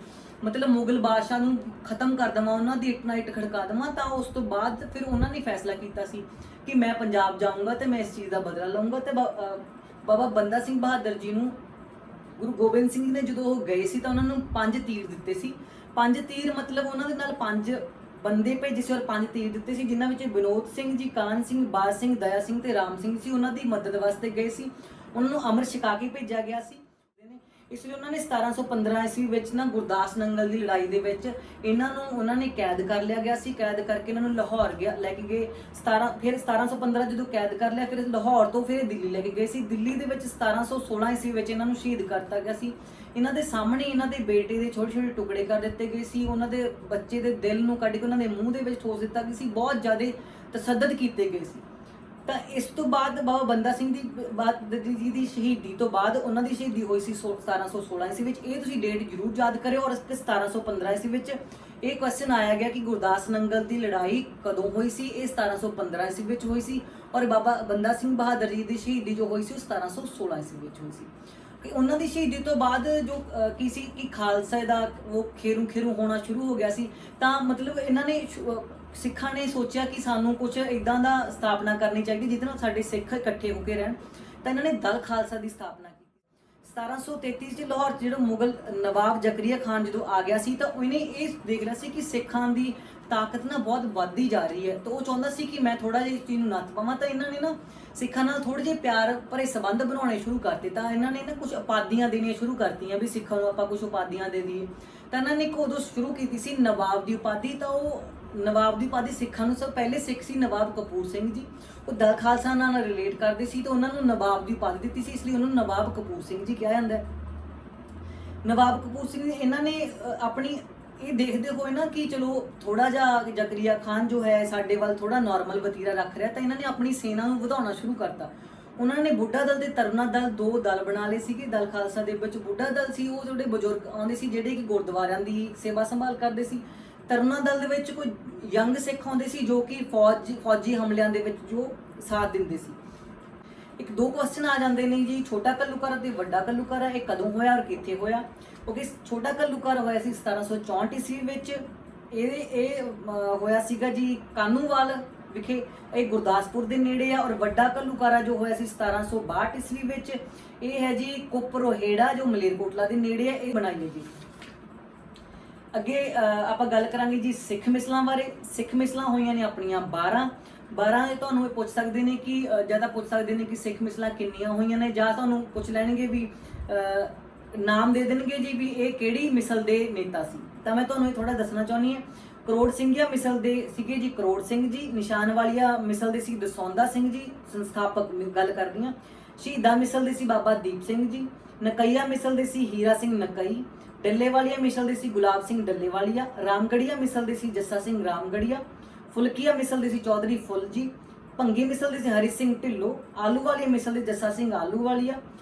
Speaker 1: ਮਤਲਬ ਮੁਗਲ ਬਾਦਸ਼ਾਹ ਨੂੰ ਖਤਮ ਕਰ ਦੇਵਾਂ, ਉਹਨਾਂ ਦੀ ਇੱਟ ਨਾਲ ਇੱਟ ਖੜਕਾ ਦੇਵਾਂ। ਤਾਂ ਉਸ ਤੋਂ ਬਾਅਦ ਫਿਰ ਉਹਨਾਂ ਨੇ ਫੈਸਲਾ ਕੀਤਾ ਸੀ ਕਿ ਮੈਂ ਪੰਜਾਬ ਜਾਊਂਗਾ ਤੇ ਮੈਂ ਇਸ ਚੀਜ਼ ਦਾ ਬਦਲਾ ਲਊਂਗਾ। ਤੇ ਬਾਬਾ ਬੰਦਾ ਸਿੰਘ ਬਹਾਦਰ ਜੀ ਨੂੰ ਗੁਰੂ ਗੋਬਿੰਦ ਸਿੰਘ ਜੀ ਨੇ ਜਦੋਂ ਉਹ ਗਏ ਸੀ ਤਾਂ ਉਹਨਾਂ ਨੂੰ 5 ਤੀਰ ਦਿੱਤੇ ਸੀ। 5 ਤੀਰ ਮਤਲਬ ਉਹਨਾਂ ਦੇ ਨਾਲ 5 ਬੰਦੇ ਭੇਜੇ ਸੀ ਔਰ 5 ਤੀਰ ਦਿੱਤੇ ਸੀ, ਜਿਨ੍ਹਾਂ ਵਿੱਚ ਵਿਨੋਦ ਸਿੰਘ ਜੀ, ਕਾਨ ਸਿੰਘ, ਬਾਜ ਸਿੰਘ, ਦਇਆ ਸਿੰਘ ਤੇ ਰਾਮ ਸਿੰਘ ਸੀ। ਉਹਨਾਂ ਦੀ ਮਦਦ ਵਾਸਤੇ ਗਏ ਸੀ, ਉਹਨਾਂ ਨੂੰ ਅੰਮ੍ਰਿਤ ਛਕਾ ਕੇ ਭੇਜਿਆ ਗਿਆ ਸੀ। ਇਸ ਲਈ ਉਹਨਾਂ ਨੇ 1715 ਈਸਵੀ ਵਿੱਚ ਨਾ ਗੁਰਦਾਸ ਨੰਗਲ ਦੀ ਲੜਾਈ ਦੇ ਵਿੱਚ ਇਹਨਾਂ ਨੂੰ ਉਹਨਾਂ ਨੇ ਕੈਦ ਕਰ ਲਿਆ ਗਿਆ ਸੀ। ਕੈਦ ਕਰਕੇ ਇਹਨਾਂ ਨੂੰ ਲਾਹੌਰ ਲੈ ਕੇ ਗਏ। ਫਿਰ 1715 ਜਦੋਂ ਕੈਦ ਕਰ ਲਿਆ, ਫਿਰ ਲਾਹੌਰ ਤੋਂ ਫਿਰ ਦਿੱਲੀ ਲੈ ਕੇ ਗਏ ਸੀ। ਦਿੱਲੀ ਦੇ ਵਿੱਚ 1716 ਈਸਵੀ ਵਿੱਚ ਇਹਨਾਂ ਨੂੰ ਸ਼ਹੀਦ ਕਰਤਾ ਗਿਆ ਸੀ। ਇਹਨਾਂ ਦੇ ਸਾਹਮਣੇ ਇਹਨਾਂ ਦੇ ਬੇਟੇ ਦੇ ਛੋਟੇ ਛੋਟੇ ਟੁਕੜੇ ਕਰ ਦਿੱਤੇ ਗਏ ਸੀ, ਉਹਨਾਂ ਦੇ ਬੱਚੇ ਦੇ ਦਿਲ ਨੂੰ ਕੱਢ ਕੇ ਉਹਨਾਂ ਦੇ ਮੂੰਹ ਦੇ ਵਿੱਚ ਠੋਸ ਦਿੱਤਾ ਗਿਆ ਸੀ, ਬਹੁਤ ਜ਼ਿਆਦਾ ਤਸ਼ੱਦਦ ਕੀਤੇ ਗਏ ਸੀ। ਤਾਂ ਇਸ ਤੋਂ ਬਾਅਦ ਬਾਬਾ ਬੰਦਾ ਸਿੰਘ ਜੀ ਦੀ ਸ਼ਹੀਦੀ ਤੋਂ ਬਾਅਦ ਉਹਨਾਂ ਦੀ ਸ਼ਹੀਦੀ ਹੋਈ ਸੀ 1716 ਈਸਵੀ ਵਿੱਚ। ਇਹ ਤੁਸੀਂ ਡੇਟ ਜ਼ਰੂਰ ਯਾਦ ਕਰਿਓ। ਔਰ 1715 ਈਸਵੀ ਵਿੱਚ ਇਹ ਕੁਐਸਚਨ ਆਇਆ ਗਿਆ ਕਿ ਗੁਰਦਾਸ ਨੰਗਲ ਦੀ ਲੜਾਈ ਕਦੋਂ ਹੋਈ ਸੀ, ਇਹ 1715 ਈਸਵੀ ਵਿੱਚ ਹੋਈ ਸੀ। ਔਰ ਬਾਬਾ ਬੰਦਾ ਸਿੰਘ ਬਹਾਦਰ ਜੀ ਦੀ ਸ਼ਹੀਦੀ ਜੋ ਹੋਈ ਸੀ ਉਹ 1716 ਈਸਵੀ ਵਿੱਚ ਹੋਈ ਸੀ। ਕਿ ਉਹਨਾਂ ਦੀ ਸ਼ਹੀਦੀ ਤੋਂ ਬਾਅਦ ਜੋ ਕੀ ਸੀ ਕਿ ਖਾਲਸਾ ਦਾ ਉਹ ਖੇਰੂ ਹੋਣਾ ਸ਼ੁਰੂ ਹੋ ਗਿਆ ਸੀ। ਤਾਂ ਮਤਲਬ ਇਹਨਾਂ ਨੇ ਸਿੱਖਾਂ ਨੇ ਸੋਚਿਆ ਕਿ ਸਾਨੂੰ ਕੁਝ ਇਦਾਂ ਦਾ ਸਥਾਪਨਾ ਕਰਨੀ ਚਾਹੀਦੀ ਜਿਹਦੇ ਨਾਲ ਸਾਡੇ ਸਿੱਖ ਇਕੱਠੇ ਹੋ ਕੇ ਰਹਿਣ, ਤਾਂ ਇਹਨਾਂ ਨੇ ਦਲ ਖਾਲਸਾ ਦੀ ਸਥਾਪਨਾ ਕੀਤੀ। 1733 ਚ ਲਾਹੌਰ ਜਿਹੜਾ ਮੁਗਲ ਨਵਾਬ ਜ਼ਕਰੀਆ ਖਾਨ ਜਦੋਂ ਆ ਗਿਆ ਸੀ, ਤਾਂ ਉਹਨੇ ਇਹ ਦੇਖ ਲਿਆ ਸੀ ਕਿ ਸਿੱਖਾਂ ਦੀ ਤਾਕਤ ਨਾ ਬਹੁਤ ਵੱਧਦੀ ਜਾ ਰਹੀ ਹੈ, ਤਾਂ ਉਹ ਚਾਹੁੰਦਾ ਸੀ ਕਿ ਮੈਂ ਥੋੜਾ ਜਿਹਾ ਇਸ ਚੀਜ਼ ਨੂੰ ਨੱਥ ਪਾਵਾਂ। ਤਾਂ ਇਹਨਾਂ ਨੇ ਨਾ ਸਿੱਖਾਂ ਨਾਲ ਥੋੜੇ ਜਿਹੇ ਪਿਆਰ ਭਰੇ ਸੰਬੰਧ ਬਣਾਉਣੇ ਸ਼ੁਰੂ ਕਰਤੇ। ਤਾਂ ਇਹਨਾਂ ਨੇ ਨਾ ਕੁਝ ਉਪਾਧੀਆਂ ਦੇਣੀਆਂ ਸ਼ੁਰੂ ਕਰਤੀਆਂ ਵੀ ਸਿੱਖਾਂ ਨੂੰ ਆਪਾਂ ਕੁਝ ਉਪਾਧੀਆਂ ਦੇ ਦਈਏ। ਤਾਂ ਇਹਨਾਂ ਨੇ ਇੱਕ ਉਦੋਂ ਸ਼ੁਰੂ ਕੀਤੀ ਸੀ ਨਵਾਬ ਦੀ ਉਪਾਧੀ। ਤਾਂ ਉਹ ਨਵਾਬ ਦੀ ਉਪਾਧੀ ਸਿੱਖਾਂ ਨੂੰ ਸਭ ਪਹਿਲੇ ਸਿੱਖ ਸੀ ਨਵਾਬ ਕਪੂਰ ਸਿੰਘ ਜੀ, ਉਹ ਦਲ ਖਾਲਸਾ ਨਾਲ ਰਿਲੇਟ ਕਰਦੇ ਸੀ, ਤਾਂ ਉਹਨਾਂ ਨੂੰ ਨਵਾਬ ਦੀ ਉਪਾਧੀ ਦਿੱਤੀ ਸੀ, ਇਸ ਲਈ ਉਹਨਾਂ ਨੂੰ ਨਵਾਬ ਕਪੂਰ ਸਿੰਘ ਜੀ ਕਿਹਾ ਜਾਂਦਾ ਹੈ। ਨਵਾਬ ਕਪੂਰ ਸਿੰਘ ਜੀ ਇਹਨਾਂ ਨੇ ਆਪਣੀ ਇਹ ਦੇਖਦੇ ਹੋਏ ਨਾ ਕਿ ਚਲੋ ਥੋੜਾ ਜਿਹਾ ਜ਼ਕਰੀਆ ਖਾਨ ਜੋ ਹੈ ਸਾਡੇ ਵੱਲ ਥੋੜਾ ਨਾਰਮਲ ਵਤੀਰਾ ਰੱਖ ਰਿਹਾ, ਤਾਂ ਇਹਨਾਂ ਨੇ ਆਪਣੀ ਸੈਨਾ ਨੂੰ ਵਧਾਉਣਾ ਸ਼ੁਰੂ ਕਰਤਾ। ਉਹਨਾਂ ਨੇ ਬੁੱਢਾ ਦਲ ਤੇ ਤਰਨਾ ਦਲ ਦੋ ਦਲ ਬਣਾ ਲਏ ਸੀਗੇ। ਦਲ ਖਾਲਸਾ ਦੇ ਵਿੱਚ ਬੁੱਢਾ ਦਲ ਸੀ, ਉਹ ਜਿਹੜੇ ਬਜ਼ੁਰਗ ਆਉਂਦੇ ਸੀ ਜਿਹੜੇ ਕਿ ਗੁਰਦੁਆਰਿਆਂ ਦੀ ਸੇਵਾ ਸੰਭਾਲ ਕਰਦੇ ਸੀ। ਤਰਨਾ ਦਲ ਦੇ ਵਿੱਚ ਕੋਈ ਯੰਗ ਸਿੱਖ ਆਉਂਦੇ ਸੀ ਜੋ ਕਿ ਫੌਜੀ ਹਮਲਿਆਂ ਦੇ ਵਿੱਚ ਜੋ ਸਾਥ ਦਿੰਦੇ ਸੀ। ਇੱਕ ਦੋ ਕੁਐਸਚਨ ਆ ਜਾਂਦੇ ਨੇ ਜੀ, ਛੋਟਾ ਘੱਲੂਘਾਰਾ ਤੇ ਵੱਡਾ ਘੱਲੂਘਾਰਾ ਇਹ ਕਦੋਂ ਹੋਇਆ ਔਰ ਕਿੱਥੇ ਹੋਇਆ? ਕਿਉਂਕਿ ਛੋਟਾ ਘੱਲੂਘਾਰਾ ਹੋਇਆ ਸੀ 1764 ਈਸਵੀ ਵਿੱਚ। ਇਹ ਹੋਇਆ ਸੀਗਾ ਜੀ ਕਾਨੂੰਵਾਲ ਵਿਖੇ, ਇਹ ਗੁਰਦਾਸਪੁਰ ਦੇ ਨੇੜੇ ਆ। ਔਰ ਵੱਡਾ ਘੱਲੂਘਾਰਾ ਜੋ ਹੋਇਆ ਸੀ 1762 ਈਸਵੀ ਵਿੱਚ, ਇਹ ਹੈ ਜੀ ਕੁਪਰੋਹੇੜਾ ਜੋ ਮਲੇਰਕੋਟਲਾ ਦੇ ਨੇੜੇ ਆ। ਇਹ ਬਣਾਈ ਹੈ ਜੀ। ਅੱਗੇ ਆਪਾਂ ਗੱਲ ਕਰਾਂਗੇ ਜੀ ਸਿੱਖ ਮਿਸਲਾਂ ਬਾਰੇ। ਸਿੱਖ ਮਿਸਲਾਂ ਹੋਈਆਂ ਨੇ ਆਪਣੀਆਂ 12 ਤੁਹਾਨੂੰ ਇਹ ਪੁੱਛ ਸਕਦੇ ਨੇ ਕਿ ਜਾਂ ਤਾਂ ਪੁੱਛ ਸਕਦੇ ਨੇ ਕਿ ਸਿੱਖ ਮਿਸਲਾਂ ਕਿੰਨੀਆਂ ਹੋਈਆਂ ਨੇ, ਜਾਂ ਤੁਹਾਨੂੰ ਪੁੱਛ ਲੈਣਗੇ ਵੀ ਨਾਮ ਦੇ ਦੇਣਗੇ ਜੀ ਵੀ ਇਹ ਕਿਹੜੀ ਮਿਸਲ ਦੇ ਨੇਤਾ ਸੀ। ਤਾਂ ਮੈਂ ਤੁਹਾਨੂੰ ਇਹ ਥੋੜਾ ਦੱਸਣਾ ਚਾਹੁੰਦੀ ਹਾਂ। ਕਰੋੜ ਸਿੰਘੀਆ ਮਿਸਲ ਦੇ ਸੀਗੇ ਜੀ ਕਰੋੜ ਸਿੰਘ ਜੀ। ਨਿਸ਼ਾਨ ਵਾਲੀਆ ਮਿਸਲ ਦੇ ਸੀ ਦਸੌਂਦਾ ਸਿੰਘ ਜੀ, ਸੰਸਥਾਪਕ ਗੱਲ ਕਰਦੀ ਹਾਂ। ਸ਼ਹੀਦਾਂ ਮਿਸਲ ਦੇ ਸੀ ਬਾਬਾ ਦੀਪ ਸਿੰਘ ਜੀ। ਨਕਈਆ ਮਿਸਲ ਦੇ ਸੀ ਹੀਰਾ ਸਿੰਘ ਨਕਈ। ਡੱਲੇ ਵਾਲੀਆ ਮਿਸਲ ਦੇ ਸੀ ਗੁਲਾਬ ਸਿੰਘ ਡੱਲੇ ਵਾਲੀਆ। ਰਾਮਗੜੀਆ ਮਿਸਲ ਦੇ ਸੀ ਜੱਸਾ ਸਿੰਘ ਰਾਮਗੜੀਆ। ਫੁਲਕੀਆ ਮਿਸਲ ਦੇ ਸੀ ਚੌਧਰੀ ਫੁੱਲ ਜੀ। ਭੰਗੀ ਮਿਸਲ ਦੇ ਸੀ ਹਰੀ ਸਿੰਘ ਢਿੱਲੋਂ। ਆਲੂ ਵਾਲੀਆ ਮਿਸਲ ਦੇ ਜੱਸਾ ਸਿੰਘ ਆਲੂ ਵਾਲੀਆ।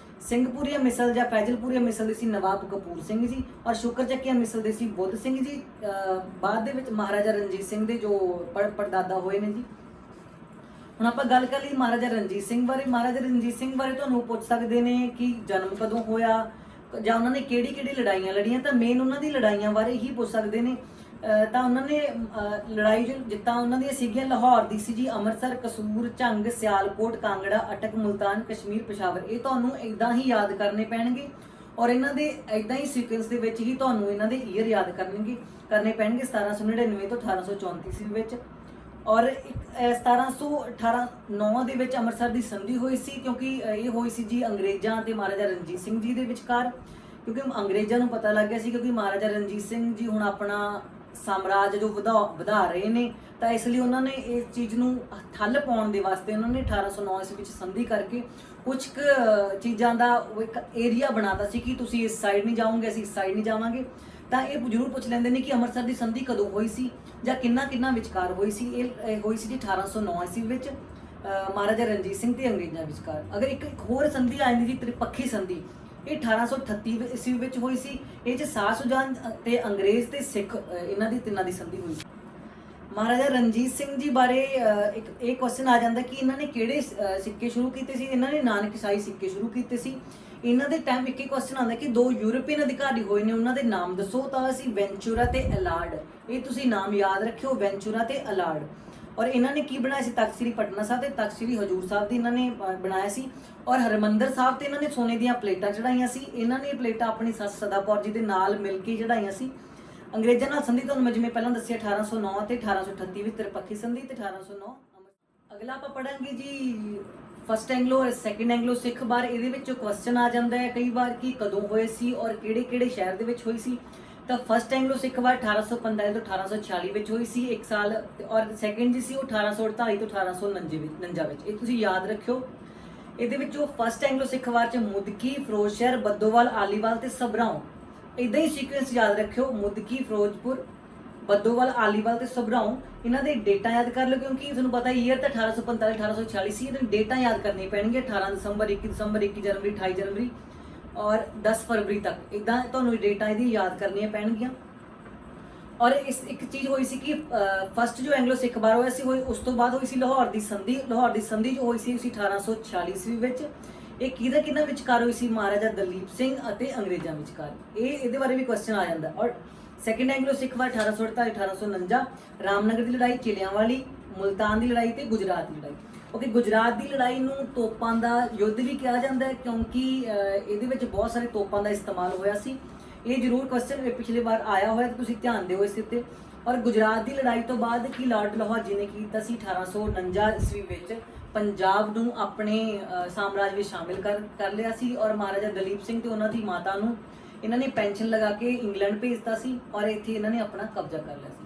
Speaker 1: ਸਿੰਘਪੁਰੀਆ ਮਿਸਲ ਜਾਂ ਫੈਜ਼ਲਪੁਰੀਆ ਮਿਸਲ ਦੇ ਸੀ ਨਵਾਬ ਕਪੂਰ ਸਿੰਘ ਜੀ। ਔਰ ਸ਼ੁਕਰ ਚੱਕੀਆ ਮਿਸਲ ਦੇ ਸੀ ਬੁੱਧ ਸਿੰਘ ਜੀ। ਬਾਅਦ ਦੇ ਵਿੱਚ ਮਹਾਰਾਜਾ ਰਣਜੀਤ ਸਿੰਘ ਦੇ ਜੋ ਪੜਦਾਦਾ ਹੋਏ ਨੇ ਜੀ। ਹੁਣ ਆਪਾਂ ਗੱਲ ਕਰ ਲਈ ਮਹਾਰਾਜਾ ਰਣਜੀਤ ਸਿੰਘ ਬਾਰੇ। ਮਹਾਰਾਜਾ ਰਣਜੀਤ ਸਿੰਘ ਬਾਰੇ ਤੁਹਾਨੂੰ ਪੁੱਛ ਸਕਦੇ ਨੇ ਕਿ ਜਨਮ ਕਦੋਂ ਹੋਇਆ ਜਾਂ ਉਹਨਾਂ ਨੇ ਕਿਹੜੀ ਲੜਾਈਆਂ ਲੜੀਆਂ। ਤਾਂ ਮੇਨ ਉਹਨਾਂ ਦੀ ਲੜਾਈਆਂ ਬਾਰੇ ਹੀ ਪੁੱਛ ਸਕਦੇ ਨੇ। ਤਾਂ ਉਹਨਾਂ ਨੇ ਲੜਾਈ ਜੋ ਜਿੱਤਾਂ ਉਹਨਾਂ ਦੀਆਂ ਸੀਗੀਆਂ, ਲਾਹੌਰ ਦੀ ਸੀ ਜੀ, ਅੰਮ੍ਰਿਤਸਰ, ਕਸੂਰ, ਝੰਗ, ਸਿਆਲਕੋਟ, ਕਾਂਗੜਾ, ਅਟਕ, ਮੁਲਤਾਨ, ਕਸ਼ਮੀਰ, ਪਿਸ਼ਾਵਰ। ਇਹ ਤੁਹਾਨੂੰ ਇਦਾਂ ਹੀ ਯਾਦ ਕਰਨੇ ਪੈਣਗੇ ਔਰ ਇਹਨਾਂ ਦੇ ਇਦਾਂ ਹੀ ਸੀਕੁਐਂਸ ਦੇ ਵਿੱਚ ਹੀ ਤੁਹਾਨੂੰ ਇਹਨਾਂ ਦੇ ਈਅਰ ਯਾਦ ਕਰਨੇ ਪੈਣਗੇ 1799 ਤੋਂ 1834 ਈਸਵੀ ਵਿੱਚ। ਔਰ 1718 ਦੇ ਵਿੱਚ ਅੰਮ੍ਰਿਤਸਰ ਦੀ ਸੰਧੀ ਹੋਈ ਸੀ, ਕਿਉਂਕਿ ਇਹ ਹੋਈ ਸੀ ਜੀ ਅੰਗਰੇਜ਼ਾਂ ਤੇ ਮਹਾਰਾਜਾ ਰਣਜੀਤ ਸਿੰਘ ਜੀ ਦੇ ਵਿਚਕਾਰ। ਕਿਉਂਕਿ ਅੰਗਰੇਜ਼ਾਂ ਨੂੰ ਪਤਾ ਲੱਗ ਗਿਆ ਸੀ ਕਿਉਂਕਿ ਮਹਾਰਾਜਾ ਰਣਜੀਤ ਸਿੰਘ ਜੀ ਹੁਣ ਆਪਣਾ ਸਾਮਰਾਜ ਜੋ ਵਧਾ ਰਹੇ ਨੇ, ਤਾਂ ਇਸ ਲਈ ਉਹਨਾਂ ਨੇ ਇਸ ਚੀਜ਼ ਨੂੰ ਠੱਲ ਪਾਉਣ ਦੇ ਵਾਸਤੇ ਉਹਨਾਂ ਨੇ 1809 ਈਸਵੀ ਵਿੱਚ ਸੰਧੀ ਕਰਕੇ ਕੁਝ ਕੁ ਚੀਜ਼ਾਂ ਦਾ ਇੱਕ ਏਰੀਆ ਬਣਾਤਾ ਸੀ ਕਿ ਤੁਸੀਂ ਇਸ ਸਾਈਡ ਨਹੀਂ ਜਾਓਗੇ, ਅਸੀਂ ਇਸ ਸਾਈਡ ਨਹੀਂ ਜਾਵਾਂਗੇ। ਤਾਂ ਇਹ ਜ਼ਰੂਰ ਪੁੱਛ ਲੈਂਦੇ ਨੇ ਕਿ ਅੰਮ੍ਰਿਤਸਰ ਦੀ ਸੰਧੀ ਕਦੋਂ ਹੋਈ ਸੀ ਜਾਂ ਕਿੰਨਾ ਵਿਚਕਾਰ ਹੋਈ ਸੀ। ਇਹ ਹੋਈ ਸੀ ਜੀ 1809 ਈਸਵੀ ਵਿੱਚ ਮਹਾਰਾਜਾ ਰਣਜੀਤ ਸਿੰਘ ਤੇ ਅੰਗਰੇਜ਼ਾਂ ਵਿਚਕਾਰ। ਅਗਰ ਇੱਕ ਹੋਰ ਸੰਧੀ ਆ ਜਾਂਦੀ ਜੀ ਤ੍ਰਿਪੱਖੀ ਸੰਧੀ, ਇਹ 1838 ਈਸਵੀ ਵਿੱਚ ਹੋਈ ਸੀ। ਇਹ 'ਚ ਸਾਹ-ਸੁਜਾਨ ਤੇ ਅੰਗਰੇਜ਼ ਤੇ ਸਿੱਖ ਇਹਨਾਂ ਦੀ ਤਿੰਨਾਂ ਦੀ ਸੰਧੀ ਹੋਈ ਸੀ। ਮਹਾਰਾਜਾ ਰਣਜੀਤ ਸਿੰਘ ਜੀ ਬਾਰੇ ਇੱਕ ਇਹ ਕੁਐਸਚਨ ਆ ਜਾਂਦਾ ਕਿ ਇਹਨਾਂ ਨੇ ਕਿਹੜੇ ਸਿੱਕੇ ਸ਼ੁਰੂ ਕੀਤੇ ਸੀ। ਇਹਨਾਂ ਨੇ ਨਾਨਕਸ਼ਾਹੀ ਸਿੱਕੇ ਸ਼ੁਰੂ ਕੀਤੇ ਸੀ। ਇਹਨਾਂ ਦੇ ਟਾਈਮ ਇੱਕ ਹੀ ਕੁਐਸਚਨ ਆਉਂਦਾ ਕਿ ਦੋ ਯੂਰਪੀਅਨ ਅਧਿਕਾਰੀ ਹੋਏ ਨੇ, ਉਹਨਾਂ ਦੇ ਨਾਮ ਦੱਸੋ। ਤਾਂ ਅਸੀਂ ਵੈਂਚੂਰਾ ਤੇ ਅਲਾਰਡ, ਇਹ ਤੁਸੀਂ ਨਾਮ ਯਾਦ ਰੱਖਿਓ, ਵੈਂਚੂਰਾ ਤੇ ਅਲਾਰਡ। ਔਰ ਇਹਨਾਂ ਨੇ ਕੀ ਬਣਾਇਆ ਸੀ? ਤਖ਼ਤ ਸ੍ਰੀ ਪਟਨਾ ਸਾਹਿਬ ਤੇ ਤਖ਼ਤ ਸ੍ਰੀ ਹਜ਼ੂਰ ਸਾਹਿਬ ਦੀ ਇਹਨਾਂ ਨੇ ਬਣਾਇਆ ਸੀ। ਔਰ ਹਰਿਮੰਦਰ ਸਾਹਿਬ ਤੇ ਇਹਨਾਂ ਨੇ ਸੋਨੇ ਦੀਆਂ ਪਲੇਟਾਂ ਚੜਾਈਆਂ ਸੀ। ਇਹਨਾਂ ਨੇ ਇਹ ਪਲੇਟਾਂ ਆਪਣੀ ਸੱਸ ਸਦਾ ਕੌਰ ਜੀ ਦੇ ਨਾਲ ਮਿਲ ਕੇ ਚੜਾਈਆਂ ਸੀ। ਅੰਗਰੇਜ਼ਾਂ ਨਾਲ ਸੰਧੀ ਤੁਹਾਨੂੰ ਮੈਂ ਜਿਵੇਂ ਪਹਿਲਾਂ ਦੱਸਿਆ 1809 ਤੇ 1838 ਵਿੱਚ ਤ੍ਰਿਪੱਖੀ ਸੰਧੀ ਤੇ 1809। ਅਗਲਾ ਆਪਾਂ ਪੜਾਂਗੇ ਜੀ ਫਸਟ ਐਂਗਲੋ ਔਰ ਸੈਕੰਡ ਐਂਗਲੋ ਸਿੱਖ ਬਾਰੇ। ਇਹਦੇ ਵਿੱਚ ਕੁਐਸਚਨ ਆ ਜਾਂਦਾ ਹੈ ਕਈ ਵਾਰ ਕਿ ਕਦੋਂ ਹੋਏ ਸੀ ਔਰ ਕਿਹੜੇ ਸ਼ਹਿਰ ਦੇ ਵਿੱਚ ਹੋਈ ਸੀ। ਤਾਂ ਫਸਟ ਐਂਗਲੋ ਸਿੱਖ ਵਾਰ 1845 ਤੋਂ 1846 ਵਿੱਚ ਹੋਈ ਸੀ, 1 ਸਾਲ। ਔਰ ਸੈਕੰਡ ਜੀ ਸੀ ਉਹ 1848 ਤੋਂ 1849 ਵਿੱਚ। ਇਹ ਤੁਸੀਂ ਯਾਦ ਰੱਖਿਓ। ਇਹਦੇ ਵਿੱਚ ਜੋ ਫਸਟ ਐਂਗਲੋ ਸਿੱਖ ਵਾਰ 'ਚ ਮੁਦਕੀ, ਫਿਰੋਜ਼ਸ਼ਹਿਰ, ਬੱਦੋਵਾਲ, ਆਲੀਵਾਲ ਤੇ ਸਭਰਾਓ, ਇਦਾਂ ਹੀ ਸੀਕੁਐਂਸ ਯਾਦ ਰੱਖਿਓ। ਮੁਦਕੀ, ਫਿਰੋਜ਼ਪੁਰ, ਬੱਦੋਵਾਲ, ਆਲੀਵਾਲ ਤੇ ਸਭਰਾਓ। ਇਹਨਾਂ ਦੇ ਡੇਟਾ ਯਾਦ ਕਰ ਲਓ ਕਿਉਂਕਿ ਤੁਹਾਨੂੰ ਪਤਾ ਈਅਰ ਤਾਂ 1845 1846 ਸੀ। ਇਹਨਾਂ ਡੇਟਾ ਯਾਦ ਕਰਨੇ ਪੈਣਗੇ 18 ਦਸੰਬਰ, 21 ਦਸੰਬਰ, 21 ਜਨਵਰੀ, 28 ਜਨਵਰੀ ਔਰ 10 ਫਰਵਰੀ ਤੱਕ। ਇਦਾਂ ਤੁਹਾਨੂੰ ਡੇਟਾ ਇਹਦੀ ਯਾਦ ਕਰਨੀਆਂ ਪੈਣਗੀਆਂ। ਔਰ ਇਸ ਇੱਕ ਚੀਜ਼ ਹੋਈ ਸੀ ਕਿ ਫਸਟ ਜੋ ਐਂਗਲੋ ਸਿੱਖ ਵਾਰ ਹੋਇਆ ਸੀ ਉਸ ਤੋਂ ਬਾਅਦ ਹੋਈ ਸੀ ਲਾਹੌਰ ਦੀ ਸੰਧੀ। ਲਾਹੌਰ ਦੀ ਸੰਧੀ ਜੋ ਹੋਈ ਸੀ 1846 ਈਸਵੀ ਵਿੱਚ। ਇਹ ਕਿਹਦਾ ਵਿਚਕਾਰ ਹੋਈ ਸੀ? ਮਹਾਰਾਜਾ ਦਲੀਪ ਸਿੰਘ ਅਤੇ ਅੰਗਰੇਜ਼ਾਂ ਵਿਚਕਾਰ। ਇਹਦੇ ਬਾਰੇ ਵੀ ਕੁਐਸਚਨ ਆ ਜਾਂਦਾ। ਔਰ ਸੈਕੰਡ ਐਂਗਲੋ ਸਿੱਖ ਵਾਰ 1848 1849, ਰਾਮਨਗਰ ਦੀ ਲੜਾਈ, ਚਿਲਿਆਂਵਾਲੀ, ਮੁਲਤਾਨ ਦੀ ਲੜਾਈ ਤੇ ਗੁਜਰਾਤ ਦੀ ਲੜਾਈ। ਓਕੇ, ਗੁਜਰਾਤ ਦੀ ਲੜਾਈ ਨੂੰ ਤੋਪਾਂ ਦਾ ਯੁੱਧ ਵੀ ਕਿਹਾ ਜਾਂਦਾ ਹੈ ਕਿਉਂਕਿ ਇਹਦੇ ਵਿੱਚ ਬਹੁਤ ਸਾਰੇ ਤੋਪਾਂ ਦਾ ਇਸਤੇਮਾਲ ਹੋਇਆ ਸੀ। ਇਹ ਜ਼ਰੂਰ ਕੁਐਸਚਨ ਪਿਛਲੀ ਵਾਰ ਆਇਆ ਹੋਇਆ ਤਾਂ ਤੁਸੀਂ ਧਿਆਨ ਦਿਓ ਇਸ ਉੱਤੇ। ਔਰ ਗੁਜਰਾਤ ਦੀ ਲੜਾਈ ਤੋਂ ਬਾਅਦ ਕੀ ਲਾਰਡ ਲਾਹੌਰ ਜੀ ਨੇ ਕੀ ਕੀਤਾ ਸੀ 1849 ਈਸਵੀ ਵਿੱਚ ਪੰਜਾਬ ਨੂੰ ਆਪਣੇ ਸਾਮਰਾਜ ਵਿੱਚ ਸ਼ਾਮਿਲ ਕਰ ਲਿਆ ਸੀ। ਔਰ ਮਹਾਰਾਜਾ ਦਲੀਪ ਸਿੰਘ ਤੇ ਉਹਨਾਂ ਦੀ ਮਾਤਾ ਨੂੰ ਇਹਨਾਂ ਨੇ ਪੈਨਸ਼ਨ ਲਗਾ ਕੇ ਇੰਗਲੈਂਡ ਭੇਜਤਾ ਸੀ ਔਰ ਇੱਥੇ ਇਹਨਾਂ ਨੇ ਆਪਣਾ ਕਬਜ਼ਾ ਕਰ ਲਿਆ ਸੀ।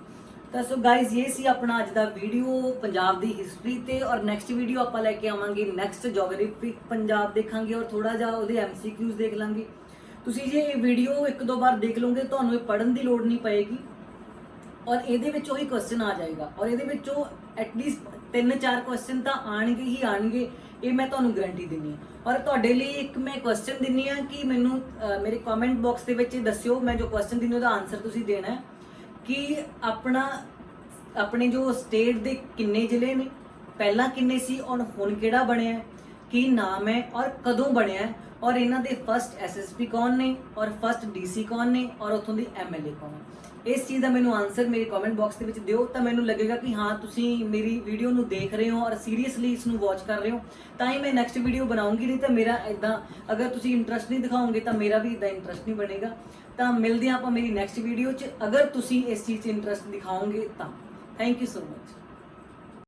Speaker 1: ਤਾਂ ਸੋ ਗਾਇਜ਼ ਇਹ ਸੀ ਆਪਣਾ ਅੱਜ ਦਾ ਵੀਡੀਓ ਪੰਜਾਬ ਦੀ ਹਿਸਟਰੀ ਤੇ। ਔਰ ਨੈਕਸਟ ਵੀਡੀਓ ਆਪਾਂ ਲੈ ਕੇ ਆਵਾਂਗੇ ਨੈਕਸਟ ਜੀਓਗ੍ਰਾਫੀ ਪੰਜਾਬ ਦੇਖਾਂਗੇ ਔਰ ਥੋੜਾ ਜਿਹਾ ਉਹਦੇ MCQs ਦੇਖ ਲਾਂਗੇ। ਤੁਸੀਂ ਜੇ ਇਹ ਵੀਡੀਓ ਇੱਕ ਦੋ ਵਾਰ ਦੇਖ ਲਓਗੇ ਤੁਹਾਨੂੰ ਇਹ ਪੜ੍ਹਨ ਦੀ ਲੋੜ ਨਹੀਂ ਪਏਗੀ ਔਰ ਇਹਦੇ ਵਿੱਚੋਂ ਹੀ ਕੁਐਸਚਨ ਆ ਜਾਏਗਾ ਔਰ ਇਹਦੇ ਵਿੱਚੋਂ ਐਟਲੀਸਟ 3-4 ਕੁਐਸਚਨ ਤਾਂ ਆਣਗੇ ਹੀ ਆਣਗੇ, ਇਹ ਮੈਂ ਤੁਹਾਨੂੰ ਗਾਰੰਟੀ ਦਿੰਦੀ ਹਾਂ। ਔਰ ਤੁਹਾਡੇ ਲਈ ਇੱਕ ਮੈਂ ਕੁਐਸਚਨ ਦਿੰਨੀ ਆ ਕਿ ਮੈਨੂੰ ਮੇਰੇ ਕਮੈਂਟ ਬਾਕਸ ਦੇ ਵਿੱਚ ਦੱਸਿਓ, ਮੈਂ ਜੋ ਕੁਐਸਚਨ ਦਿੰਨੀ ਉਹਦਾ ਆਨਸਰ ਤੁਸੀਂ ਦੇਣਾ ਹੈ ਕਿ ਆਪਣੇ ਜੋ ਸਟੇਟ ਦੇ ਕਿੰਨੇ ਜ਼ਿਲ੍ਹੇ ਨੇ, ਪਹਿਲਾਂ ਕਿੰਨੇ ਸੀ ਔਰ ਹੁਣ ਕਿਹੜਾ ਬਣਿਆ ਹੈ, ਕੀ ਨਾਮ ਹੈ ਔਰ ਕਦੋਂ ਬਣਿਆ ਹੈ, ਔਰ ਇਹਨਾਂ ਦੇ ਫਸਟ SSP ਕੌਣ ਨੇ ਔਰ ਫਸਟ DC ਕੌਣ ਨੇ ਔਰ ਉੱਥੋਂ ਦੀ MLA ਕੌਣ ਹੈ। ਇਸ ਚੀਜ਼ ਦਾ ਮੈਨੂੰ ਆਨਸਰ ਮੇਰੇ ਕਮੈਂਟ ਬਾਕਸ ਦੇ ਵਿੱਚ ਦਿਓ ਤਾਂ ਮੈਨੂੰ ਲੱਗੇਗਾ ਕਿ ਹਾਂ ਤੁਸੀਂ ਮੇਰੀ ਵੀਡੀਓ ਨੂੰ ਦੇਖ ਰਹੇ ਹੋ ਔਰ ਸੀਰੀਅਸਲੀ ਇਸ ਨੂੰ ਵਾਚ ਕਰ ਰਹੇ ਹੋ, ਤਾਂ ਹੀ ਮੈਂ ਨੈਕਸਟ ਵੀਡੀਓ ਬਣਾਉਂਗੀ। ਨਹੀਂ ਤਾਂ ਮੇਰਾ ਇਦਾਂ ਅਗਰ ਤੁਸੀਂ ਇੰਟਰਸਟ ਨਹੀਂ ਦਿਖਾਓਗੇ ਤਾਂ ਮੇਰਾ ਵੀ ਇਦਾਂ ਇੰਟਰਸਟ ਨਹੀਂ ਬਣੇਗਾ। ਤਾਂ ਮਿਲਦੇ ਹਾਂ ਆਪਾਂ ਮੇਰੀ ਨੈਕਸਟ ਵੀਡੀਓ 'ਚ, ਅਗਰ ਤੁਸੀਂ ਇਸ ਚੀਜ਼ 'ਚ ਇੰਟਰਸਟ ਦਿਖਾਓਗੇ ਤਾਂ। Thank you so much.